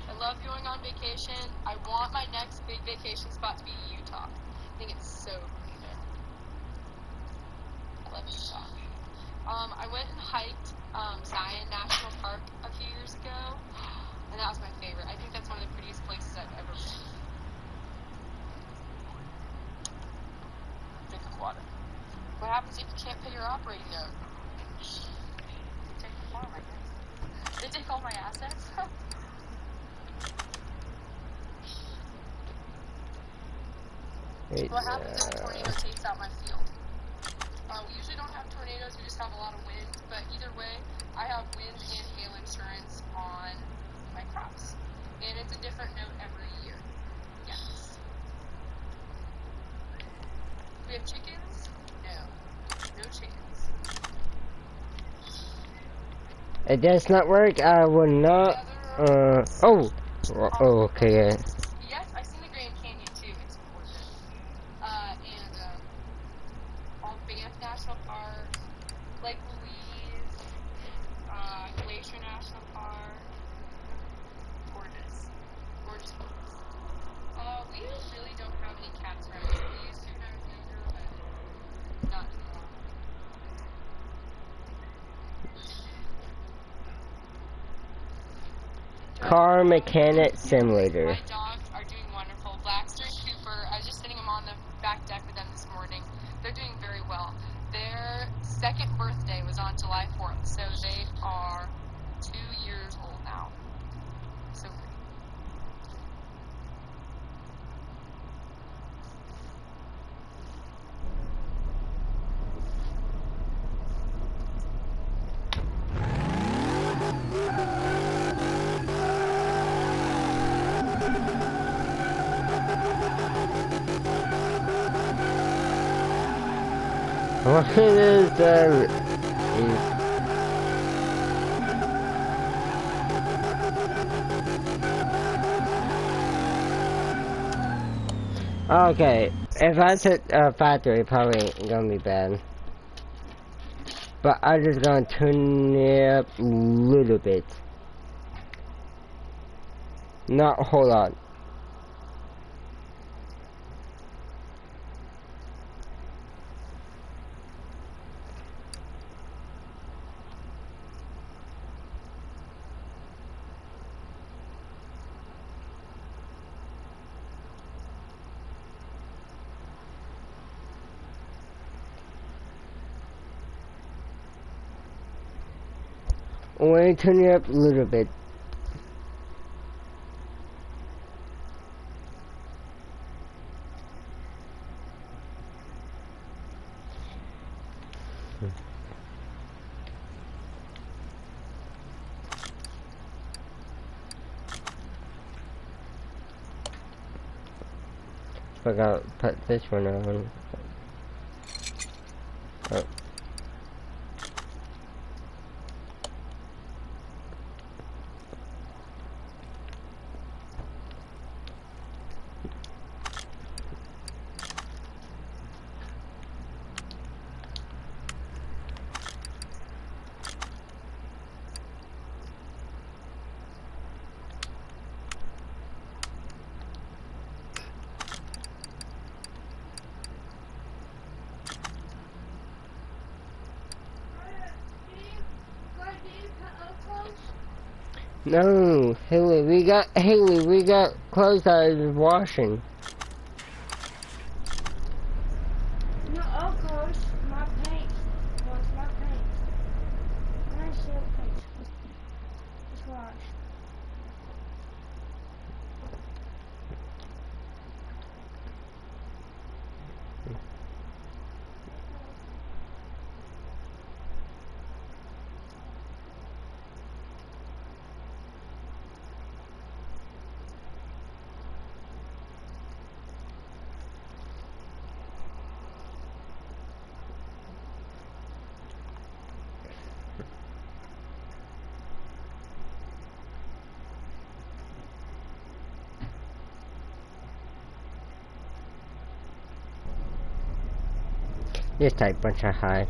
I love going on vacation. I want my next big vacation spot to be Utah. I think it's so pretty there. I love Utah. I went and hiked Zion National Park a few years ago, and that was my favorite. I think that's one of the prettiest places I've ever been. Drink of water. What happens if you can't pay your operating note? Take the farm, I guess. They take all my assets? What happens if a tornado takes out my field? We usually don't have tornadoes, we just have a lot of wind, but either way, I have wind and hail insurance on my crops. And it's a different note every year. Yes. Do we have chickens? No. No chickens. It does not work, I will not, okay. Yes, I've seen the Grand Canyon too, it's gorgeous. Banff National Park, Lake Louise, Glacier National Park. Gorgeous. Gorgeous place. We really don't have any cats around here. We used to when I was younger, but not anymore. Car Mechanic Simulator. My dogs are doing wonderful. Blackster and Cooper, I was just sitting them on the back deck with them this morning. They're doing very well. Their second birthday was on July 4th, so they are 2 years old now. So pretty. What is okay, if I said factory, probably ain't gonna be bad. But I'm just gonna turn it up a little bit. Not a whole lot. I'm going to turn it up a little bit. Forgot to put this one on. Oh. No, Haley, we got clothes that I was washing. No, of course, my paint. Wash my paint. Nice silk paint. Just wash. This type bunch of high.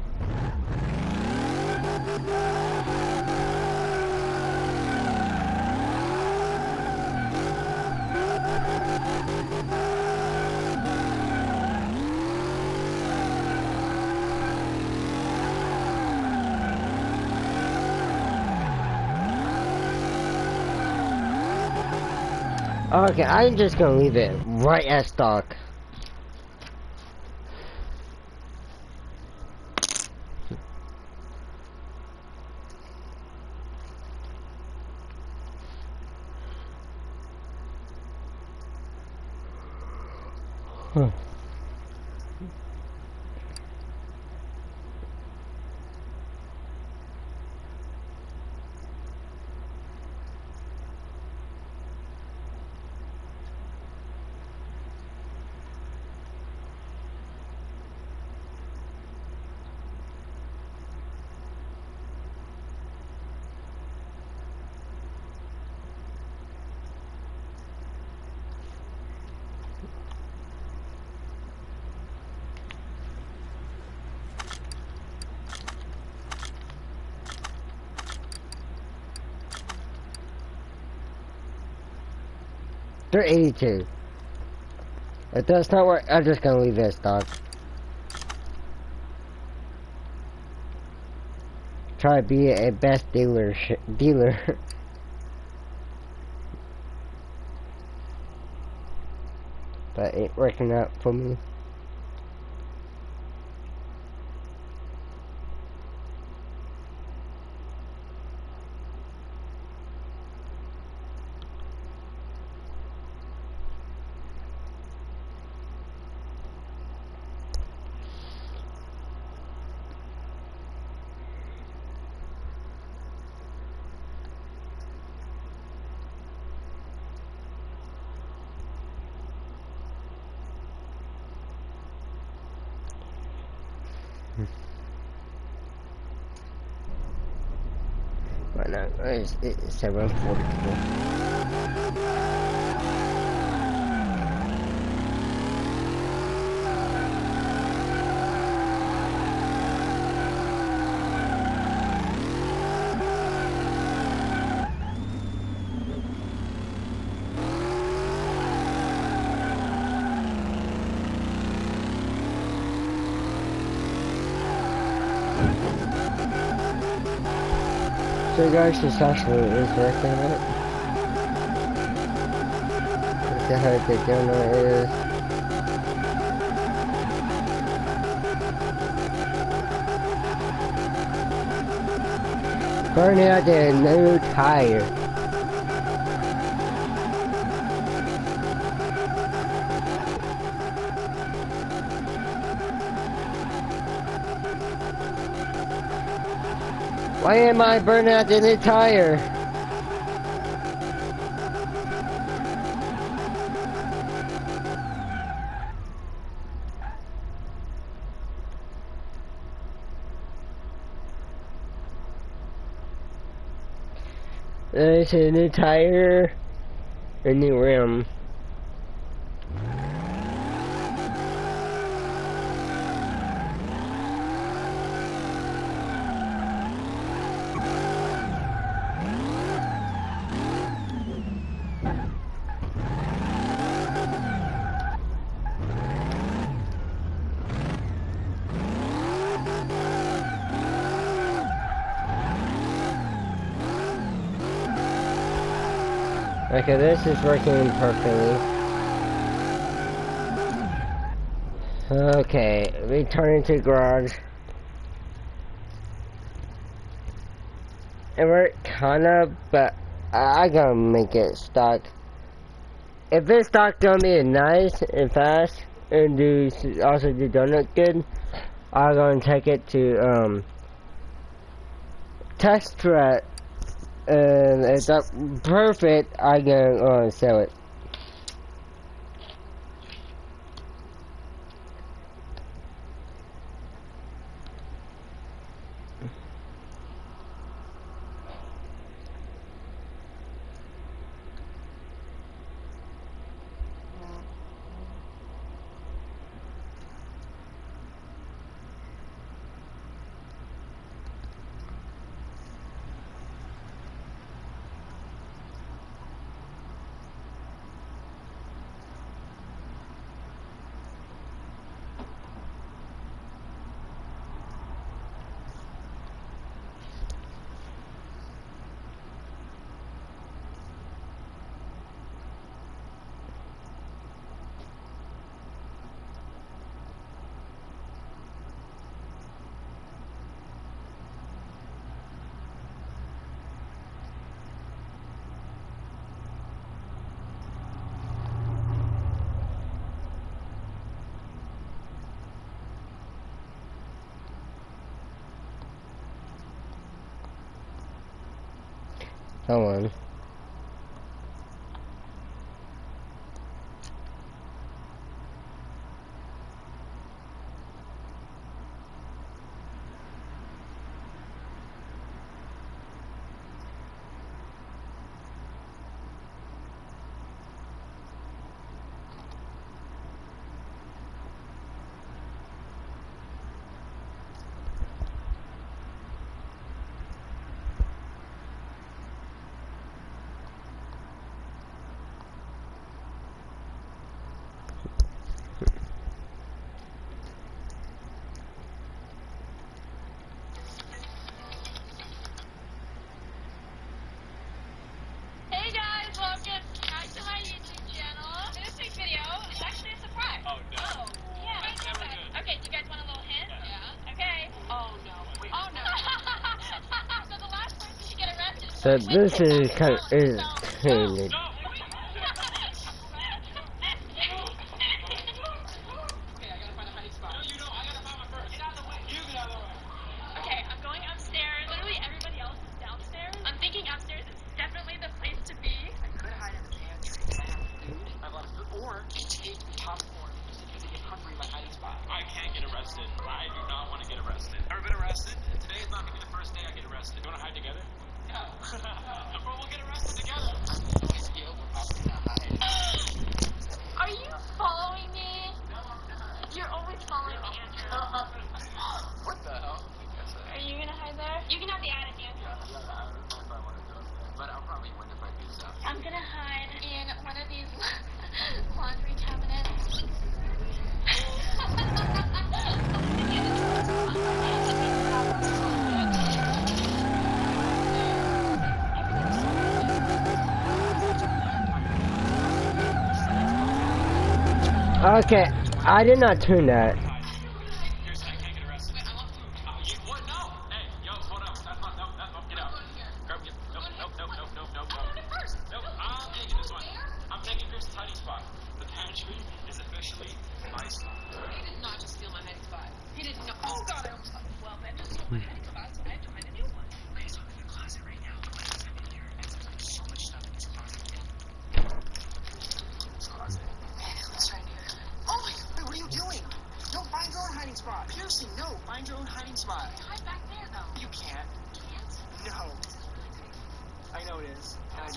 Okay, I'm just gonna leave it right at stock. Huh. 382. If that's not work, I'm just gonna leave this, dog. Try to be a best dealer. But it ain't working out for me. Right now, it's 7:44. So guys, this actually is working out. Look at how the donor is. Burn out the new tire. Why am I burning out the new tire? There's a new tire, a new rim. Okay, this is working perfectly. Okay, returning to garage. It worked kinda, but I gotta make it stock. If this stock gonna be nice and fast and also do donut good, I'm gonna take it to test track. And if that's perfect, I'm gonna sell it. Come on. Hey guys, welcome back to my YouTube channel. This week's video is actually a surprise. Oh, no. Oh, yeah. That's never good. Okay, do you guys want a little hint? Yeah. Okay. Oh, no. Wait. Oh no. So the last person to get arrested. So this is kind of irritating. No! Okay, I gotta find a hiding spot. No, you don't. I gotta find my purse. Get out of the way. You get out of the way. Okay, I'm going upstairs. Literally everybody else is downstairs. I'm thinking upstairs is definitely the place to be. I could hide in the pantry. I have food. I have a lot of food. Or take popcorn just in case I get hungry in my hiding spot. I can't get arrested. I do not want to get arrested. Ever been arrested? Today is not going to be the first day I get arrested. You want to hide together? No. Bro, we'll get arrested together. I'm scared. We're not hide. Are you following me? No, I'm not. You're always following me, Andrew. What the hell? Are you gonna hide there? You can have the attic, Andrew. I don't know if I want to do it. But I'll probably win if I do so. I'm gonna hide in one of these laundry cabinets. Okay, I did not turn that. Here's I can't get arrested. Wait, I want food. What? No. Hey, yo, hold up. That's not, no, get out.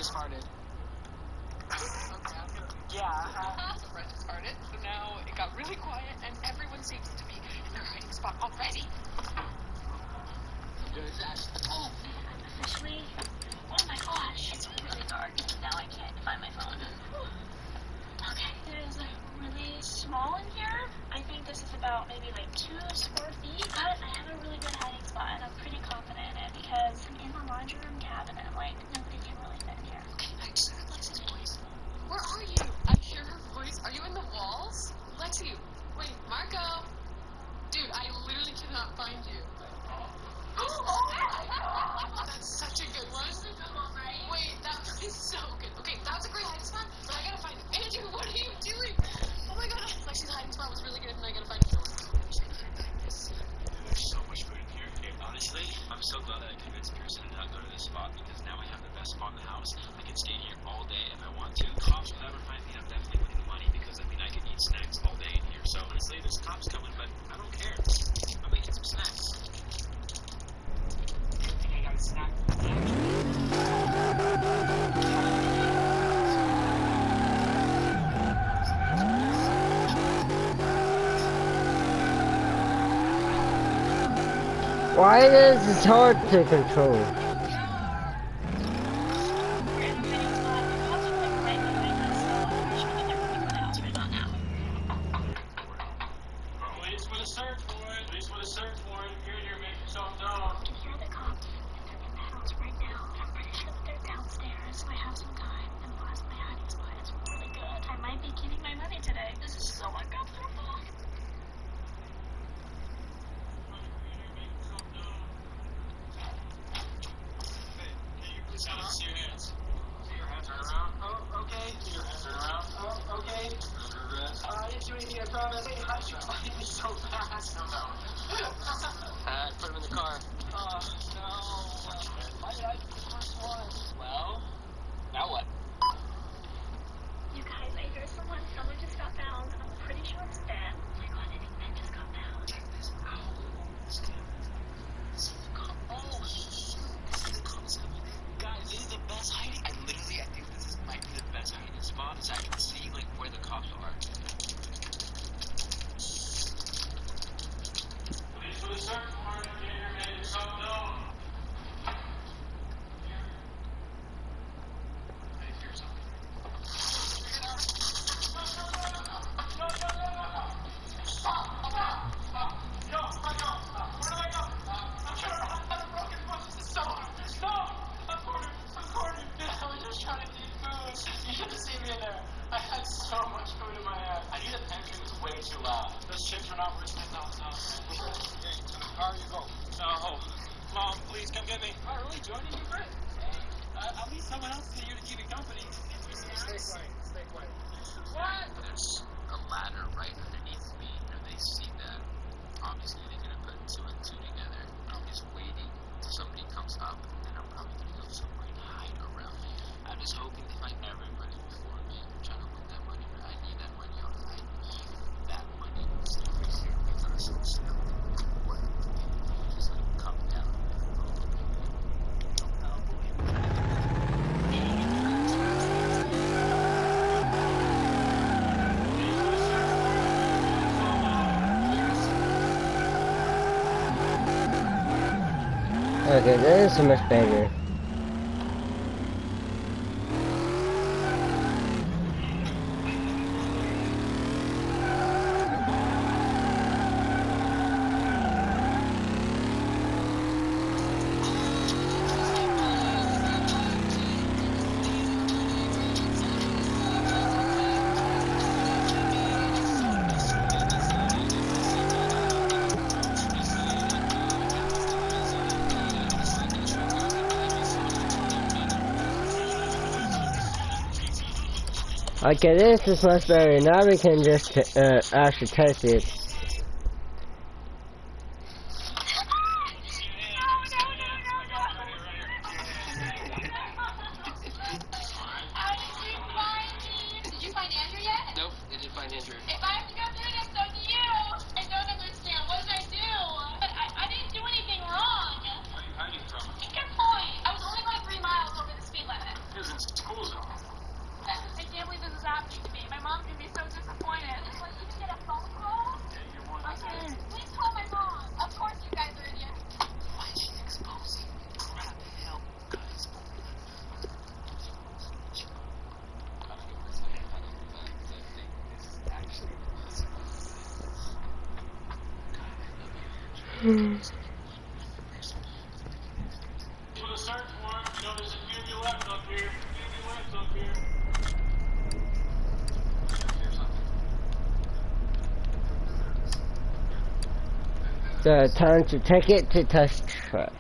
just farted. Okay, I'm gonna... Yeah. So Brett just farted, so now it got really quiet, and everyone seems to be in their hiding spot already. Oh, officially. Oh my gosh. It's really dark. Now I can't find my phone. Okay, it is really small in here. I think this is about maybe like 2 square feet, but I have a really good hiding spot, and I'm pretty confident in it because I'm in the laundry room cabinet. Like, nobody can really fit in here. Okay, I just heard Lexi's voice. Where are you? I hear her voice. Are you in the walls? Lexi, wait, Marco. Dude, I literally cannot find you. Oh, that's such a good one. Wait, that is so good. Okay, that's a great hiding spot, but I gotta find it. Andrew, what are you doing? Oh my god, Lexi's hiding spot was really good, and I gotta find it. There's so much food in here. Okay, honestly, I'm so glad that I convinced Pearson to not go to this spot because now I have the best spot in the house. I can stay here all day if I want to. Cops will never find me. I'm definitely winning the money because I mean I can eat snacks all day in here. So honestly, there's cops coming, but I don't care. I'm gonna eat some snacks. I got a snack. Why is this hard to control? We're in a hiding spot. The cops are like right behind us, so I'm actually gonna go to the house right now. Police with a search warrant. Police with a search warrant. You're here, make yourself known. I can hear the cops, and they're in the house right now. I'm pretty sure that they're downstairs, so I have some time. And plus, my hiding spot is really good. I might be getting my money today. This is so uncomfortable. See your hands. See your hands. Turn around. Oh, okay. See your hands. Turn around. Oh, okay. I didn't do anything, I promise. Hey, how'd you find me so fast? I put him in the car. Oh, no. Why did I be the first one? Well, now what? You guys, I hear someone. Someone just got found. I'm pretty sure it's Ben. Oh my god, I think Ben just got found. Check this out. Oh, shoot. See the cops coming in? Guys, this is the best hiding. I think this might be the best hiding spot because I can see, like, where the cops are. Police for the search warrant. Get here, make yourself known. I hear something. You should have seen me in there. I had so much food in my hand. I knew the pantry was way too loud. Those chips were not worth $10 off, man. Hey, to the car you go. No. Mom, please come get me. Oh, really? Joining you, Britt? I'll need someone else here to keep me company. Stay quiet. Stay quiet. What? There's a ladder right underneath me. If they see that, obviously they're going to put 2 and 2 together. I'm just waiting till somebody comes up, and I'm probably going to go somewhere and hide around me. I'm just hoping to find everybody before me. I'm trying to win that money. I need that money. I need that money. Seriously, because it's what is going to come down. Okay, that is so much better. Okay, this is much better. Now we can just actually test it. Did you find Andrew yet? Nope, they didn't find Andrew. If I have to go through this, so do you. I don't understand. What did I do? I didn't do anything wrong. Where are you hiding from? Good point. I was only going 3 miles over the speed limit. It was in For the search warrant, you know there's a few of you left up here. So time to take it to test track.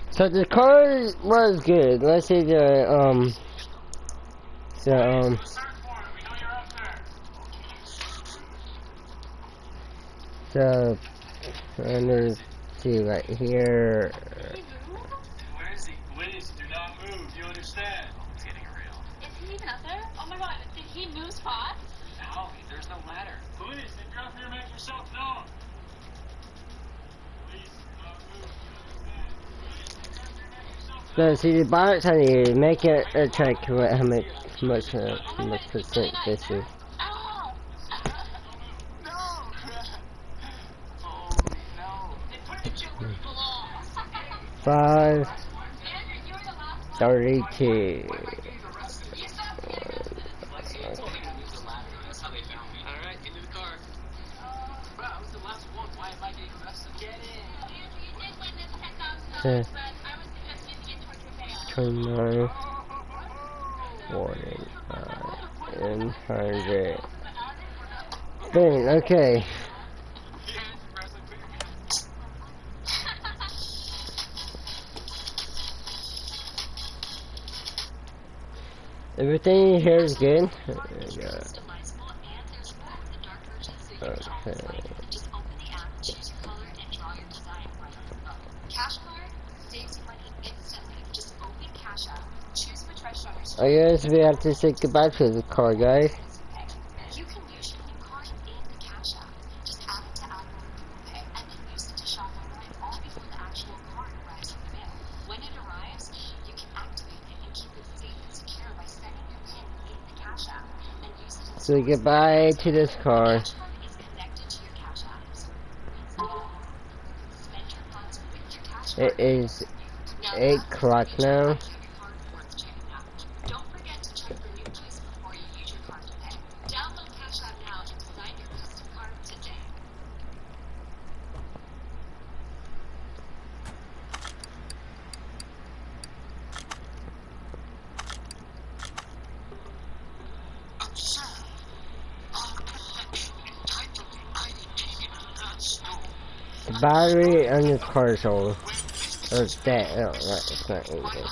So the car was good. Let's see the so let's see right here. Please do not move. You understand? It's getting real. Is he even up there? Oh my god, did he move spots? No, there's no ladder. Please, if you're up here, make yourself known. Please do not move. You understand? So see the box on here, make it a check how much percent this is. Oh! No! Oh, no. They put the chip where it belongs. 5:32. Alright, into the car. Bro, I was the last one. Why am I getting arrested? Get in. You did win this $10,000, Yeah. but I was suggesting you get towards your bail. 29, 45, and 100. Boom, okay. Everything here is good. There we go. Okay. Just open the app, choose your color, and draw your design right on your phone. Cash card saves you money instantly. Just open Cash App, choose which restaurant I guess we have to say goodbye to the car, guys. you can use your new card in the Cash App. Just add it to Apple or Google Pay, and then use it to shop online all before the actual card arrives in the mail. When it arrives, you can activate it and keep it safe and secure by setting your PIN in the Cash App and use it in Say goodbye to this car. Cash Card is connected to your Cash App. Spend your funds with your Cash Card. It is 8 o'clock now. Don't forget to check the new place before you use your card to pay. Download Cash App now and design your custom card today. The battery on this car is old. Or dead. Oh, right, it's not English.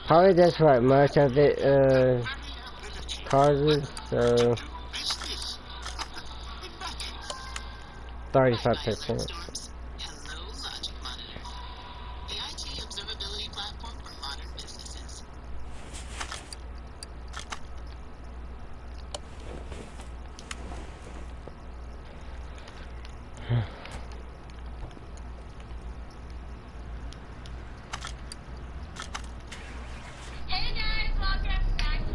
Probably that's what most of it causes, so 35%. Hey guys, welcome back to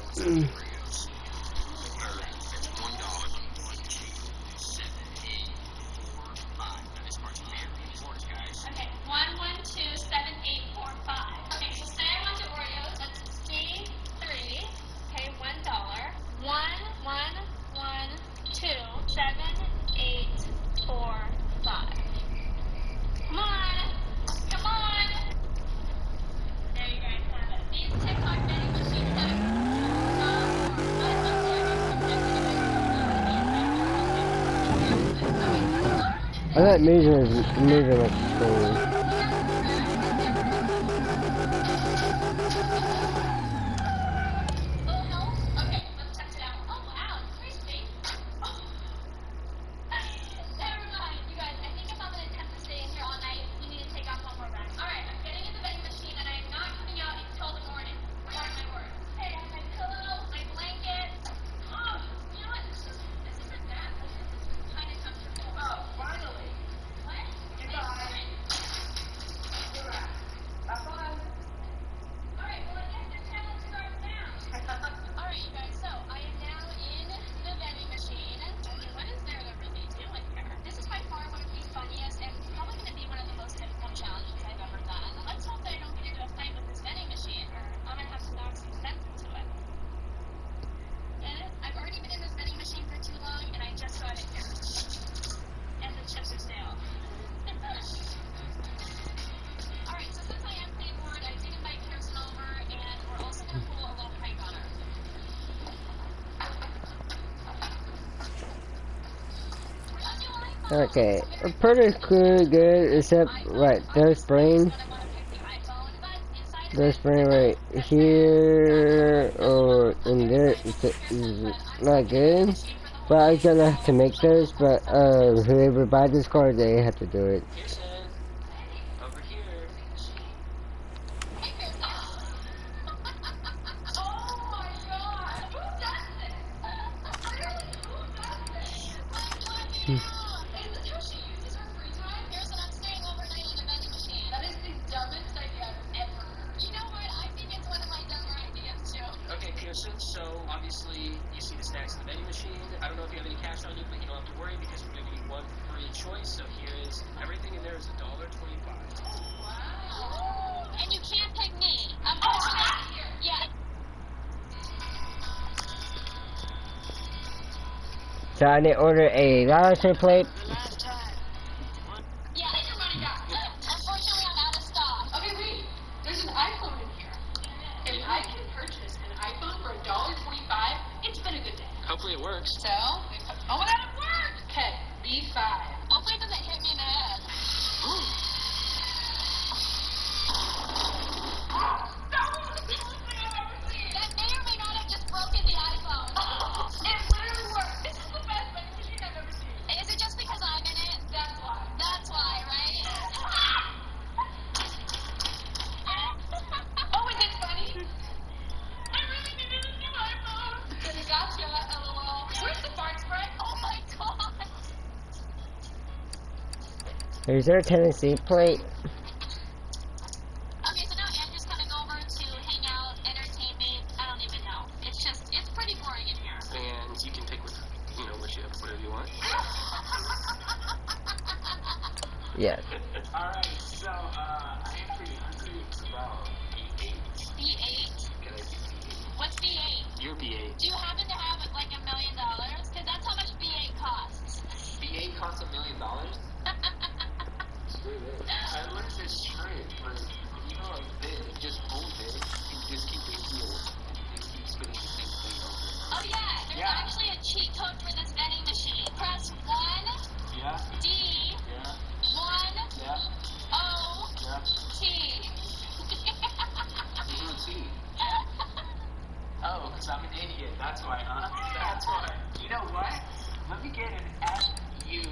Okay, 1127845. Okay, so say I want the Oreos. That's C3. Okay, $1. 1112785. Come on. Come on. There you guys have it. These TikTok vending machines that I saw are unlucky. I'm guessing you guys don't know what these are. Okay, I thought moving was moving like screen. okay, let's test it out. Oh, wow, it's crispy. Never mind, you guys. I think if I'm going to attempt to stay in here all night, we need to take off one more run. All right, I'm getting in the vending machine, and I'm not coming out until the morning. Mark my words. Hey, I have my pillow, my blanket. Oh, you know what? This isn't bad. This is kind of comfortable. Oh, finally. What? Goodbye. Have fun. All right, well, I guess the challenge starts now. All right, you guys. So I am now in the vending machine. What is there to really do in here? This is by far one of the funniest and probably going to be one of the most difficult challenges I've ever done. Let's hope that I don't get into a fight with this vending machine, or I'm going to have to knock some sense into it. And I've already been in this vending machine for too long, and I just got in here. And the chips are stale. All right, so since I am pretty bored, I did invite Kirsten over, and we're also going to pull a little prank on her. Okay, pretty cool, good, except right, there's brain. There's brain right here or in there is not good. But I'm gonna have to make those, but whoever buys this car, they have to do it. Pearson, over here. Oh my god! Who does this? Really? Who does this? Is this how she uses her free time? Here's what I'm staying overnight in the vending machine. That is the dumbest idea I've ever heard. You know what? I think it's one of my dumber ideas too. Okay, Pearson, so obviously you see the snacks in the vending machine. I don't know if you have any cash on you, but you don't have to worry because we're giving you one free choice. So here is everything in there is $1.25. Wow. And you can't pick me. Unfortunately, yeah. So I need to order a license plate. Yeah, get your money back. Unfortunately, I'm out of stock. Okay, wait. There's an iPhone in here. If I can purchase an iPhone for $1.25, it's been a good day. Hopefully it works. So, oh my god, it worked! Okay, B5. Hopefully it doesn't hit me in the head. That may or may not have just broken the iPhone. It literally worked. This is the best vending machine I've ever seen. Is it just because I'm in it? That's why. That's why, right? Oh, is it funny? I really needed a new iPhone. Gotcha, LOL. Where's the fart spray? Oh my god. Is there a Tennessee plate? Okay, so now Andrew's coming over to hang out, entertain me. I don't even know. It's pretty boring in here. And you can pick what you have, whatever you want. Yes. Alright, so, I am pretty hungry. It's about B8. B8? Can I get B8? What's B8? Your B8. Do you happen to have like $1 million? Because that's how much B8 costs. B8 costs $1 million? I learned this trick, but you know, like this, just hold it, and just keep it here, and keep spinning the same thing over. Oh yeah, there's actually a cheat code for this vending machine. Press 1, Yeah, D, yeah, 1, yeah, O, yeah. T. There's no T. Oh, because I'm an idiot, that's why, huh? That's why. You know what? Let me get an FU.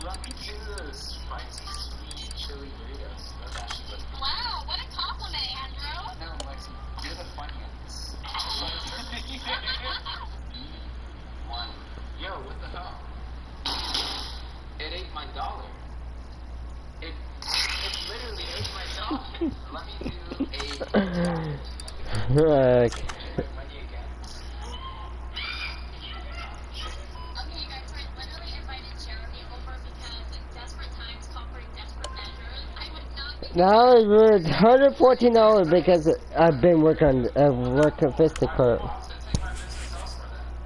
Let me do the spicy sweet chili burritos. That's actually what. Wow, what a compliment, Andrew. No, Lexi, you're the funniest. One. Yo, what the hell? It ate my dollar. It literally ate my dollar. Let me do a. Look. Okay, you guys, so I literally invited Jeremy over because desperate times call for desperate measures. I would not be Now it's $114 because I've been working Fisticore.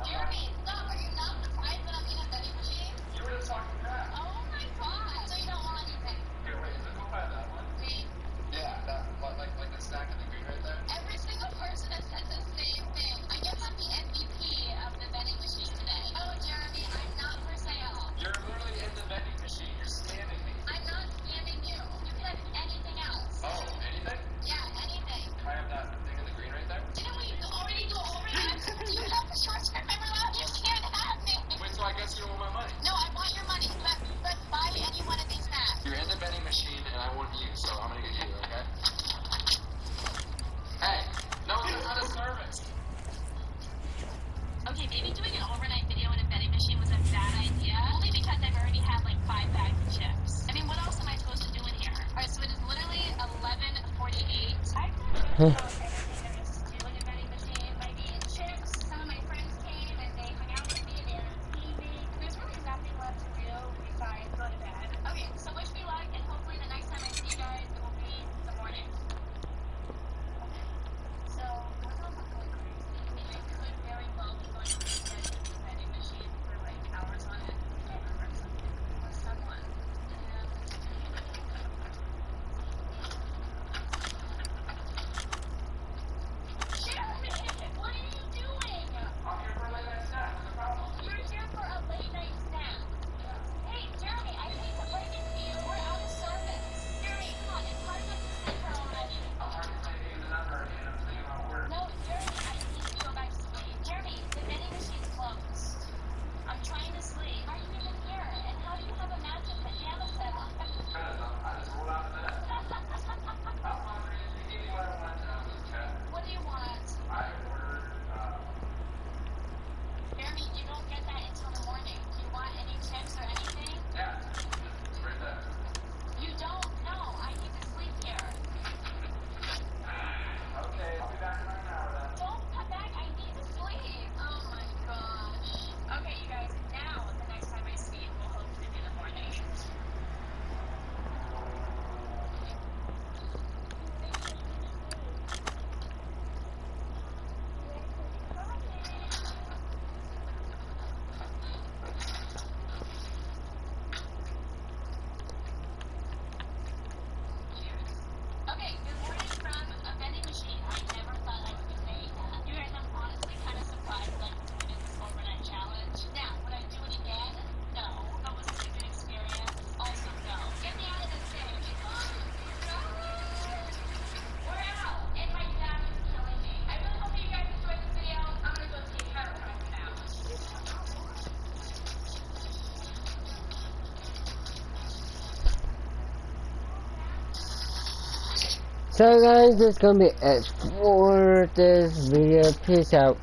Jeremy, stop. Are you not surprised that I'm in a vending machine? You were talking crap. Oh my god. So you don't want anything? Here, wait, let's go buy that one. Wait. Yeah, that, like the stack in the green right there. Every single person has said the same thing. I guess I'm the MVP of the vending machine today. Oh, Jeremy, I'm not for sale. You're literally in the vending machine. You're scamming me. I'm not scamming you. You can have anything else. Oh, anything? Yeah, anything. Can I have that thing in the green right there? Didn't we already go over that? Do you have a short-term memory loss? You can't have me. Wait, so I guess you don't want my money. No, I want your money. But buy any one of these snacks. You're in the vending machine and I want you, so I'm gonna get you, okay? Hey, no, you're not a service. Okay, maybe doing an overnight video in a vending machine was a bad idea. Only because I've already had like 5 bags of chips. I mean, what else am I supposed to do in here? Alright, so it is literally 11:48. I could about everything there is to do in a vending machine. Like eating chips. Some of my friends came and they hung out with me. They entertained me. There's really nothing left to do besides go to bed. Okay, so wish me luck, and hopefully the next time I see you guys, it will be the morning. So, what's all the crazy? I mean, I could very well be going to bed in this vending machine for like hours on end, or something, or someone. Jeremy, what are you doing? I'm here for a late night snack. What's the problem? You're here for a late night snack. Hey, Jeremy, I hate to break it to you. We're out of service. Jeremy, come on, it's hard enough to sleep here already. I'm trying to play games and I'm already and I'm thinking about work. No, Jeremy, I need to go back to sleep. Jeremy, the vending machine's closed. I'm trying to sleep. Are you even here? And how do you have a mattress pajama set on? I just rolled out of bed. I'm hungry. You gave me what I wanted and I was okay. What do you want? I ordered, Jeremy, you don't get that until the morning. Do you want any chips or anything? yeah, it's right there. You don't? No, I need to sleep here. Okay, I'll be back in like an hour then. Don't come back. I need to sleep. Oh my gosh. Okay, you guys, now the next time I see you will hopefully be the morning. Okay, good morning from a vending machine. I never thought I could say that. You guys, I'm honestly kind of surprised that I completed this overnight challenge. Now, would I do it again? No. But was it a good experience? Also no. Get me out of this thing. We're out. And my dad is killing me. I really hope that you guys enjoyed this video. I'm gonna go take care of her now. So guys, this is gonna be it for this video. Peace out.